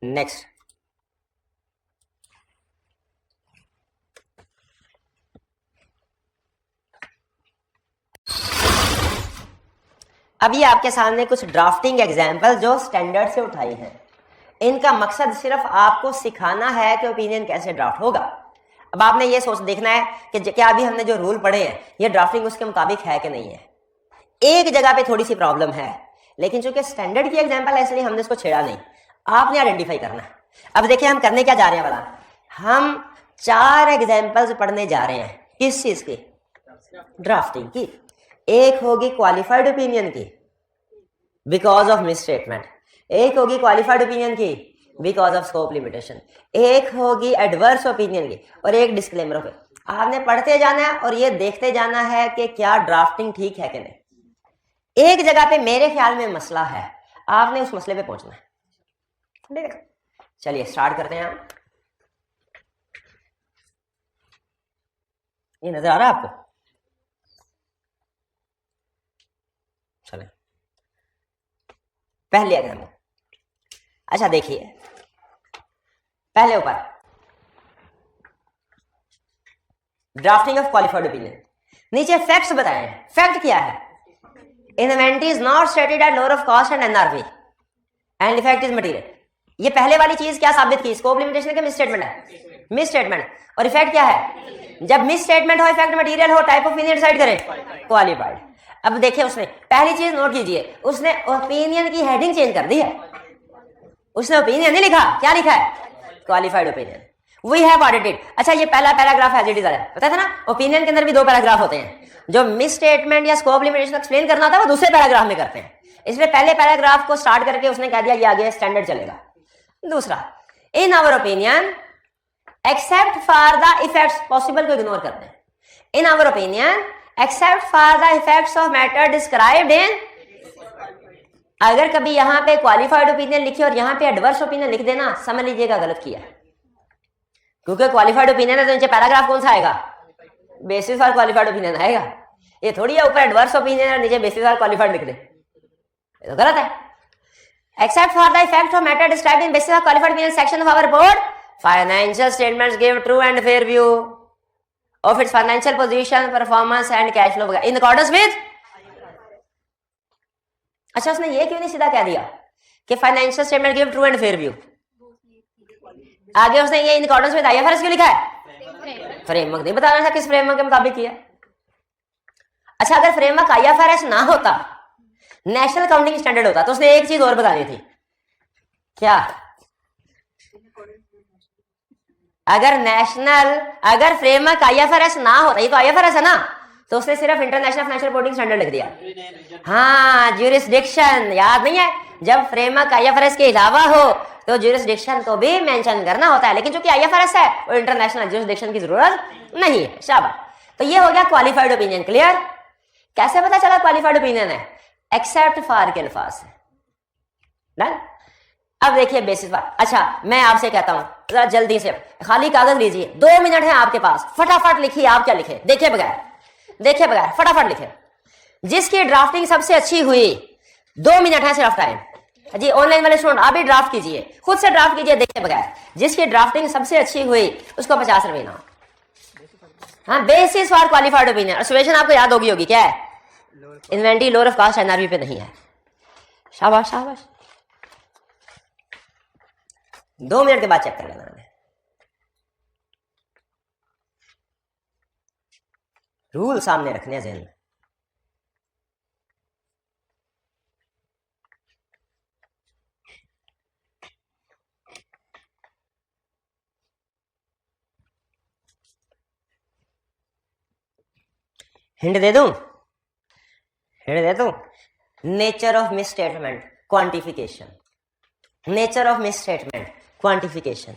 नेक्स्ट, अब ये आपके सामने कुछ ड्राफ्टिंग एग्जाम्पल जो स्टैंडर्ड से उठाई हैं। इनका मकसद सिर्फ आपको सिखाना है कि ओपिनियन कैसे ड्राफ्ट होगा। अब आपने ये सोच देखना है कि क्या अभी हमने जो रूल पढ़े हैं ये ड्राफ्टिंग उसके मुताबिक है कि नहीं है। एक जगह पे थोड़ी सी प्रॉब्लम है, लेकिन चूंकि स्टैंडर्ड की एग्जाम्पल है इसलिए हमने इसको छेड़ा नहीं, आपने आइडेंटिफाई करना है। अब देखिए हम करने क्या जा रहे हैं वाला, हम 4 एग्जाम्पल्स पढ़ने जा रहे हैं। किस चीज की? ड्राफ्टिंग की। एक होगी क्वालिफाइड ओपिनियन की बिकॉज ऑफ मिस स्टेटमेंट, एक होगी क्वालिफाइड ओपिनियन की बिकॉज ऑफ स्कोप लिमिटेशन, एक होगी एडवर्स ओपिनियन की, और एक डिस्क्लेमर पे। आपने पढ़ते जाना है और ये देखते जाना है कि क्या ड्राफ्टिंग ठीक है कि नहीं। एक जगह पे मेरे ख्याल में मसला है, आपने उस मसले पे पहुंचना है। ठीक है, चलिए स्टार्ट करते हैं। हम ये नजर आ रहा है आपको? चले पहले एग्जाम्पल। अच्छा देखिए, पहले ऊपर ड्राफ्टिंग ऑफ क्वालिफाइड ओपिनियन, नीचे फैक्ट्स बताए हैं। फैक्ट क्या है? Inventory is not stated eight lower of cost and NRV and effect is material. ये पहले वाली चीज क्या साबित की? स्कोप लिमिटेशन का मिस स्टेटमेंट है, मिस स्टेटमेंट। और इफेक्ट क्या है? जब मिस स्टेटमेंट हो, इफेक्ट मटेरियल हो, टाइप ऑफ ओपिनियन डिसाइड करें क्वालिफाइड। अब देखिए उसने पहली चीज नोट कीजिए, उसने ओपिनियन की हेडिंग चेंज कर दी है। उसने ओपिनियन नहीं लिखा, क्या लिखा है? Qualified opinion. We have audited. अच्छा, ये पहला पैराग्राफ एज इट इज है, पता था ना? ओपिनियन के अंदर भी 2 पैराग्राफ होते हैं। जो मिस स्टेटमेंट या स्कोप लिमिटेशन एक्सप्लेन करना था वो दूसरे पैराग्राफ में करते हैं, इसलिए पहले पैराग्राफ को स्टार्ट करके उसने कह दिया ये आगे स्टैंडर्ड चलेगा। दूसरा, in our opinion except for the effects, possible को इग्नोर करते हैं। In our opinion except for the effects of matter described in. अगर कभी यहां पे क्वालिफाइड ओपिनियन लिखी और यहां पे एडवर्स ओपिनियन लिख देना, समझ लीजिएगा गलत किया, क्योंकि क्वालिफाइड ओपिनियन है तो नीचे पैराग्राफ कौन सा आएगा? बेसिस फॉर क्वालिफाइड ओपिनियन आएगा। ये थोड़ी है ऊपर एडवर्स ओपिनियन और नीचे बेसिस फॉर क्वालिफाइड लिख दे, ये तो गलत है। Except for the effect of matter described in basis of qualified opinion section of our report, financial statements give true and fair view of its financial position, performance and cash flow in accordance with। अच्छा, उसने ये क्यों नहीं सीधा कह दिया कि financial statement give true and fair view? आगे उसने ये इन अकॉर्डेंस विद आईएफआरएस क्यों लिखा है? फ्रेमवर्क नहीं बताना था किस फ्रेमवर्क के मुताबिक किया। अच्छा, अगर फ्रेमवर्क IFRS ना होता, नेशनल अकाउंटिंग स्टैंडर्ड होता, तो उसने एक चीज और बतानी थी। क्या? अगर फ्रेमवर्क IFRS ना होता, ये तो IFRS है ना, तो उसने सिर्फ इंटरनेशनल फाइनेंशियल रिपोर्टिंग स्टैंडर्ड लिख दिया। हाँ, ज्यूरिसडिक्शन याद नहीं है? जब फ्रेमवर्क IFRS के अलावा हो तो ज्यूरिसडिक्शन को भी मेंशन करना होता है, लेकिन चूंकि IFRS है और इंटरनेशनल ज्यूरिसडिक्शन की जरूरत नहीं है। शाबाश। तो ये हो गया क्वालिफाइड ओपिनियन। क्लियर? कैसे पता चला क्वालिफाइड ओपिनियन है? एक्सेप्ट फॉर के अल्फाज से। डन? अब देखिए बेसिस बात। अच्छा, मैं आपसे कहता हूं जरा जल्दी से खाली कागज लीजिए, 2 मिनट है आपके पास, फटाफट लिखिए। आप क्या लिखे? देखे बगैर फटाफट लिखे। जिसकी ड्राफ्टिंग सबसे अच्छी हुई, 2 मिनट है सिर्फ टाइम जी। ऑनलाइन वाले स्टूडेंट आप भी ड्राफ्ट कीजिए, खुद से ड्राफ्ट कीजिए देखे बगैर। जिसकी ड्राफ्टिंग सबसे अच्छी हुई उसको 50 रुपये ना। हाँ, बेसिस फॉर क्वालिफाइड ओपिनियन। और सिचुएशन आपको याद होगी क्या है? Inventory lower of cost NRV पे नहीं है। शाबाश शाबाश। 2 मिनट के बाद चेक कर लेना। रूल सामने रखने हैं ज़हन में। हिंट दे दूं? Nature of misstatement, quantification. Nature of misstatement, quantification.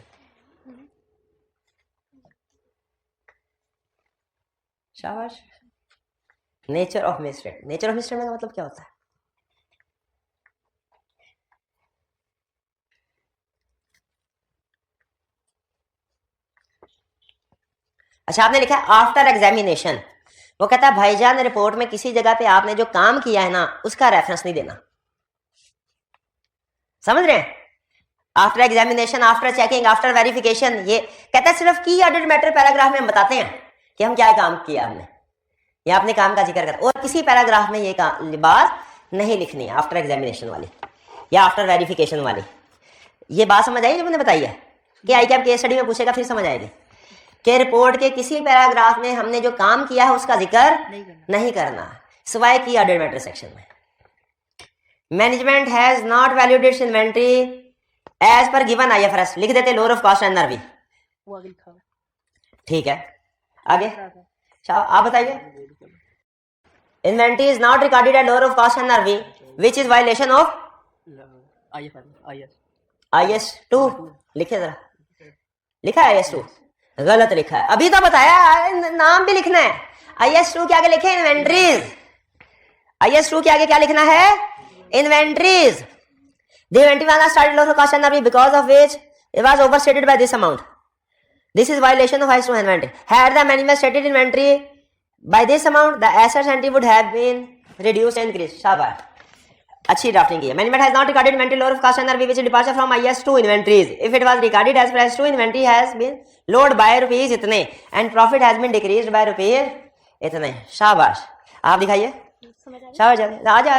शाबाश। नेचर ऑफ मिसस्टेटमेंट का मतलब क्या होता है? अच्छा, आपने लिखा है आफ्टर एग्जामिनेशन। वो कहता है भाईजान रिपोर्ट में किसी जगह पे आपने जो काम किया है ना उसका रेफरेंस नहीं देना। समझ रहे हैं? After examination, after checking, after verification, ये कहता है सिर्फ की ऑडिट मैटर पैराग्राफ में हम बताते हैं कि हम क्या काम किया हमने, या अपने काम का जिक्र कर, और किसी पैराग्राफ में ये बात नहीं लिखनी है आफ्टर एग्जामिनेशन वाली या आफ्टर वेरिफिकेशन वाली। ये बात समझ आई जो मैंने बताई है कि आई कैप केस स्टडी में पूछेगा फिर समझ आएगी कि रिपोर्ट के किसी पैराग्राफ में हमने जो काम किया है उसका जिक्र नहीं करना सिवाय की ऑडिट मैटर सेक्शन में। Management has not valued its inventory as per given IFRS, लिख देते लोअर ऑफ कॉस्ट NRV। ठीक है, आगे आप बताइए। Inventory is not recorded at lower of cost NRV which is violation of IS2। लिखे जरा, लिखा है IS2? गलत लिखा है। अभी तो बताया, नाम भी लिखना है। IS2 के आगे लिखे इन्वेंटरीज। IS2 के आगे क्या लिखना है? Inventories. The inventory was not started lower cost NRV because of which it was overstated by this amount. This is violation of IS2 inventory. Had the management stated inventory by this amount, the assets entry would have been reduced and increased. शाबाश, अच्छी drafting की है। Management has not recorded inventory lower of cost NRV which is departure from IS2 inventories. If it was recorded as per IS2 inventory has been lowered by rupees इतने and profit has been decreased by rupees इतने। शाबाश, आप दिखाइए। शाबाश, आजा।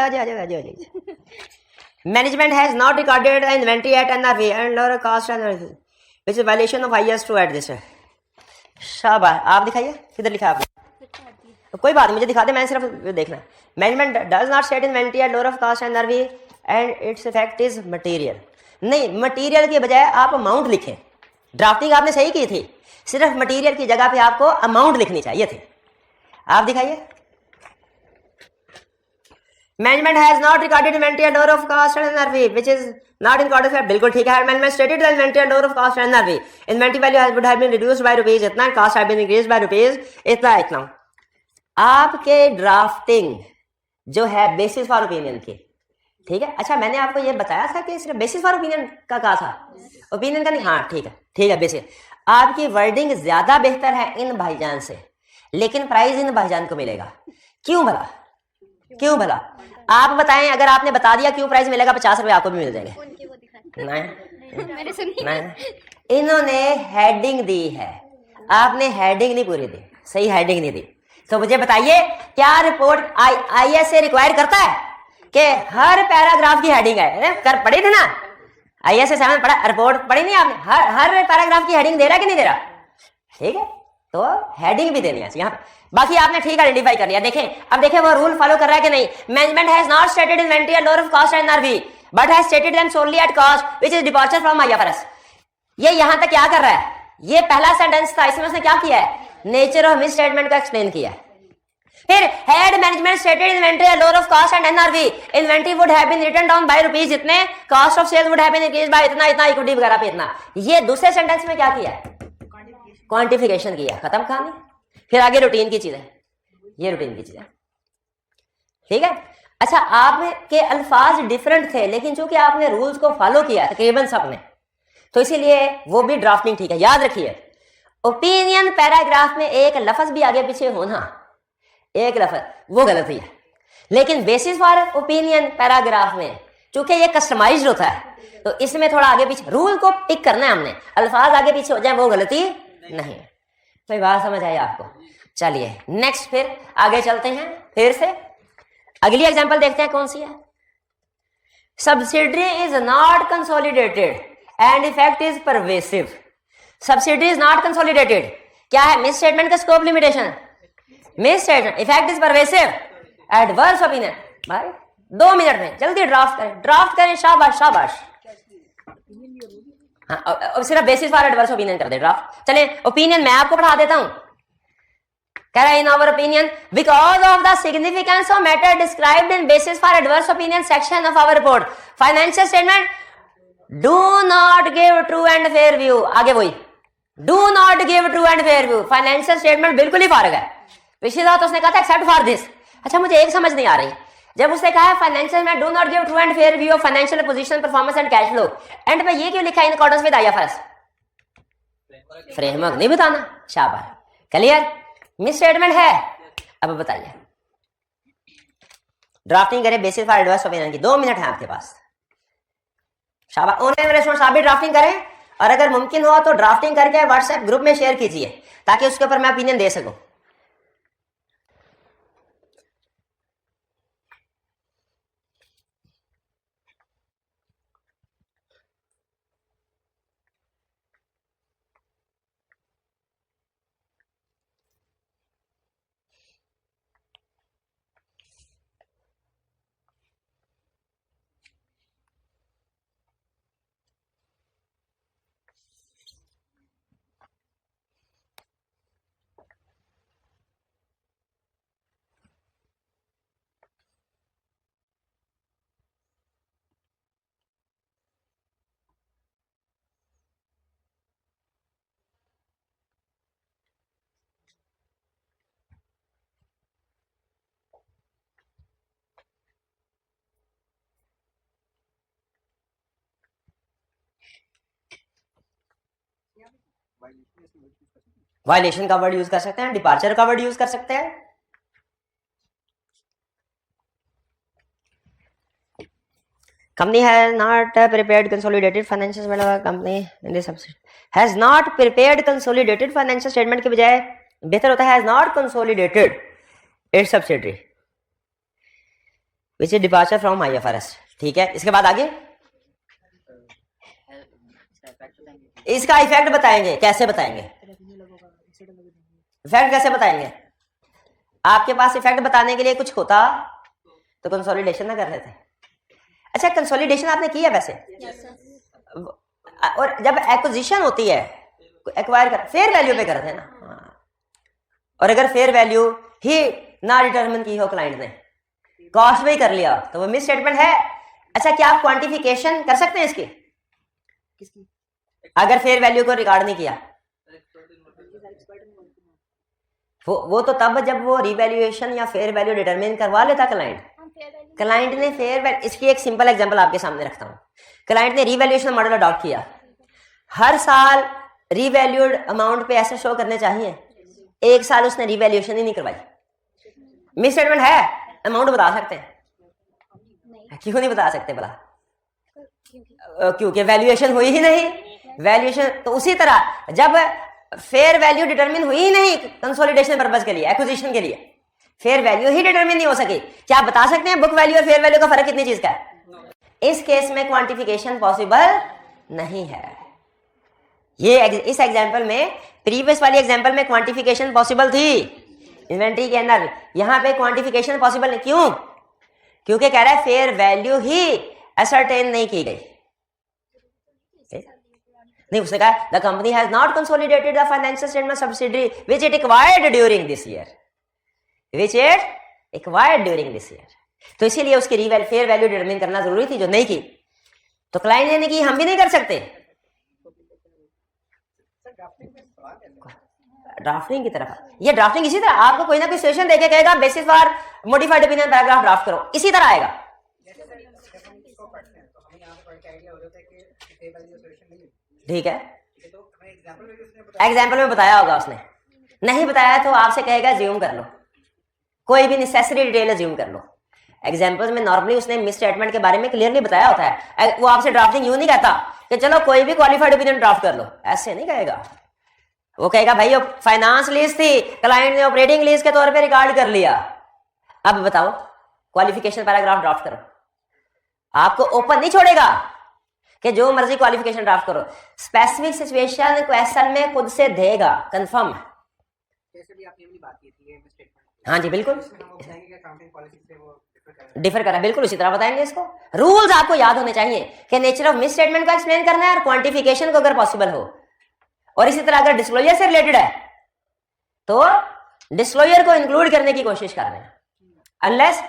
Management has not recorded the inventory at NRV and lower cost NRV which is violation of IS2 at this. शाबाश, आप दिखाइए किधर लिखा आपने? तो कोई बात नहीं, मुझे दिखा दे, मैंने सिर्फ देखना है। Management does not set inventory at lower of cost NRV and its effect is material. नहीं, मटेरियल के बजाय आप अमाउंट लिखें। ड्राफ्टिंग आपने सही की थी, सिर्फ मटेरियल की जगह पे आपको अमाउंट लिखनी चाहिए थी। आप दिखाइए। Management has not recorded inventory at lower of cost NRV which is not in accordance with, बिल्कुल ठीक है। Management stated the inventory at lower of cost NRV, inventory value has would have been reduced by rupees इतना, cost have been increased by rupees इतना। आपके drafting जो है basis for opinion की, ठीक है। अच्छा, मैंने आपको ये बताया था कि सिर्फ बेसिस फॉर ओपिनियन का कहा था, ओपिनियन का नहीं। हाँ ठीक है बेसिस। आपकी वर्डिंग ज्यादा बेहतर है इन भाईजान से, लेकिन प्राइस इन भाईजान को मिलेगा। क्यों भला? आप बताएं, अगर आपने बता दिया क्यों प्राइस मिलेगा, 50 रुपए आपको भी मिल जाएंगे। नहीं, इन्होंने हेडिंग दी है, आपने हेडिंग नहीं पूरी दी, सही हेडिंग नहीं दी। तो मुझे बताइए, क्या रिपोर्ट ISA रिक्वायर करता है कि हर पैराग्राफ की हेडिंग है? कर पढ़े थे ना, ISA 7 पढ़ा, रिपोर्ट पढ़ी नहीं आपने? हर पैराग्राफ की हेडिंग दे रहा कि नहीं दे रहा? ठीक है, तो हेडिंग भी देनी है यहाँ पे। बाकी आपने ठीक आइडेंटिफाई कर लिया। देखें, अब देखें वो रूल फॉलो कर रहा है कि नहीं। Management has not stated inventory at lower of cost and NRV but has stated them solely at cost which is departure from IFRS. ये यहां तक क्या कर रहा है, ये पहला सेंटेंस था, इसमें उसने क्या किया है, नेचर ऑफ मिस स्टेटमेंट को एक्सप्लेन किया है। फिर had management stated inventory at lower of cost and NRV inventory would have been written down by rupees इतने, cost of sales would have been increased by इतना इतना, equity वगैरह पे इतना। ये दूसरे सेंटेंस में क्या किया है, क्वांटिफिकेशन किया, खत्म कहानी। फिर आगे रूटीन की चीजें, ये रूटीन की चीजें, ठीक है। अच्छा, आपके अल्फाज डिफरेंट थे लेकिन चूंकि आपने रूल्स को फॉलो किया तकरीबन सबने, तो इसीलिए वो भी ड्राफ्टिंग ठीक है। याद रखिए, ओपिनियन पैराग्राफ में एक लफ्ज भी आगे पीछे होना, एक लफ्ज, वो गलत ही है। लेकिन बेसिस फॉर ओपिनियन पैराग्राफ में चूंकि ये कस्टमाइज्ड होता है तो इसमें थोड़ा आगे पीछे रूल को पिक करना है हमने, अल्फाज आगे पीछे हो जाए वो गलती नहीं है। तो बात समझ आई आपको। चलिए नेक्स्ट, फिर आगे चलते हैं। फिर से अगली एग्जांपल देखते हैं कौन सी है। Subsidiary is not consolidated and effect is pervasive. Subsidiary is not consolidated क्या है, मिस स्टेटमेंट का scope limitation, miss statement, effect is pervasive, adverse opinion. भाई 2 मिनट में जल्दी ड्राफ्ट करें, शाबाश शाबाश। हाँ, सिर्फ बेसिस फॉर एडवर्स ओपिनियन कर दे ड्राफ्ट। चले ओपिनियन मैं आपको पढ़ा देता हूं। कह रहा है in our opinion because of the significance of matter described in basis for adverse opinion section of our report financial statement do not give true and fair view. आगे वही, do not give true and fair view. Financial statement बिल्कुल ही फारग है। पिछली बार तो उसने कहा था एक्सेप्ट फॉर दिस। अच्छा, मुझे एक समझ नहीं आ रही, जब उसने कहा है फाइनेंशियल में do not give true and fair view of financial position performance and cash flow, and पे ये क्यों लिखा है इन अकॉर्डेंस विद आईएफआरएस? फ्रेमवर्क नहीं बताना, शाबाश, क्लियर। मिस स्टेटमेंट है। अब बताइए, ड्राफ्टिंग करें बेसिस फॉर एडवर्स ओपिनियन की। 2 मिनट है आपके पास, शाबाश। ऑनलाइन मेरे स्टूडेंट्स आप भी ड्राफ्टिंग करें, और अगर मुमकिन हो तो ड्राफ्टिंग करके व्हाट्सएप ग्रुप में शेयर कीजिए ताकि उसके ऊपर मैं ओपिनियन दे सकूं। वायलेशन का वर्ड यूज कर सकते हैं, डिपार्चर का वर्ड यूज कर सकते हैं। Company has not prepared consolidated financial company in this has not prepared consolidated financial statement के बजाय बेहतर होता है has not consolidated it's subsidiary which is departure from IFRS. ठीक है, इसके बाद आगे इसका इफेक्ट बताएंगे। कैसे बताएंगे इफेक्ट, कैसे बताएंगे? आपके पास इफेक्ट बताने के लिए कुछ होता तो कंसोलिडेशन ना कर लेते। अच्छा, कंसोलिडेशन आपने की है वैसे? और जब एक्विजिशन होती है, एक्वायर कर, फेयर वैल्यू पे करते हैं ना। और अगर फेयर वैल्यू ही ना डिटरमिन की हो क्लाइंट ने, कॉस्ट भी कर लिया, तो वो मिस स्टेटमेंट है। अच्छा, क्या आप क्वांटिफिकेशन कर सकते हैं इसकी? अगर फेयर वैल्यू को रिकॉर्ड नहीं किया, वो तो तब जब वो रिवैल्यूएशन या फेयर वैल्यू डिटरमिन करवा लेता क्लाइंट ने फेयर वैल्यू। इसकी एक सिंपल एग्जांपल आपके सामने रखता हूं। क्लाइंट ने रिवैल्यूएशन मॉडल अडॉप्ट किया, हर साल रिवैल्यूड अमाउंट पे ऐसे शो करने चाहिए, एक साल उसने रिवैल्यूएशन ही नहीं करवाई, मिस स्टेटमेंट है। अमाउंट बता सकते हैं? क्यों नहीं बता सकते भला? क्योंकि वैल्यूएशन हुई ही नहीं। वैल्यूएशन तो उसी तरह जब फेयर वैल्यू डिटरमिन हुई ही नहीं कंसोलिडेशन पर्पस के लिए, एक्विजिशन के लिए, फेयर वैल्यू ही डिटरमिन नहीं हो सकी, क्या आप बता सकते हैं बुक वैल्यू और फेयर वैल्यू का फर्क कितनी चीज का है? इस केस में क्वांटिफिकेशन पॉसिबल नहीं है। इस एग्जाम्पल में, प्रीवियस वाली एग्जाम्पल में क्वांटिफिकेशन पॉसिबल थी इन्वेंट्री के अंदर, यहां पे क्वांटिफिकेशन पॉसिबल नहीं। क्यों? क्योंकि कह रहा है फेयर वैल्यू ही असरटेन नहीं की गई। नहीं, उसने कहा the company has not consolidated the financial statement subsidiary which it acquired during this year, which it acquired during this year. तो इसीलिए उसकी फेयर वैल्यू डिटरमिन करना जरूरी थी, जो नहीं की। तो क्लाइंट ने की, हम भी नहीं कर सकते। ड्राफ्टिंग की तरफ, ये ड्राफ्टिंग इसी तरह आपको कोई ना कोई सिचुएशन देके कहेगा basis for modified opinion paragraph draft करो, इसी तरह आएगा। ठीक है, एग्जाम्पल में बताया होगा उसने, नहीं बताया तो आपसे कहेगा ज्यूम कर लो, कोई भी नेसेसरी डिटेल ज्यूम कर लो। एग्जाम्पल्स में नॉर्मली उसने मिस स्टेटमेंट के बारे में क्लियरली बताया होता है। वो आपसे ड्राफ्टिंग यूं नहीं कहता कि चलो कोई भी क्वालिफाइड ओपिनियन ड्राफ्ट कर लो, ऐसे नहीं कहेगा। वो कहेगा भाई फाइनेंस लीज थी, क्लाइंट ने ऑपरेटिंग लीज के तौर पे रिकॉर्ड कर लिया, अब बताओ क्वालिफिकेशन पैराग्राफ ड्राफ्ट करो। आपको ओपन नहीं छोड़ेगा कि जो मर्जी क्वालिफिकेशन ड्राफ्ट करो, स्पेसिफिक सिचुएशन क्वेश्चन में खुद से देगा कंफर्म। जैसे भी आपने अपनी बात की थी, हाँ जी बिल्कुल डिफर करा, बिल्कुल उसी तरह बताएंगे इसको। रूल्स आपको याद होने चाहिए कि नेचर ऑफ मिस स्टेटमेंट को एक्सप्लेन करना है और क्वांटिफिकेशन को अगर पॉसिबल हो, और इसी तरह अगर डिस्क्लोजर से रिलेटेड है तो डिस्क्लोजर को इंक्लूड करने की कोशिश कर रहे हैं, अनलेस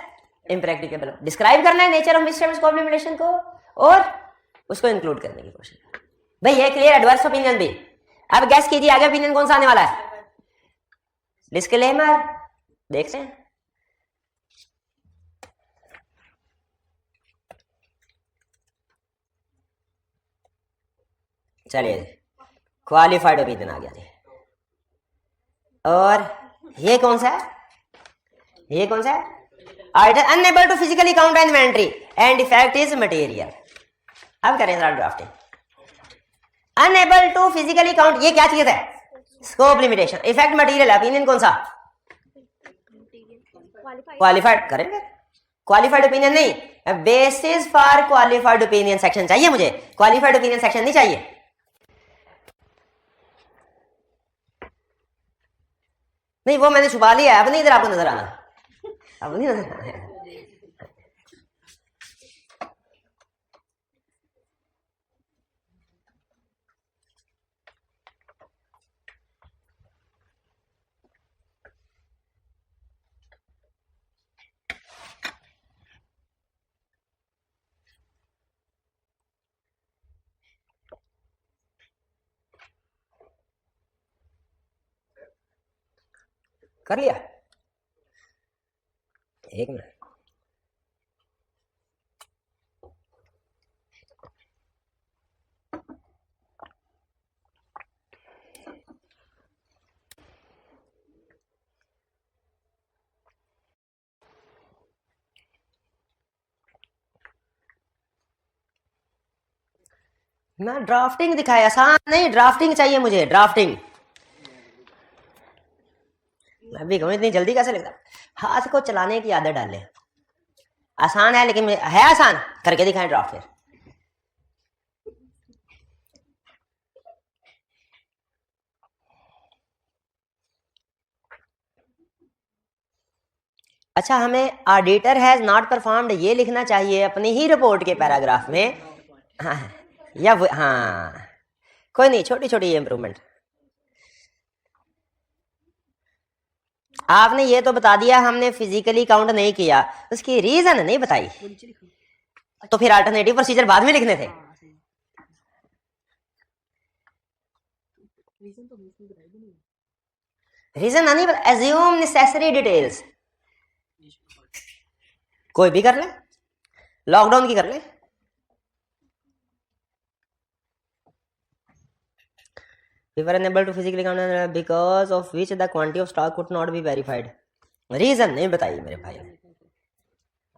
इम्प्रैक्टिकेबल। डिस्क्राइब करना है नेचर ऑफ मिस स्टेटमेंट्स को, एप्लीकेशन को, और उसको इंक्लूड करने की कोशिश कर। भाई ये क्लियर एडवर्स ओपिनियन भी। अब गैस कीजिए आगे ओपिनियन कौन सा आने वाला है। डिस्क्लेमर देखते हैं, चलिए क्वालिफाइड ओपिनियन आ गया जी। और ये कौन सा है, ये कौन सा है, auditor unable to physically count inventory and defect is material. अब करें जरा drafting. Unable to physically count, ये क्या चीज है, scope limitation. Effect material, opinion कौन सा, क्वालिफाइड। करेंगे क्वालिफाइड ओपिनियन नहीं, basis for qualified opinion section चाहिए मुझे, क्वालिफाइड ओपिनियन सेक्शन नहीं चाहिए। नहीं वो मैंने छुपा लिया है, अब नहीं इधर आपको नजर आना, अब नहीं नजर आना है। कर लिया, एक मिनट। ना ड्राफ्टिंग दिखाया, आसान नहीं, ड्राफ्टिंग चाहिए मुझे, ड्राफ्टिंग। मैं भी कहूँ इतनी जल्दी कैसे लिखता, हाथ को चलाने की आदत डाले। आसान है, लेकिन है आसान, करके दिखाएं ड्राफ्ट फिर। अच्छा, हमें ऑडिटर हैज नॉट परफॉर्म्ड ये लिखना चाहिए अपनी ही रिपोर्ट के पैराग्राफ में। हाँ या हाँ कोई नहीं, छोटी छोटी इंप्रूवमेंट। आपने ये तो बता दिया हमने फिजिकली काउंट नहीं किया, उसकी रीजन नहीं बताई, तो फिर अल्टरनेटिव प्रोसीजर बाद में लिखने थे। रीजन नहीं, एज्यूम नेसेसरी डिटेल्स। कोई भी कर ले, लॉकडाउन की कर ले। We were unable to physically count because of which the quantity of stock could not be verified. Reason नहीं बताइए मेरे भाई।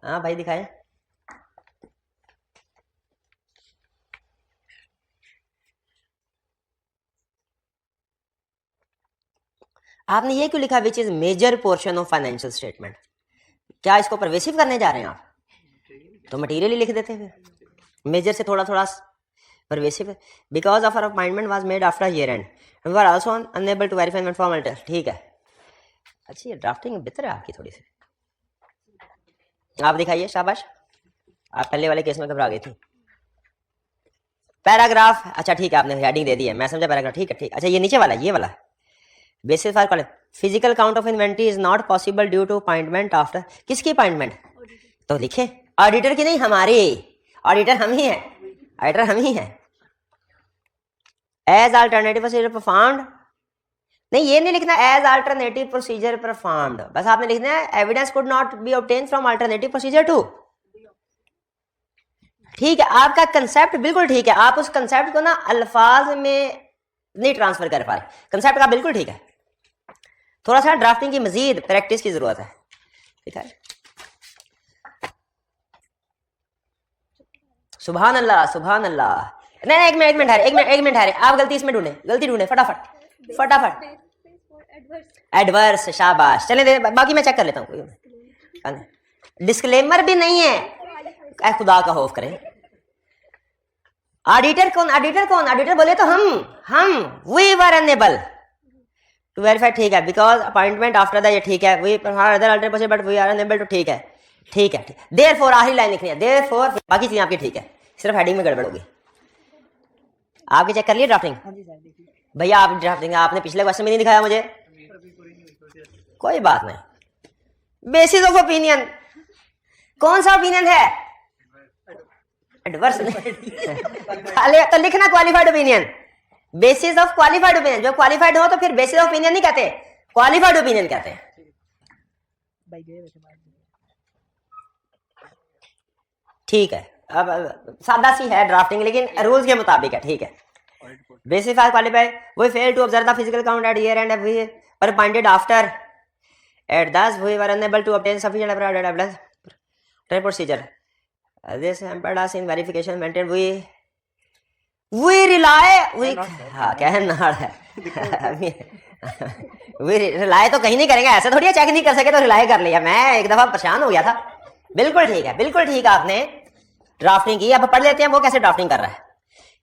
हाँ भाई दिखाएं। आपने ये क्यों लिखा which is major portion of financial statement? क्या इसको परवेसिव करने जा रहे हैं आप? तो मटेरियल ही लिख देते हैं, मेजर से थोड़ा थोड़ा pervasive, because of our appointment was made after year end, we were also unable to verify and form alter. ठीक है, अच्छी है, ड्राफ्टिंग बेहतर है आपकी थोड़ी सी। आप दिखाइए, शाबाश। आप पहले वाले केस में घबरा गई थी। पैराग्राफ, अच्छा ठीक है, आपने हेडिंग दे दी है, मैं समझा पैराग्राफ। ठीक है, ठीक। अच्छा ये नीचे वाला, ये वाला basis for call physical count of inventory is not possible due to appointment after, किसकी अपॉइंटमेंट? तो लिखे ऑडिटर की, नहीं हमारी, ऑडिटर हम ही हैं, ऑडिटर हम ही हैं। एज अल्टरनेटिव प्रोसीजर परफॉर्म्ड, नहीं ये नहीं लिखना, एज अल्टरनेटिव प्रोसीजर परफॉर्म्ड, बस आपने लिखना है evidence could not be obtain from alternative procedure to. ठीक है, आपका कंसेप्ट बिल्कुल ठीक है, आप उस कंसेप्ट को ना अल्फाज में नहीं ट्रांसफर कर पा रहे, कंसेप्ट का बिल्कुल ठीक है, थोड़ा सा ड्राफ्टिंग की मजीद प्रैक्टिस की जरूरत है। ठीक है, सुभान अल्लाह, सुभान अल्लाह। नहीं एक मिनट ठहरे, आप गलती इसमें ढूंढे, गलती ढूंढे, फटाफट। एडवर्स, शाबाश। चले दे, बाकी मैं चेक कर लेता हूँ। डिस्क्लेमर भी नहीं है, खुदा का खौफ करें। ऑडिटर कौन? ऑडिटर बोले तो हम we were unable to verify. ठीक है, बिकॉज अपॉइंटमेंट आफ्टर द, ये ठीक है, we other alter but we are unable to. ठीक है। देयरफॉर आखिरी लाइन लिखनी है, देयरफॉर, बाकी चीजें आपकी ठीक है, सिर्फ हेडिंग में गड़बड़ होगी। आपके चेक कर लिए ड्राफ्टिंग? भैया आप ड्राफ्टिंग, आपने पिछले क्वेश्चन में नहीं दिखाया मुझे, कोई बात नहीं। बेसिस ऑफ ओपिनियन, कौन सा ओपिनियन है? एडवर्स तो लिखना qualified opinion, basis of qualified opinion. जो क्वालिफाइड हो तो फिर बेसिस ऑफ ओपिनियन नहीं कहते, क्वालिफाइड ओपिनियन कहते हैं। ठीक है, अब सादा सी है ड्राफ्टिंग, लेकिन रूल्स के मुताबिक है। ठीक है, basis of qualified, we fail to observe the physical count at year end we were appointed after at thus we were unable to obtain sufficient evidence procedure this hampered us in verification maintained we rely we हाँ क्या है नाड़ है we rely तो कहीं नहीं करेंगे, ऐसे थोड़ी चेक नहीं कर सके तो रिलाई कर लिया। मैं एक दफा परेशान हो गया था। बिल्कुल ठीक है, बिल्कुल ठीक है, आपने ड्राफ्टिंग की। अब पढ़ लेते हैं वो कैसे ड्राफ्टिंग कर रहा है।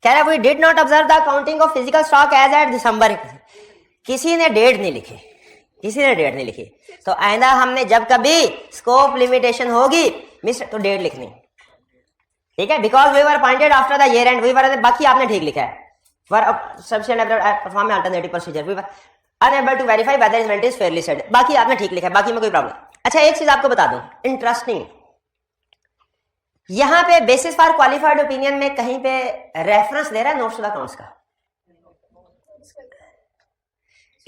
कह रहा है we did not observe the counting of physical stock as at December। किसी ने डेट नहीं लिखी, तो आइंदा हमने जब कभी स्कोप लिमिटेशन होगी मिस्टर तो डेट लिखनी। ठीक है, because we were appointed after the year end we were, बाकी आपने ठीक लिखा है, for sufficient perform alternative procedure we were unable to verify whether inventory is fairly said, बाकी आपने ठीक लिखा है, बाकी में कोई प्रॉब्लम। अच्छा एक चीज आपको बता दूं इंटरेस्टिंग, यहां पे बेसिस फॉर क्वालिफाइड ओपिनियन में कहीं पे रेफरेंस दे रहा है नोट्स ऑफ अकाउंट्स का।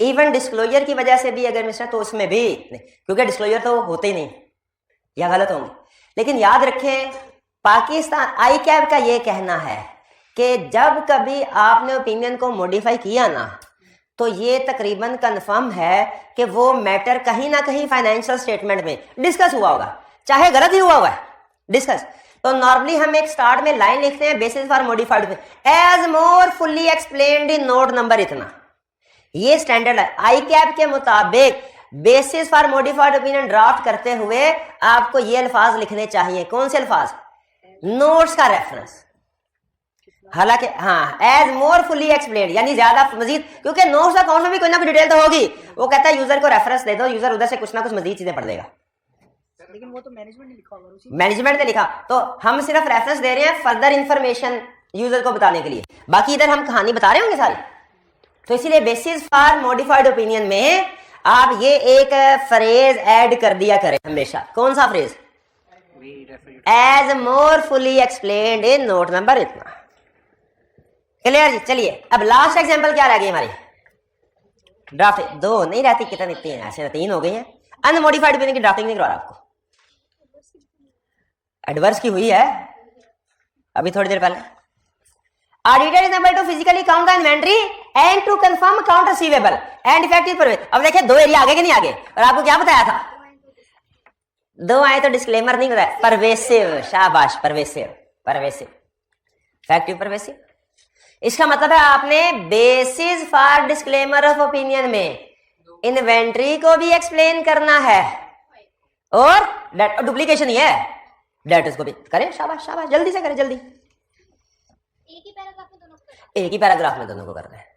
इवन डिस्क्लोजर की वजह से भी अगर मिस्टर, तो उसमें भी, क्योंकि डिस्क्लोजर तो होते ही नहीं या गलत होंगे। लेकिन याद रखें पाकिस्तान आई कैब का ये कहना है कि जब कभी आपने ओपिनियन को मॉडिफाई किया ना, तो ये तकरीबन कंफर्म है कि वो मैटर कहीं ना कहीं फाइनेंशियल स्टेटमेंट में डिस्कस हुआ होगा, चाहे गलत ही हुआ है डिस्कस। तो नॉर्मली हम एक स्टार्ट में लाइन लिखते हैं basis for modified as more fully explained in note number इतना, ये स्टैंडर्ड है। आई कैब के मुताबिक basis for modified opinion draft करते हुए आपको ये अल्फाज लिखने चाहिए। कौन से अल्फाज? नोट्स का रेफरेंस, हालांकि हाँ एज मोर फुली एक्सप्लेन्ड, यानी ज्यादा मजीद, क्योंकि नोट्स अकाउंट में भी कोई ना कोई डिटेल तो होगी। वो कहता है यूजर को रेफरेंस दे दो, यूजर उधर से कुछ ना कुछ मजीद चीजें पढ़ लेगा। लेकिन वो तो मैनेजमेंट ने लिखा होगा, मैनेजमेंट ने लिखा, तो हम सिर्फ रेफरेंस दे रहे हैं फर्दर इंफॉर्मेशन यूजर को बताने के लिए, बाकी इधर हम कहानी बता रहे होंगे सारी। तो इसीलिए बेसिस फॉर मॉडिफाइड ओपिनियन में आप ये एक फ्रेज ऐड कर दिया करें हमेशा। कौन सा phrase? As more fully explained in note number इतना। क्लियर जी? चलिए अब लास्ट एग्जांपल क्या रह गई हमारी ड्राफ्ट, दो नहीं रहती, कितनी तीन, ऐसे 3 हो गई हैं। अनमोडिफाइड ओपिनियन की ड्राफ्टिंग नहीं करवा रहा आपको, एडवर्स की हुई है अभी थोड़ी देर पहले। Auditor is able to physically count the inventory and to confirm account receivable and effective pervasive. अब देखिए 2 एरिया आगे कि नहीं आगे, और आपको क्या बताया था 2 आए तो डिस्क्लेमर नहीं होता, परवेसिव, शाबाश, परवेसिव, इफेक्टिव परवेसिव। इसका मतलब है आपने basis for disclaimer of opinion में इन्वेंट्री को भी एक्सप्लेन करना है और डुप्लीकेशन ही है डेटर्स को भी करें। शाबाश शाबाश, जल्दी से करें जल्दी। एक ही पैराग्राफ में दोनों को एक ही पैराग्राफ में दोनों को करना है।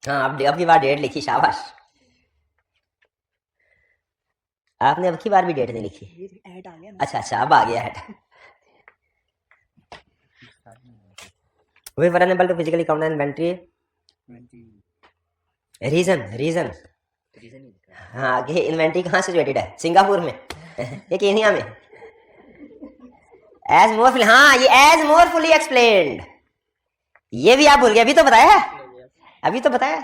हाँ, अब की बार डेट लिखी, शाबाश। आपने अब की बार भी डेट नहीं लिखी। ये ऐड आ गया ना। अच्छा अच्छा, अब आ गया है। We were unable to physically count inventory. Reason हाँ, कि इन्वेंटरी कहाँ सिचुएटेड है? सिंगापुर में ये केनिया में। एज मोर फुली, हाँ ये एज मोर फुली एक्सप्लेन्ड, ये भी आप भूल गए। अभी तो बताया है, अभी तो बताया।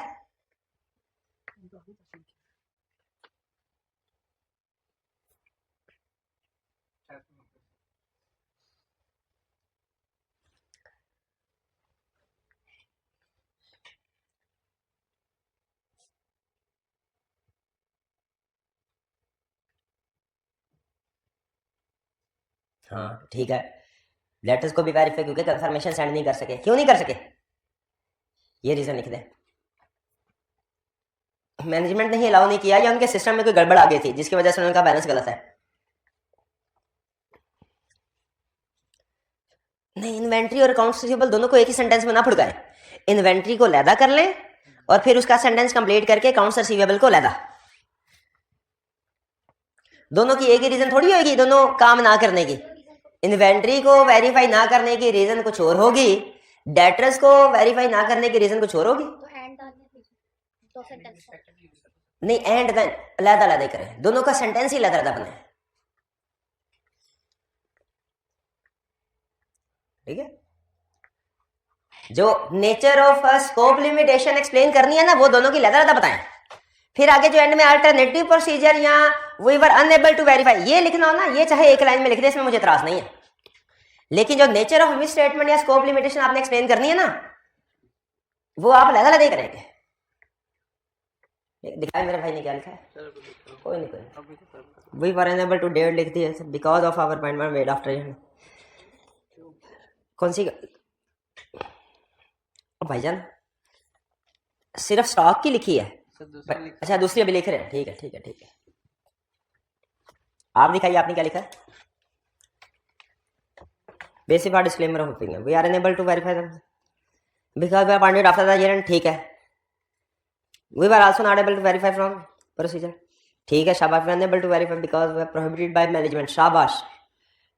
हाँ ठीक है, लेटर्स को भी वेरीफाई क्योंकि कंफर्मेशन सेंड नहीं कर सके। क्यों नहीं कर सके? ये रीजन लिख दे। मैनेजमेंट ने ही अलाउ नहीं किया या उनके सिस्टम में कोई गड़बड़ आ गई थी जिसकी वजह से उनका बैलेंस गलत है। नहीं, इन्वेंट्री और अकाउंट्स रिसीवेबल दोनों को एक ही सेंटेंस में ना फुड़काएं। इन्वेंट्री को लैदा कर लें और फिर उसका सेंटेंस कंप्लीट करके अकाउंट्स रिसीवेबल को लैदा। दोनों की एक ही रीजन थोड़ी होगी दोनों काम ना करने की। इन्वेंट्री को वेरीफाई ना करने की रीजन कुछ और होगी, डेटर्स को वेरीफाई ना करने की रीजन कुछ और होगी। तो एंड दो सेंटेंस नहीं, एंड देन अलग अलग करें, दोनों का सेंटेंस ही अलग अलग बने। ठीक है, जो nature of scope limitation explain करनी है ना, वो दोनों की अलग अलग बताएं। फिर आगे जो एंड में अल्टरनेटिव प्रोसीजर या we were unable to verify ये लिखना हो ना, ये चाहे एक लाइन में लिख दे, इसमें मुझे इतराज नहीं है। लेकिन जो नेचर ऑफ मिस स्टेटमेंट या स्कोप लिमिटेशन आपने एक्सप्लेन करनी है ना, वो आप अलग अलग करेंगे। दिखाए मेरे भाई ने क्या लिखा है? कोई नहीं, कोई we were unable to date लिख दिया because of our appointment made after. कौन सी भाईजान? सिर्फ स्टॉक की लिखी है? अच्छा, दूसरी अभी लिख रहे हैं। ठीक है ठीक है ठीक है, आप दिखाइए आपने क्या लिखा है। Basic part disclaimer of opinion, we are unable to verify because we are appointed after the year end. ठीक है, we were also not able to verify from procedure. ठीक है, शाबाश। We are unable to verify because we are prohibited by management. शाबाश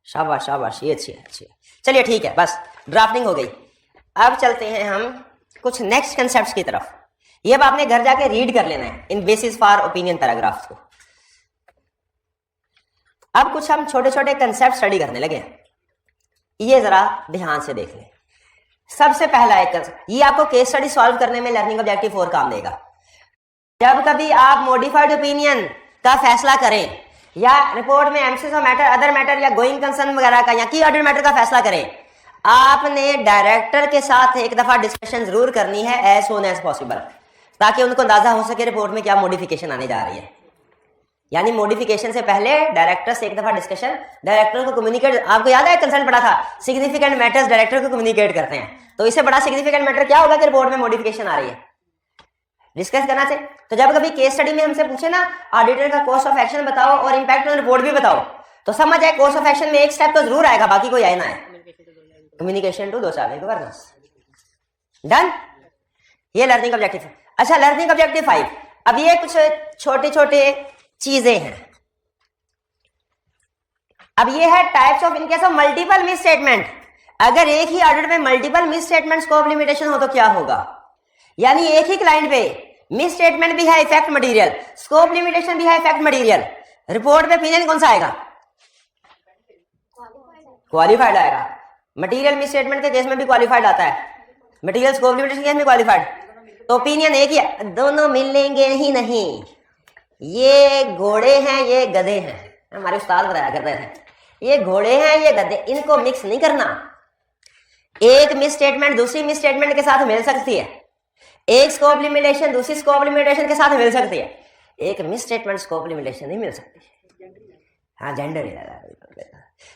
शाबाश शाबाश, ये अच्छी है अच्छी है। चलिए ठीक है, बस ड्राफ्टिंग हो गई। अब चलते हैं हम कुछ नेक्स्ट कंसेप्ट्स की तरफ। ये अब आपने घर जाके रीड कर लेना है इन बेसिस फॉर ओपिनियन पैराग्राफ्स को। अब कुछ हम छोटे छोटे कंसेप्ट स्टडी करने लगे हैं, ये जरा ध्यान से देख लें। सबसे पहला एक कंसेप्ट, ये आपको केस स्टडी सॉल्व करने में लर्निंग ऑब्जेक्टिव 4 काम देगा। जब कभी आप मॉडिफाइड ओपिनियन का फैसला करें या रिपोर्ट में emphasis of matter, other matter या गोइंग कंसर्न वगैरह का या की ऑर्डर मैटर का फैसला करें, आपने डायरेक्टर के साथ एक दफा डिस्कशन जरूर करनी है एज सोन एज पॉसिबल, ताकि उनको अंदाजा हो सके रिपोर्ट में क्या मॉडिफिकेशन आने जा रही है। यानी मॉडिफिकेशन से पहले डायरेक्टर से एक दफा डिस्कशन, डायरेक्टर को कम्युनिकेट। आपको याद है कंसर्न पड़ा था, सिग्निफिकेंट मैटर्स डायरेक्टर को कम्युनिकेट करते हैं, तो इससे बड़ा सिग्निफिकेंट मैटर क्या होगा कि रिपोर्ट में मॉडिफिकेशन आ रही है, डिस्कस करना चाहिए। तो जब कभी केस स्टडी में हमसे पूछे ना ऑडिटर का कोर्स ऑफ एक्शन बताओ और इंपैक्ट ऑन रिपोर्ट भी बताओ, तो समझ आए कोर्स ऑफ एक्शन में एक स्टेप तो जरूर आएगा, बाकी कोई आए ना आए। कम्युनिकेशन टू 2 चाबी गवर्नेंस। डन, ये लर्निंग ऑब्जेक्टिव। अच्छा, लर्निंग ऑब्जेक्टिव 5। अब ये कुछ छोटे छोटे चीजें हैं। अब ये है types of in case of multiple miss statement. अगर एक ही ऑर्डर में multiple miss statement scope limitation हो तो क्या होगा? यानी एक ही क्लाइंट पे मिस स्टेटमेंट भी है इफेक्ट मटेरियल, स्कोप लिमिटेशन भी है इफेक्ट मटेरियल, रिपोर्ट पे ओपिनियन कौन सा आएगा? क्वालिफाइड आएगा। मटेरियल मिस स्टेटमेंट के केस में भी क्वालिफाइड आता है, मटेरियल स्कोप लिमिटेशन के केस में क्वालिफाइड। तो ओपिनियन एक ही है, दोनों मिलेंगे ही नहीं। ये घोड़े हैं, ये गधे हैं, हमारे उस्ताद बताया करते थे, ये घोड़े हैं, ये गधे, इनको मिक्स नहीं करना। एक मिस स्टेटमेंट दूसरी मिस स्टेटमेंट के साथ मिल सकती है, एक स्कोप लिमिटेशन दूसरी स्कोप लिमिटेशन के साथ मिल सकती है, एक मिस स्टेटमेंट स्कोप लिमिटेशन नहीं मिल सकती। हाँ, जेंडर ही।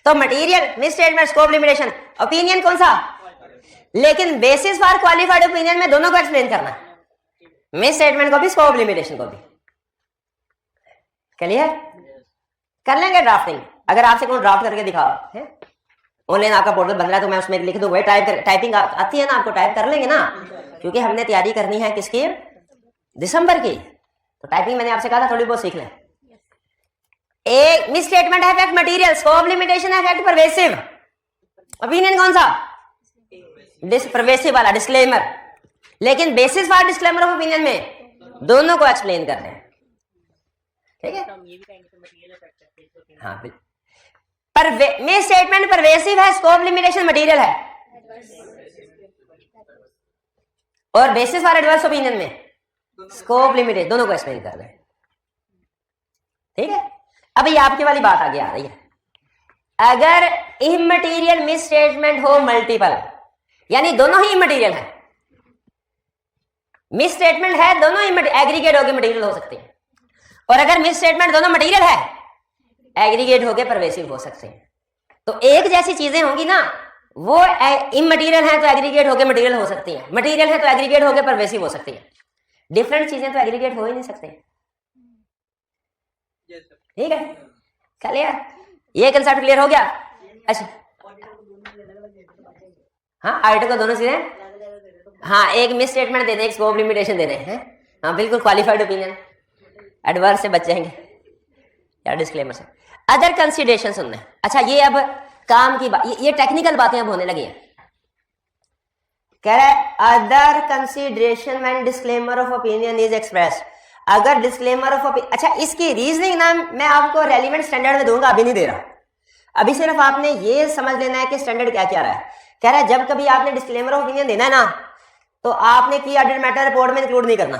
तो material misstatement scope limitation, opinion कौन सा, लेकिन बेसिस फॉर क्वालिफाइड ओपिनियन में दोनों को एक्सप्लेन करना, मिस स्टेटमेंट को भी स्कोप लिमिटेशन को भी। क्लियर? कर लेंगे ड्राफ्टिंग। अगर आपसे कोई ड्राफ्ट करके दिखाओ है, ऑनलाइन आपका पोर्टल बन रहा है तो मैं उसमें लिख दूं, वही टाइपिंग आती है ना आपको, टाइप कर लेंगे ना, क्योंकि हमने तैयारी करनी है किसकी, दिसंबर की। तो टाइपिंग मैंने आपसे कहा था थोड़ी बहुत सीख लें। एक misstatement effect material, scope limitation effect pervasive, opinion कौन सा, परवेसिव वाला, डिस्क्लेमर। लेकिन basis for disclaimer of opinion में दोनों को एक्सप्लेन कर रहे हैं। ठीक है? हाँ, पर मिस स्टेटमेंट परवेसिव है, स्कोप लिमिटेशन मटेरियल है, और बेसिस फॉर एडवर्स ओपिनियन में स्कोप लिमिटेड, दोनों को एक्सप्लेन कर रहे हैं। ठीक है? अब ये आपकी वाली बात आगे आ रही है। अगर इमटेरियल मिस स्टेटमेंट हो मल्टीपल, यानी दोनों ही इमटेरियल है, मिस स्टेटमेंट है दोनों एग्रीगेट होकर मटेरियल हो सकते हैं, और अगर मिस स्टेटमेंट दोनों मटेरियल है एग्रीगेट होकर परवेसिव हो सकते हैं। तो एक जैसी चीजें होंगी ना, वो इमटेरियल है तो एग्रीगेट होकर मटेरियल हो सकती है, मटेरियल है तो एग्रीगेट होकर परवेसिव हो सकती है। डिफरेंट चीजें तो एग्रीगेट हो ही नहीं सकते। ठीक है? क्लियर? ये कंसेप्ट क्लियर हो गया? अच्छा, हाँ, आर्टिकल दोनों चीजें, हाँ, एक मिस स्टेटमेंट दे दें, एक स्कोप लिमिटेशन दे दें, हैं? हाँ, बिल्कुल क्वालिफाइड ओपिनियन, एडवर्स से बच जाएंगे या डिस्क्लेमर से। अदर कंसीडरेशन सुनना है। अच्छा, ये अब काम की बात, ये टेक्निकल बातें अब होने लगी हैं। कह रहा है other consideration when disclaimer of opinion is expressed. अगर डिस्क्लेमर ऑफ ओपिनियन, अच्छा, इसकी रीजनिंग ना मैं आपको रेलिवेंट स्टैंडर्ड में दूंगा, अभी नहीं दे रहा। अभी सिर्फ आपने ये समझ लेना है कि स्टैंडर्ड क्या क्या रहा है। कह रहा है जब कभी आपने डिस्क्लेमर ऑफ ओपिनियन देना है ना, तो आपने की ऑडिट मैटर रिपोर्ट में इंक्लूड नहीं करना,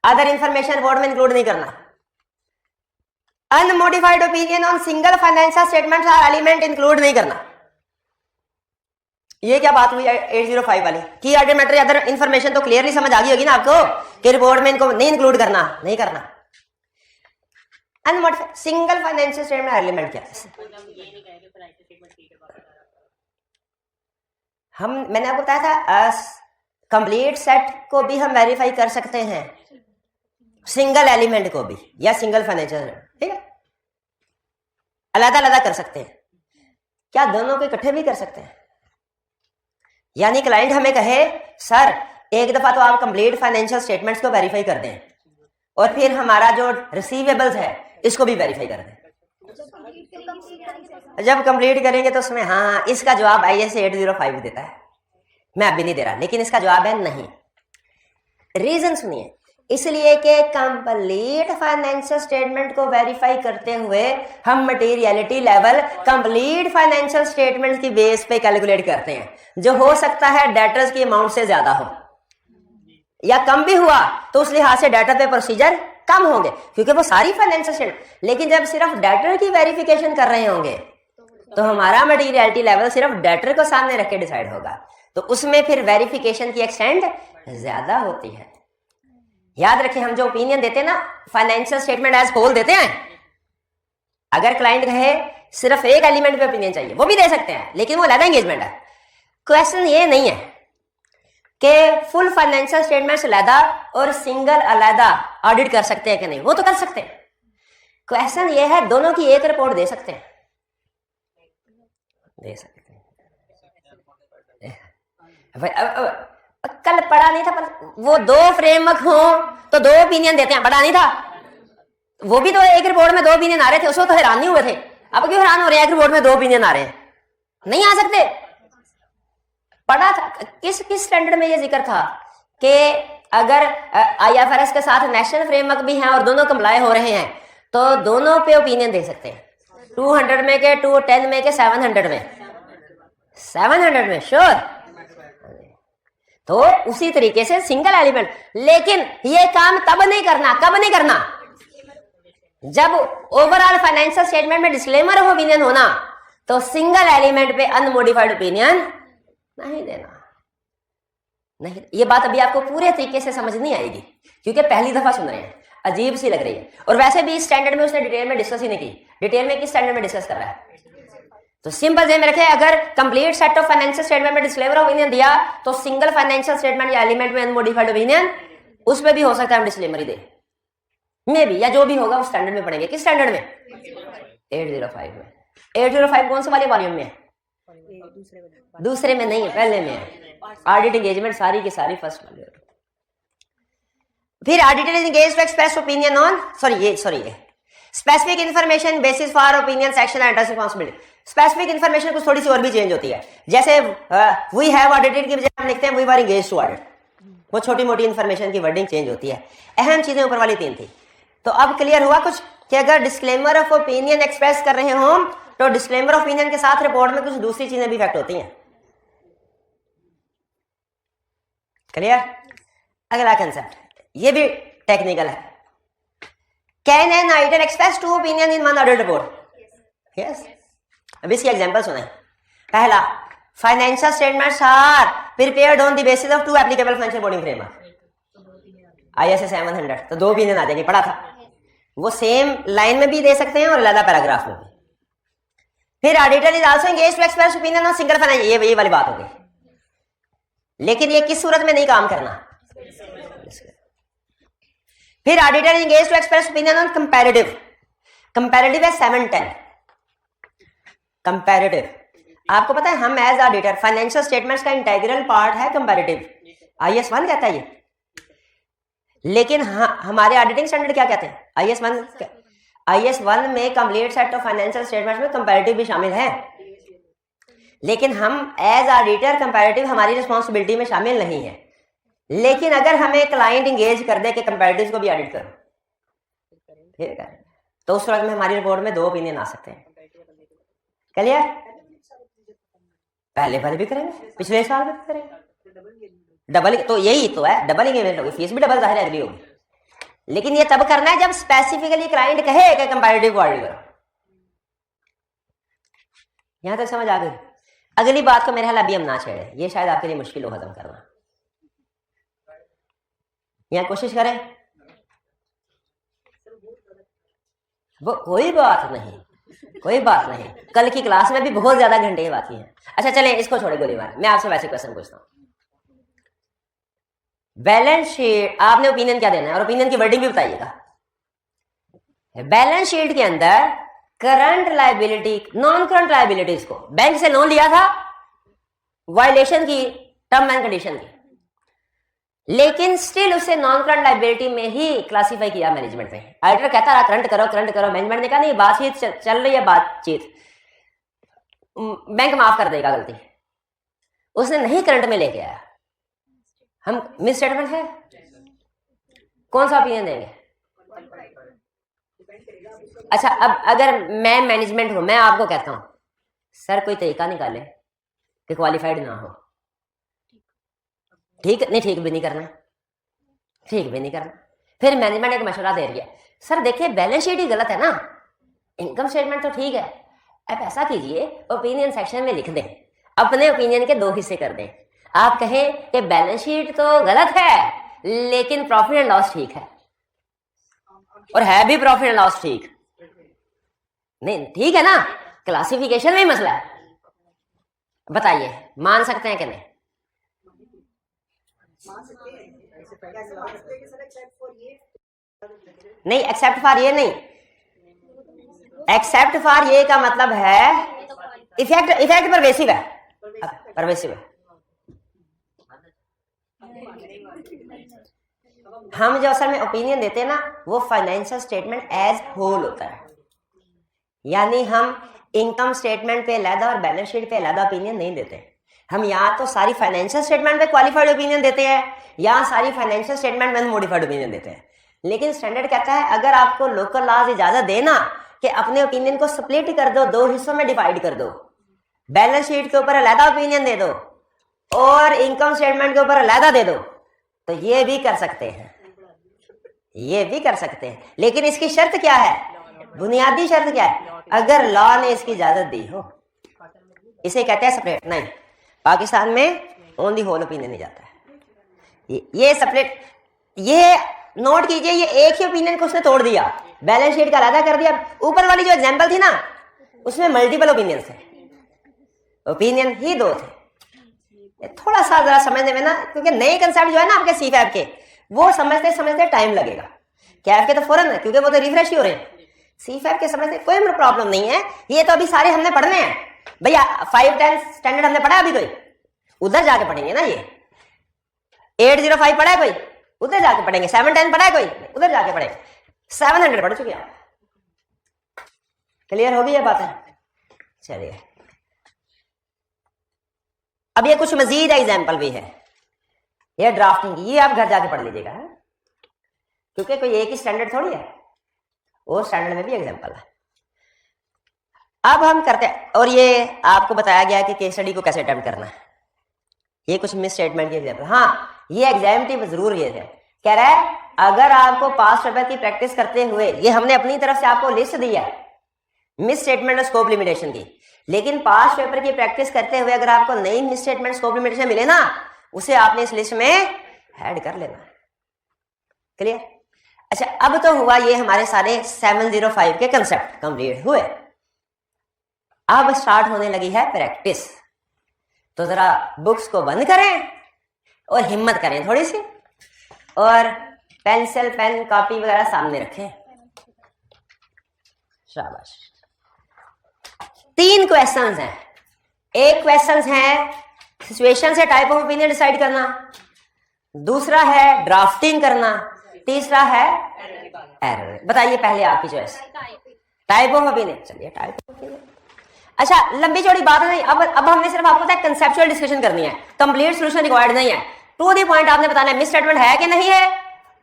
अदर इंफॉर्मेशन रिपोर्ट में इंक्लूड नहीं करना। Unmodified opinion on single financial statements और एलिमेंट इंक्लूड नहीं करना। ये क्या बात हुई 805 वाली? की ऑडिट मैटर अदर इंफॉर्मेशन तो क्लियरली समझ आ गई होगी ना आपको कि रिपोर्ट में इनको नहीं इंक्लूड करना, नहीं करना। Unmodified single financial statement element क्या है? मैंने आपको बताया था कंप्लीट सेट को भी हम वेरीफाई कर सकते हैं, सिंगल एलिमेंट को भी, या सिंगल फाइनेंशियल, ठीक है, अलग अलग कर सकते हैं। क्या दोनों को इकट्ठे भी कर सकते हैं? यानी क्लाइंट हमें कहे सर एक दफा तो आप कंप्लीट फाइनेंशियल स्टेटमेंट्स को वेरीफाई कर दें, और फिर हमारा जो रिसीवेबल्स है इसको भी वेरीफाई कर दें। जब कंप्लीट करेंगे तो उसमें हाँ, इसका जवाब IS 805 देता है, मैं अभी नहीं दे रहा, लेकिन इसका जवाब है नहीं। रीजन सुनिए, इसलिए कि कंप्लीट फाइनेंशियल स्टेटमेंट को वेरीफाई करते हुए हम materiality level complete financial statement की बेस पे कैलकुलेट करते हैं, जो हो सकता है डेटर्स की अमाउंट से ज्यादा हो या कम भी हुआ तो उस लिहाज से डेटर पे प्रोसीजर कम होंगे, क्योंकि वो सारी फाइनेंशियल स्टेटमेंट। लेकिन जब सिर्फ डेटर की वेरिफिकेशन कर रहे होंगे तो हमारा मटेरियलिटी लेवल सिर्फ डेटर को सामने रख के डिसाइड होगा, तो उसमें फिर वेरिफिकेशन की एक्सटेंट ज्यादा होती है। याद रखें, हम जो ओपिनियन देते हैं ना, फाइनेंशियल स्टेटमेंट एज होल देते हैं। अगर क्लाइंट कहे सिर्फ एक एलिमेंट पे ओपिनियन चाहिए, वो भी दे सकते हैं, लेकिन वो अलग एंगेजमेंट है। क्वेश्चन ये नहीं है कि फुल फाइनेंशियल स्टेटमेंट्स अलहदा और सिंगल अलहदा ऑडिट कर सकते हैं कि नहीं, वो तो कर सकते हैं। क्वेश्चन ये है दोनों की एक रिपोर्ट दे सकते हैं, दे सकते हैं। कल पढ़ा नहीं था, पर वो दो फ्रेमवर्क हो तो दो ओपिनियन देते हैं, पढ़ा नहीं था? वो भी तो एक रिपोर्ट में दो ओपिनियन आ रहे थे, उसको तो हैरान नहीं हुए थे। अब क्यों हैरान हो रहे हैं एक रिपोर्ट में दो ओपिनियन आ रहे हैं? नहीं आ सकते। पढ़ा था, किस स्टैंडर्ड में ये जिक्र था कि अगर IFRS के साथ नेशनल फ्रेमवर्क भी है और दोनों कंप्लाई हो रहे हैं तो दोनों पे ओपिनियन दे सकते हैं। 200 में के 210 में के 700 में 700 में श्योर। तो उसी तरीके से सिंगल एलिमेंट, लेकिन ये काम तब नहीं करना, कब नहीं करना, जब ओवरऑल फाइनेंशियल स्टेटमेंट में डिस्क्लेमर ऑफ ओपिनियन होना, तो सिंगल एलिमेंट पे अनमोडिफाइड ओपिनियन नहीं देना। नहीं, ये बात अभी आपको पूरे तरीके से समझ नहीं आएगी क्योंकि पहली दफा सुन रहे हैं, अजीब सी लग रही है। और वैसे भी इस स्टैंडर्ड में उसने डिटेल में डिस्कस ही नहीं की। डिटेल में किस स्टैंडर्ड में डिस्कस कर रहा है? तो सिंपल ध्यान में रखें, अगर complete set of financial statement में डिस्क्लेमर ऑफ ओपिनियन दिया तो सिंगल फाइनेंशियल स्टेटमेंट या एलिमेंट में अनमोडिफाइड ओपिनियन, उसमें भी हो सकता है हम डिस्क्लेमर ही दे, में भी, या जो भी होगा उस स्टैंडर्ड में पढ़ेंगे। किस स्टैंडर्ड में? 805 में। 805 कौन से वाले वॉल्यूम में है? दूसरे में नहीं है, पहले में है। ऑडिट एंगेजमेंट सारी की सारी फर्स्ट वाले। फिर auditor is engaged to express opinion on ये specific information basis for opinion section and responsibility. Specific information कुछ थोड़ी सी और भी चेंज होती है, जैसे वी हैव ऑडिटेड की बजाय हम लिखते हैं we were engaged to audit. वो छोटी मोटी इंफॉर्मेशन की वर्डिंग चेंज होती है। अहम चीजें ऊपर वाली 3 थी। तो अब क्लियर हुआ कुछ कि अगर डिस्क्लेमर ऑफ ओपिनियन एक्सप्रेस कर रहे हो तो डिस्क्लेमर ऑफ ओपिनियन के साथ रिपोर्ट में कुछ दूसरी चीजें भी इफेक्ट होती हैं। क्लियर? अगला कंसेप्ट, ये भी टेक्निकल है। Can an auditor express 2 opinion in one audit report? Yes. अब इसकी एग्जांपल सुने। पहला, financial statements are prepared on the basis of 2 applicable financial reporting framework ISA 700। तो 2 ओपिनियन आ जाएंगे, पढ़ा था। वो सेम लाइन में भी दे सकते हैं और अलग पैराग्राफ में भी। फिर auditor is also engaged to express opinion on single financial, ये वाली बात हो गई। लेकिन ये किस सूरत में नहीं काम करना? फिर auditor is engaged to express opinion on comparative. Comparative है 710। कंपैरेटिव, आपको पता है हम एज ऑडिटर फाइनेंशियल स्टेटमेंट्स का इंटीग्रल पार्ट है कंपैरेटिव। IS 1 कहता है ये, लेकिन हमारे ऑडिटिंग स्टैंडर्ड क्या कहते हैं? IS 1 में complete set of financial statements में कंपैरेटिव भी शामिल है, लेकिन हम एज ऑडिटर कंपैरेटिव हमारी रिस्पांसिबिलिटी में शामिल नहीं है। लेकिन अगर हमें क्लाइंट इंगेज कर दे कि कंपैरेटिव को भी ऑडिट करो, ठीक है, तो उस वक्त में हमारी रिपोर्ट में 2 ओपिनियन आ सकते हैं। क्लियर? पहले भी करेंगे, पिछले साल भी करेंगे। डबल तो यही तो है, डबल इंगेजमेंट होगी, फीस भी डबल जाहिर एग्री होगी। लेकिन ये तब करना है जब स्पेसिफिकली क्लाइंट कहे कि कंपैरेटिव को ऑडिट करो। यहां तक समझ आ गई? अगली बात को मेरे ख्याल अभी हम ना छेड़े, ये शायद आपके लिए मुश्किल हो खत्म करना। यहां कोशिश करें, वो कोई बात नहीं, कल की क्लास में भी बहुत ज्यादा घंटे बाकी है। अच्छा चलें, इसको छोड़े गोलीबार। मैं आपसे वैसे क्वेश्चन पूछता हूं। बैलेंस शीट, आपने ओपिनियन क्या देना है और ओपिनियन की वर्डिंग भी बताइएगा। बैलेंस शीट के अंदर current liability, non current liabilities को, बैंक से लोन लिया था वायलेशन की टर्म एंड कंडीशन की, लेकिन स्टिल उसे नॉन करंट लायबिलिटी में ही क्लासिफाई किया मैनेजमेंट ने। ऑडिटर कहता रहा करंट करो, मैनेजमेंट ने कहा नहीं, बातचीत चल रही है, बातचीत, बैंक माफ कर देगा गलती, उसने नहीं करंट में लेके आया। हम मिस स्टेटमेंट है, कौन सा ओपिनियन देंगे? अच्छा, अब अगर मैं मैनेजमेंट हूं, मैं आपको कहता हूं सर कोई तरीका निकाले कि क्वालिफाइड ना हो, ठीक नहीं, ठीक भी नहीं करना, फिर मैनेजमेंट एक मशवरा दे रही है, सर देखिए बैलेंस शीट ही गलत है ना, इनकम स्टेटमेंट तो ठीक है, आप ऐसा कीजिए ओपिनियन सेक्शन में लिख दें, अपने ओपिनियन के 2 हिस्से कर दें। आप कहें कि बैलेंस शीट तो गलत है लेकिन प्रॉफिट एंड लॉस ठीक है, और है भी प्रॉफिट एंड लॉस ठीक नहीं, ठीक है ना, क्लासिफिकेशन में ही मसला है। बताइए मान सकते हैं कि नहीं? नहीं, एक्सेप्ट फॉर ये नहीं, एक्सेप्ट फॉर ये का मतलब है इफेक्ट परवेसिव है, परवेसिव है। हम जो असल में ओपिनियन देते हैं ना, वो फाइनेंशियल स्टेटमेंट एज होल होता है, यानी हम इनकम स्टेटमेंट पे अलहदा और बैलेंस शीट पे अलहदा ओपिनियन नहीं देते। हम या तो सारी फाइनेंशियल स्टेटमेंट पे क्वालिफाइड ओपिनियन देते हैं या सारी फाइनेंशियल स्टेटमेंट में मॉडिफाइड ओपिनियन देते हैं। लेकिन स्टैंडर्ड कहता है अगर आपको लोकल लॉज इजाजत देना कि अपने ओपिनियन को स्प्लिट कर दो, दो हिस्सों में डिवाइड कर दो, बैलेंस शीट के ऊपर अलहदा ओपिनियन दे दो और इनकम स्टेटमेंट के ऊपर अलहदा दे दो, तो ये भी कर सकते हैं, ये भी कर सकते हैं। लेकिन इसकी शर्त क्या है, बुनियादी शर्त क्या है, अगर लॉ ने इसकी इजाजत दी हो, इसे कहते हैं सेपरेट। नहीं, पाकिस्तान में ओनली होल ओपिनियन नहीं जाता है, ये सेपरेट। ये नोट कीजिए, ये एक ही ओपिनियन को उसने तोड़ दिया, बैलेंस शीट का अलहदा कर दिया। ऊपर वाली जो एग्जांपल थी ना, उसमें मल्टीपल ओपिनियन थे, ओपिनियन ही दो थे। थोड़ा सा जरा समझने में ना, क्योंकि नए कंसेप्ट जो है ना आपके सी फैब के, वो समझते समझते टाइम लगेगा। कैफ के तो फौरन है, क्योंकि वो तो रिफ्रेश ही हो रहे हैं। सी फैब के समझते कोई प्रॉब्लम नहीं है, ये तो अभी सारे हमने पढ़ने हैं भैया। 5, 10 स्टैंडर्ड हमने पढ़ा अभी, कोई उधर जाके पढ़ेंगे ना। ये 805 पढ़ा है कोई, उधर जाके पढ़ेंगे। 710 पढ़ा है कोई, उधर जाके पढ़ेंगे। 700 पढ़ चुके हैं। क्लियर हो गई है बातें? चलिए, अब ये कुछ मजीद एग्जाम्पल भी है, ये ड्राफ्टिंग की, ये आप घर जाके पढ़ लीजिएगा, क्योंकि कोई एक ही स्टैंडर्ड थोड़ी है, वो स्टैंडर्ड में भी एग्जाम्पल है। अब हम करते हैं, और ये आपको बताया गया है कि केस स्टडी को कैसे अटेम्प्ट करना है। ये कुछ मिस स्टेटमेंट के एग्जाम्पल। हाँ, ये एग्जामिनेटिव जरूर ये थे, कह रहा है अगर आपको पास्ट पेपर की प्रैक्टिस करते हुए, ये हमने अपनी तरफ से आपको लिस्ट दी है मिस स्टेटमेंट और स्कोप लिमिटेशन की, लेकिन पास्ट पेपर की प्रैक्टिस करते हुए अगर आपको नई मिस स्टेटमेंट स्कोप लिमिटेशन मिले ना, उसे आपने इस लिस्ट में ऐड कर लेना। क्लियर? अच्छा, अब तो हुआ ये हमारे सारे 705 के कंसेप्ट कंप्लीट हुए। अब स्टार्ट होने लगी है प्रैक्टिस। तो जरा बुक्स को बंद करें और हिम्मत करें थोड़ी सी, और पेंसिल पेन कॉपी वगैरह सामने रखें। शाबाश। 3 क्वेश्चंस हैं। एक क्वेश्चन है सिचुएशन से टाइप ऑफ ओपिनियन डिसाइड करना, दूसरा है ड्राफ्टिंग करना, तीसरा है एरर। बताइए पहले आपकी चॉइस। Type of opinion. चलिए टाइप ऑफ ओपिनियन। अच्छा, लंबी चौड़ी बात नहीं, अब हमने सिर्फ आपको कंसेप्चुअल डिस्कशन करनी है, कंप्लीट सॉल्यूशन रिक्वायर्ड नहीं है। टू द पॉइंट आपने बताना है मिस स्टेटमेंट है कि नहीं है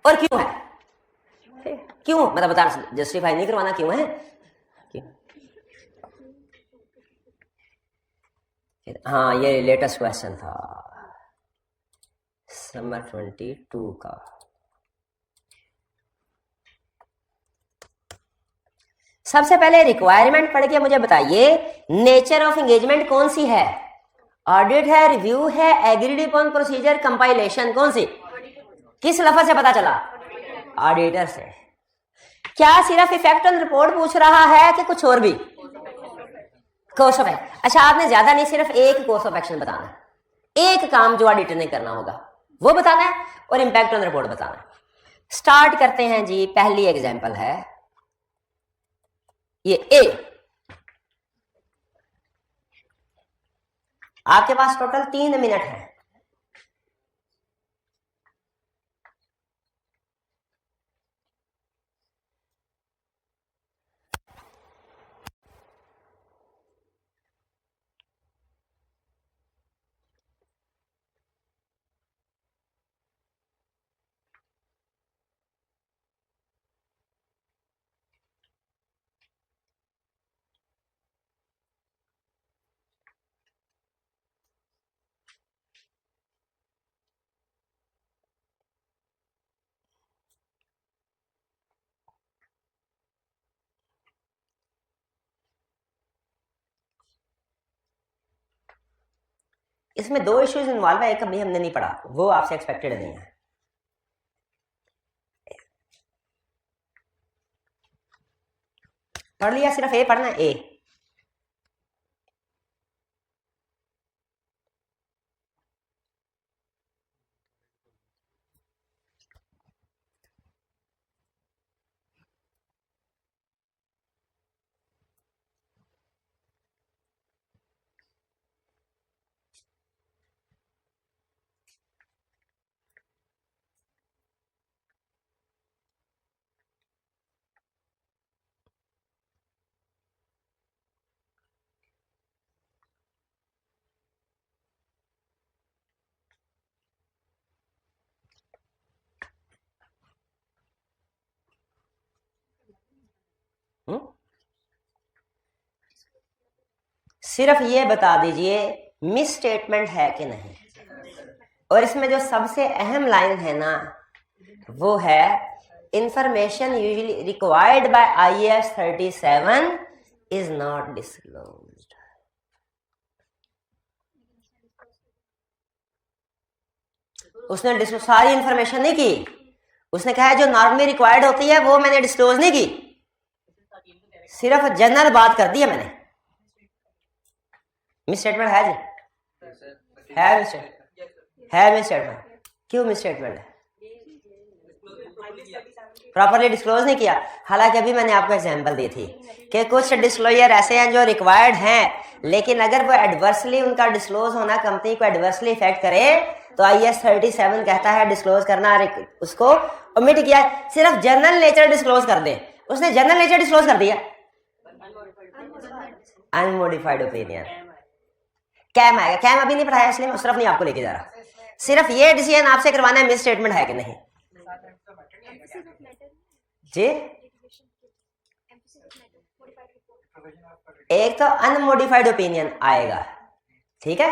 और क्यों है। क्यों मतलब बताना, जस्टिफाई नहीं करवाना, क्यों है, क्यों। हाँ, ये लेटेस्ट क्वेश्चन था समर 22 का। सबसे पहले रिक्वायरमेंट पढ़ के मुझे बताइए नेचर ऑफ एंगेजमेंट कौन सी है। ऑडिट है, रिव्यू है, एग्रीड अपॉन प्रोसीजर, कंपाइलेशन, कौन सी? किस लफ्ज से पता चला? ऑडिटर से। क्या सिर्फ इफेक्ट ऑन रिपोर्ट पूछ रहा है कि कुछ और भी? Course of action. अच्छा, आपने ज्यादा नहीं, सिर्फ एक कोर्स ऑफ एक्शन बताना है, एक काम जो ऑडिटर ने करना होगा वो बताना है, और इंपैक्ट ऑन रिपोर्ट बताना है। स्टार्ट करते हैं जी। पहली एग्जांपल है ये ए। आपके पास टोटल 3 मिनट है। इसमें 2 इश्यूज इन्वॉल्व है, एक अभी हमने नहीं पढ़ा, वो आपसे एक्सपेक्टेड नहीं है। पढ़ लिया? सिर्फ ए पढ़ना है, ए। सिर्फ ये बता दीजिए मिस स्टेटमेंट है कि नहीं। और इसमें जो सबसे अहम लाइन है ना वो है information usually required by IAS 37 is not disclosed. उसने डिस्क्लोज सारी इंफॉर्मेशन नहीं की, उसने कहा जो नॉर्मली रिक्वायर्ड होती है वो मैंने डिस्क्लोज नहीं की, सिर्फ जनरल बात कर दी है मैंने। मिस स्टेटमेंट है जी, है मिस स्टेटमेंट। क्यों मिस स्टेटमेंट है? प्रॉपरली डिस्क्लोज नहीं किया। हालांकि अभी मैंने आपको एग्जांपल दी थी कि कुछ डिस्क्लोजर ऐसे हैं जो रिक्वायर्ड हैं, लेकिन अगर वो एडवर्सली उनका डिस्क्लोज होना कंपनी को एडवर्सली इफेक्ट करे तो IAS 37 कहता है डिस्क्लोज करना, उसको ओमिट किया, सिर्फ जनरल नेचर डिस्क्लोज कर दे। उसने जनरल नेचर डिस्क्लोज कर दिया, अनमोडिफाइड ओपिनियन। कैम आएगा, कैम अभी नहीं पढ़ाया इसलिए मैं उस तरफ नहीं आपको लेके जा रहा। सिर्फ ये डिसीजन आपसे करवाना है मिस स्टेटमेंट है कि नहीं जी। एक तो अनमोडिफाइड ओपिनियन आएगा, ठीक है।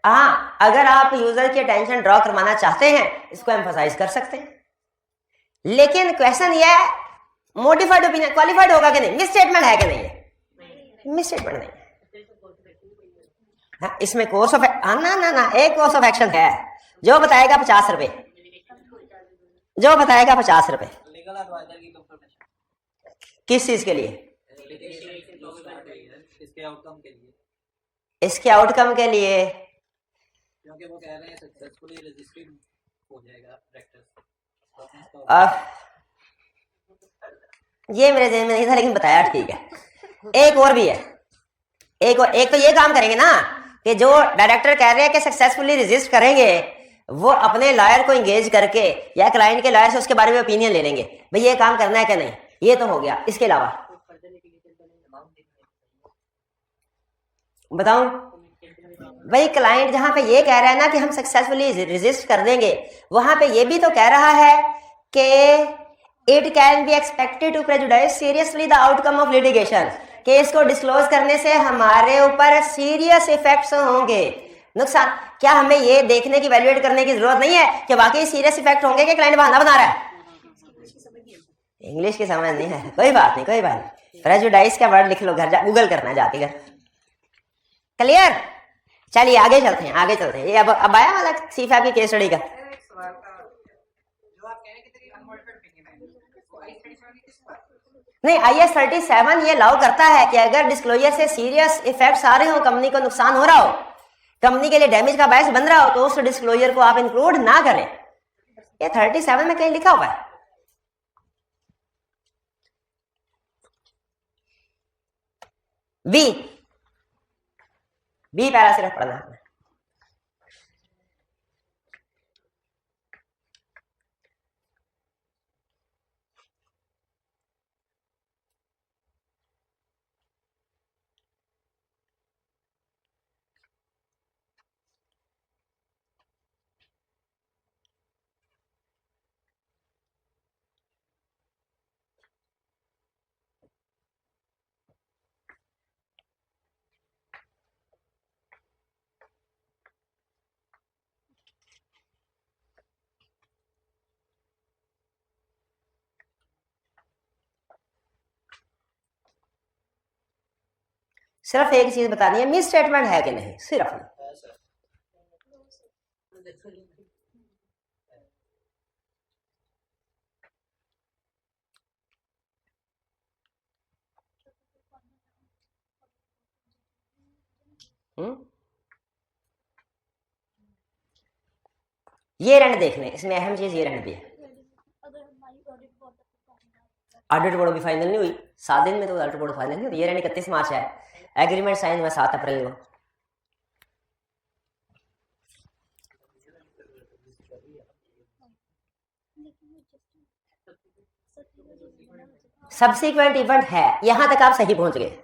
हाँ, अगर आप यूजर की अटेंशन ड्रॉ करवाना चाहते हैं इसको एम्फसाइज कर सकते हैं, लेकिन क्वेश्चन ये है मोडिफाइड ओपिनियन क्वालिफाइड होगा कि नहीं, मिस स्टेटमेंट है कि नहीं है, मिस स्टेटमेंट नहीं है। हाँ, इसमें कोर्स ऑफ ना एक कोर्स ऑफ एक्शन है जो बताएगा 50 रुपए, जो बताएगा 50 रुपए। किस चीज के लिए? इसके आउटकम के लिए, क्योंकि वो कह रहे हैं सक्सेसफुली रजिस्ट्रिंग हो जाएगा प्रैक्टिस। ये मेरे ज़हन में नहीं था लेकिन बताया, ठीक है। एक और भी है, एक तो ये काम करेंगे ना कि जो डायरेक्टर कह रहे हैं कि सक्सेसफुली रजिस्ट करेंगे, वो अपने लॉयर को एंगेज करके या क्लाइंट के लॉयर से उसके बारे में ओपिनियन ले लेंगे, भाई ये काम करना है कि नहीं। ये तो हो गया। इसके अलावा बताऊं भाई, क्लाइंट जहां पे ये कह रहा है ना कि हम सक्सेसफुली रजिस्ट कर देंगे, वहां पे ये भी तो कह रहा है कि it can be expected to prejudice seriously the outcome of litigation, कि इसको डिस्क्लोज करने से हमारे ऊपर सीरियस इफेक्ट्स होंगे, नुकसान। क्या हमें ये देखने की वैल्यूएट करने की जरूरत नहीं है कि वाकई सीरियस इफेक्ट होंगे कि क्लाइंट बहाना बना रहा है? इंग्लिश की समझ नहीं है, कोई बात नहीं, कोई बात नहीं। प्रेजुडाइज का वर्ड लिख लो, घर जा गूगल करना जाके घर। क्लियर? चलिए आगे चलते हैं, आगे चलते हैं। ये अब आया वाला सीफा की केस स्टडी का। नहीं, IAS 37 ये अलाउ करता है कि अगर डिस्क्लोजर से सीरियस इफेक्ट्स आ रहे हो, कंपनी को नुकसान हो रहा हो, कंपनी के लिए डैमेज का बायस बन रहा हो, तो उस डिस्क्लोजर को आप इंक्लूड ना करें। ये 37 में कहीं लिखा हुआ है। बी पैरा सिर्फ पढ़ना है। सिर्फ एक चीज बतानी है, मिस स्टेटमेंट है कि नहीं, सिर्फ। ये रहने देख लें, इसमें अहम चीज ये रहने दी है। ऑडिट बोर्ड भी फाइनल नहीं हुई, 7 दिन में तो ऑडिट बोर्ड फाइनल नहीं हुई। ये रहने 31 मार्च है, एग्रीमेंट साइन हुआ 7 अप्रैल को। सब्सिक्वेंट इवेंट है, यहां तक आप सही पहुंच गए।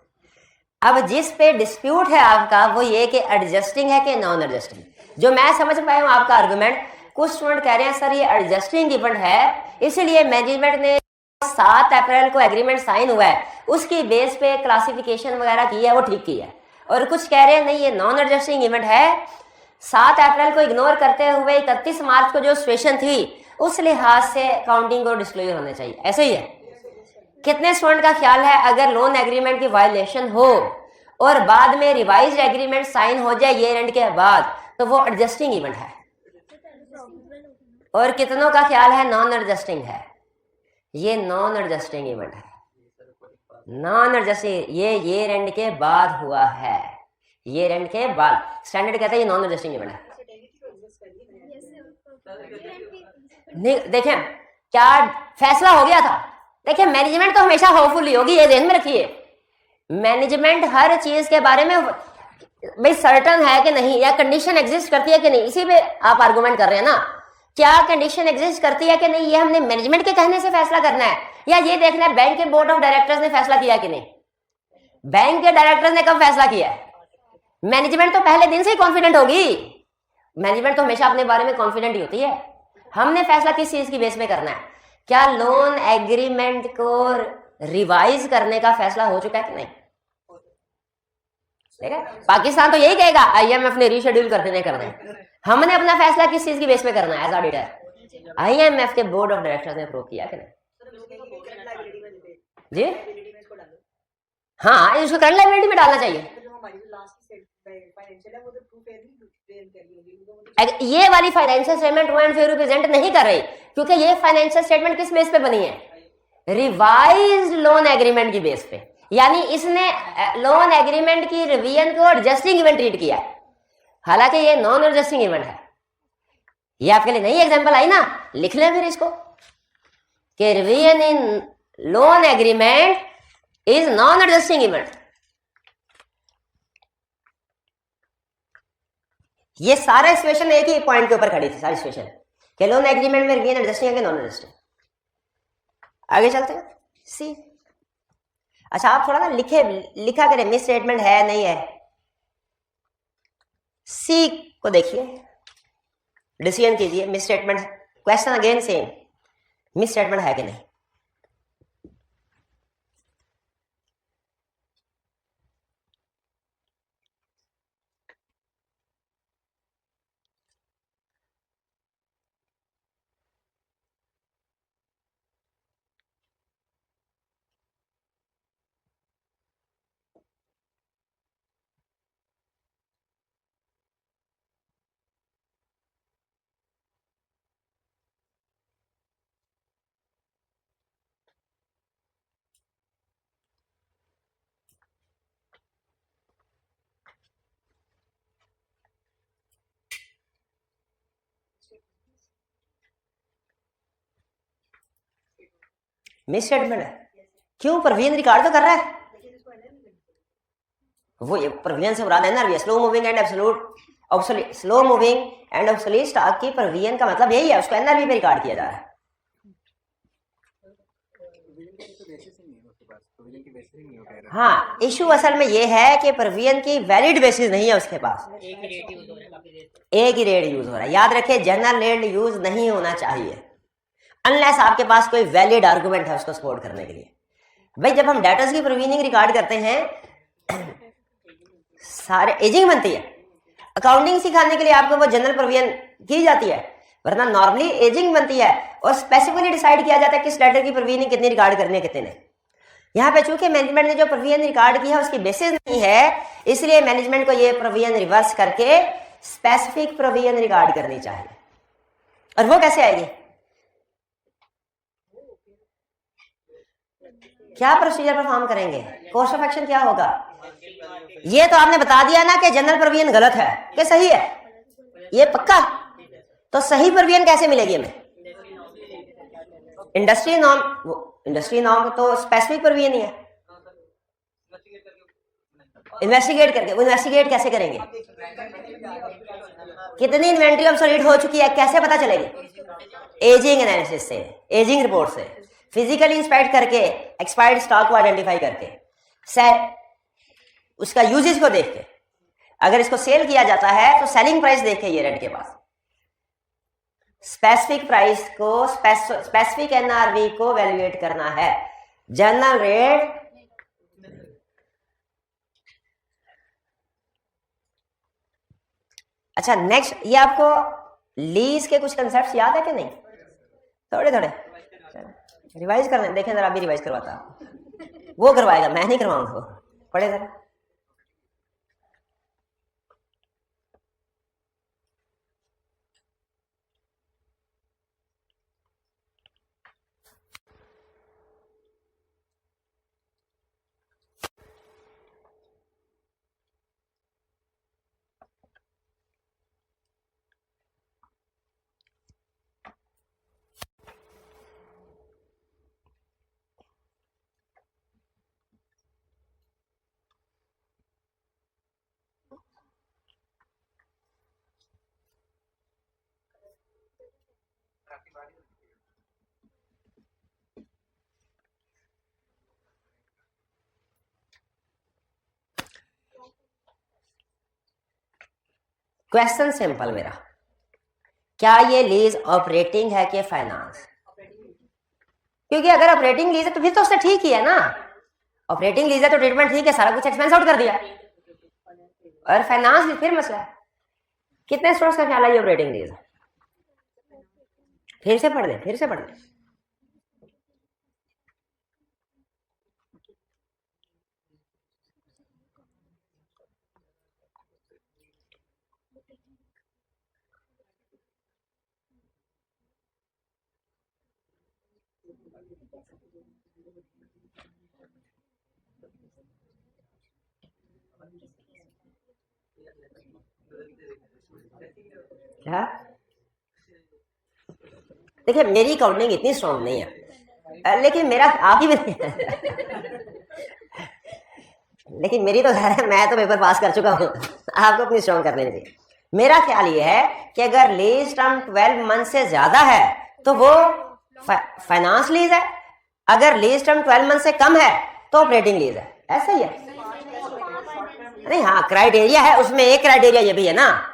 अब जिस पे डिस्प्यूट है आपका वो ये कि एडजस्टिंग है कि नॉन एडजस्टिंग। जो मैं समझ पाया हूं आपका आर्गुमेंट, कुछ स्टूडेंट कह रहे हैं सर ये एडजस्टिंग इवेंट है, इसलिए मैनेजमेंट ने 7 अप्रैल को एग्रीमेंट साइन हुआ है, उसकी बेस पे क्लासिफिकेशन वगैरह की है, वो ठीक की है। और कुछ कह रहे हैं नहीं ये नॉन एडजस्टिंग इवेंट है। 7 अप्रैल को इग्नोर करते हुए 31 मार्च को जो सिचुएशन थी उस लिहाज से काउंटिंग और डिस्क्लोजर होने चाहिए, ऐसे ही है। कितने स्टूडेंट का ख्याल है अगर लोन एग्रीमेंट की वायलेशन हो और बाद में रिवाइज्ड एग्रीमेंट साइन हो जाए ईयर एंड के बाद तो वो एडजस्टिंग इवेंट है? और कितनों का ख्याल है नॉन एडजस्टिंग है? ये नॉन एडजस्टिंग इवेंट है। नॉन एडजस्टिंग ये ईयर एंड के बाद हुआ है, ईयर एंड के बाद। स्टैंडर्ड कहता है ये नॉन एडजस्टिंग इवेंट है। नहीं देखें क्या फैसला हो गया था। देखिए मैनेजमेंट तो हमेशा होपफुल होगी, ये ध्यान में रखिए। मैनेजमेंट हर चीज के बारे में भाई सर्टन है कि नहीं, या कंडीशन एग्जिस्ट करती है कि नहीं, इसी पे आप आर्गुमेंट कर रहे हैं ना। क्या कंडीशन एग्जिस्ट करती है कि नहीं, ये हमने मैनेजमेंट के कहने से फैसला करना है, या ये देखना है बैंक के बोर्ड ऑफ डायरेक्टर्स ने फैसला किया कि नहीं। बैंक के डायरेक्टर्स ने कब फैसला किया है? मैनेजमेंट तो पहले दिन से ही कॉन्फिडेंट होगी। मैनेजमेंट तो हमेशा अपने बारे में कॉन्फिडेंट ही होती है। हमने फैसला किस चीज की बेस पे करना है? क्या लोन एग्रीमेंट को रिवाइज करने का फैसला हो चुका है कि नहीं? ठीक है, पाकिस्तान तो यही कहेगा आईएमएफ ने रीशेड्यूल कर देने कर दें। हमने अपना फैसला किस चीज की बेस पे करना है? एज ऑडिटर आईएमएफ के बोर्ड ऑफ डायरेक्टर्स ने अप्रूव किया कि नहीं? जी हाँ, इसको करंट लायबिलिटी में डालना चाहिए। ये वाली financial statement true and fair represent नहीं कर रही, क्योंकि ये फाइनेंशियल स्टेटमेंट किस बेस पे बनी है? रिवाइज्ड लोन एग्रीमेंट की बेस पे। यानी इसने लोन एग्रीमेंट की रिवीजन को एडजस्टिंग इवेंट ट्रीट किया है, हालांकि ये नॉन एडजस्टिंग इवेंट है। ये आपके लिए नई एग्जांपल आई ना, लिख लें फिर इसको कि revision in loan agreement is non adjusting event. ये सारा सिचुएशन एक ही पॉइंट के ऊपर खड़ी थी, सारी सिचुएशन कि लोन एग्रीमेंट में रिवीजन एडजस्टिंग है कि नॉन एडजस्टिंग। आगे चलते हैं सी। अच्छा आप थोड़ा ना लिखा करें मिस स्टेटमेंट है नहीं है। सी को देखिए, डिसीजन कीजिए miss statement. Question again same, miss statement है कि नहीं। मिस स्टेटमेंट है क्यों? प्रोविजन रिकॉर्ड तो कर रहा है वो। ये प्रोविजन से मुराद NRV, slow moving and absolute obsolete, slow moving and obsolete stock की प्रोविजन का मतलब यही है, उसको एनआरवी पे रिकॉर्ड किया जा रहा है। हाँ, इशू असल में ये है कि प्रोविजन की वैलिड बेसिस नहीं है उसके पास, एक ही रेट यूज हो रहा है। याद रखें जनरल रेट यूज नहीं होना चाहिए अनलेस आपके पास कोई वैलिड आर्गुमेंट है उसको सपोर्ट करने के लिए। भाई जब हम डेटर्स की प्रोविजनिंग रिकॉर्ड करते हैं सारे एजिंग बनती है। अकाउंटिंग सिखाने के लिए आपको वो जनरल प्रोविजन की जाती है, वरना नॉर्मली एजिंग बनती है और स्पेसिफिकली डिसाइड किया जाता है किस लेटर की प्रोविजनिंग कितनी रिकॉर्ड करनी है कितने नहीं। यहाँ पे चूंकि मैनेजमेंट ने जो प्रोविजन रिकॉर्ड की है उसकी बेसिस नहीं है, इसलिए मैनेजमेंट को ये प्रोविजन रिवर्स करके स्पेसिफिक प्रोविजन रिकॉर्ड करनी चाहिए। और वो कैसे आएगी? क्या प्रोसीजर परफॉर्म करेंगे? कोर्स ऑफ एक्शन क्या होगा? ये तो आपने बता दिया ना कि जनरल प्रोविजन गलत है कि सही है, ये पक्का। तो सही प्रोविजन कैसे मिलेगी हमें? इंडस्ट्री नॉर्म, इंडस्ट्री नॉर्म तो स्पेसिफिक प्रोविजन ही है। इन्वेस्टिगेट करके, वो इन्वेस्टिगेट कैसे करेंगे? कितनी इन्वेंट्री ऑब्सोलीट हो चुकी है कैसे पता चलेगी? एजिंग एनालिसिस से, एजिंग रिपोर्ट से, फिजिकली इंस्पेक्ट करके, एक्सपायर्ड स्टॉक को आइडेंटिफाई करके, उसका यूजेज को देख के, अगर इसको सेल किया जाता है तो सेलिंग प्राइस देख के ईयर एंड के बाद स्पेसिफिक प्राइस को, स्पेसिफिक एनआरवी को वैल्यूएट करना है। जनरल रेट अच्छा नेक्स्ट, ये आपको लीज के कुछ कंसेप्ट याद है कि नहीं? थोड़े थोड़े रिवाइज करने, देखें जरा, अभी रिवाइज करवाता हूं। वो करवाएगा, मैं नहीं करवाऊंगा। वो पढ़े जरा। क्वेश्चन सिंपल मेरा, क्या ये लीज ऑपरेटिंग है कि फाइनेंस? क्योंकि अगर ऑपरेटिंग लीज है तो फिर तो उससे ठीक ही है ना। ऑपरेटिंग लीज है तो ट्रीटमेंट ठीक है, सारा कुछ एक्सपेंस आउट कर दिया। और फाइनेंस फिर मसला है। कितने स्टूडेंट्स का ख्याल है ये ऑपरेटिंग लीज? फिर से पढ़ ले, फिर से पढ़ ले। क्या? देखिए मेरी काउंटिंग इतनी स्ट्रॉन्ग नहीं है, लेकिन मेरा आप ही नहीं है। लेकिन मेरी तो खैर है, मैं तो पेपर पास कर चुका हूँ, आपको अपनी स्ट्रॉन्ग करनी चाहिए। मेरा ख्याल ये है कि अगर लीज टर्म 12 मंथ से ज्यादा है तो वो फाइनेंस लीज है, अगर लीज टर्म 12 मंथ से कम है तो ऑपरेटिंग लीज है। ऐसा ही है नहीं? हाँ, क्राइटेरिया है उसमें, एक क्राइटेरिया ये भी है ना,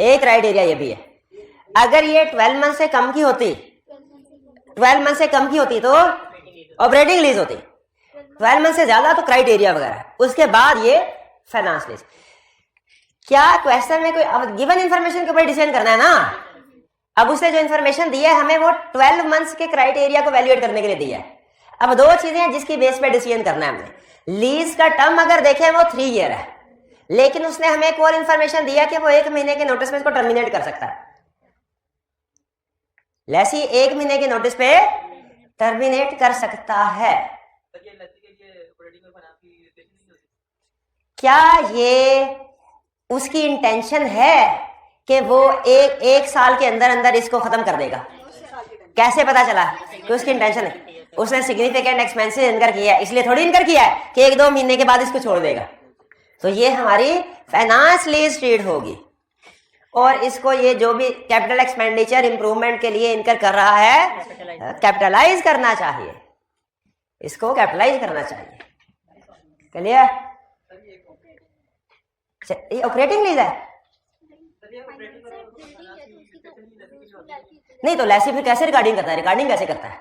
एक क्राइटेरिया ये भी है। अगर ये 12 मंथ से कम की होती, 12 मंथ से कम की होती तो ऑपरेटिंग लीज होती, 12 मंथ से ज्यादा तो क्राइटेरिया वगैरह, उसके बाद ये फाइनेंस लीज। क्या क्वेश्चन में कोई, अब गिवन इंफॉर्मेशन के ऊपर डिसीजन करना है ना। अब उसने जो इंफॉर्मेशन दी है हमें, वो 12 मंथ्स के क्राइटेरिया को वैल्यूएट करने के लिए दिया है। अब दो चीजें हैं जिसकी बेस पे डिसीजन करना है हमने। लीज का टर्म अगर देखें वो 3 ईयर है, लेकिन उसने हमें एक और इंफॉर्मेशन दिया कि वो 1 महीने के नोटिस पे इसको टर्मिनेट कर सकता है। लैसी 1 महीने के नोटिस पे टर्मिनेट कर सकता है। क्या ये उसकी इंटेंशन है कि वो एक साल के अंदर अंदर इसको खत्म कर देगा? कैसे पता चला कि उसकी इंटेंशन है? उसने सिग्निफिकेंट एक्सपेंसेस इनकर किया है, इसलिए थोड़ी इनकर किया है कि 1-2 महीने के बाद इसको छोड़ देगा। तो ये हमारी फाइनेंस लीज ट्रीट होगी, और इसको ये जो भी कैपिटल एक्सपेंडिचर इंप्रूवमेंट के लिए इनकर कर रहा है, कैपिटलाइज करना चाहिए, इसको कैपिटलाइज करना चाहिए। क्लियर? ये ऑपरेटिंग लीज है नहीं, तो लैसी फिर कैसे रिकॉर्डिंग करता है? रिकॉर्डिंग कैसे करता है?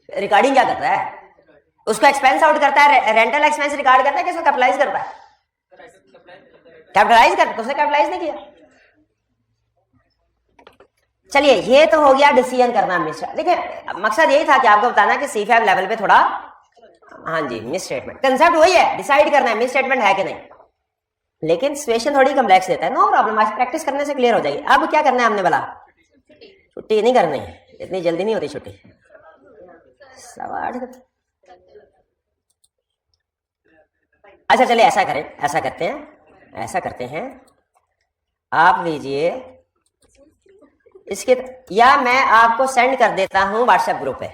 रिकॉर्डिंग क्या करता है? उसको एक्सपेंस आउट करता है, रेंटल एक्सपेंस रिकॉर्ड करता है कि उसको कैपिटलाइज करता है? कैपिटलाइज करता है, उसने कैपिटलाइज नहीं किया। चलिए ये तो हो गया डिसीजन करना मिस। देखिए मकसद यही था कि आपको बताना कि C5 लेवल पे थोड़ा, हाँ जी, मिस स्टेटमेंट कंसेप्ट वही है, डिसाइड करना है मिस स्टेटमेंट है कि नहीं, लेकिन सिचुएशन थोड़ी कम्प्लेक्स देता है। नो प्रॉब्लम, आज प्रैक्टिस करने से क्लियर हो जाएगी। अब क्या करना है हमने बोला? छुट्टी नहीं करनी, इतनी जल्दी नहीं होती छुट्टी। 8:15। अच्छा चलिए ऐसा करें, ऐसा करते हैं, आप लीजिए इसके, या मैं आपको सेंड कर देता हूं व्हाट्सएप ग्रुप पे।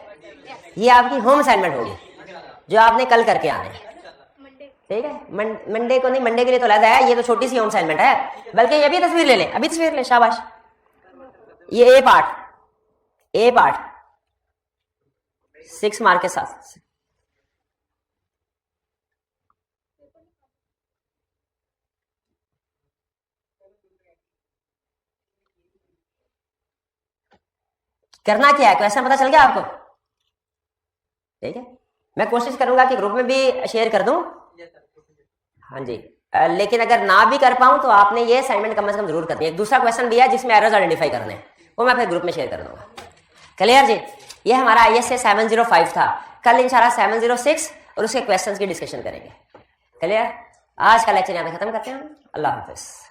ये आपकी होम असाइनमेंट होगी जो आपने कल करके आने, ठीक है? मंडे को नहीं, मंडे के लिए तो अलग है, ये तो छोटी सी होम असाइनमेंट है। बल्कि ये भी तस्वीर ले लें, अभी तस्वीर ले, शाबाश। ये ए पार्ट 6 मार्क के साथ। करना क्या है, क्वेश्चन पता चल गया आपको? ठीक है, मैं कोशिश करूंगा कि ग्रुप में भी शेयर कर दूं। हाँ जी, लेकिन अगर ना भी कर पाऊं तो आपने ये असाइनमेंट कम से कम जरूर करनी है। एक दूसरा क्वेश्चन भी है जिसमें एरर्स आइडेंटिफाई करने हैं, वो मैं फिर ग्रुप में शेयर कर दूंगा। क्लियर जी? ये हमारा ISA 705 था। कल इंशाल्लाह 706 और उसके क्वेश्चंस की डिस्कशन करेंगे। क्लियर? आज का लेक्चर यहाँ पे खत्म करते हैं। अल्लाह हाफिज।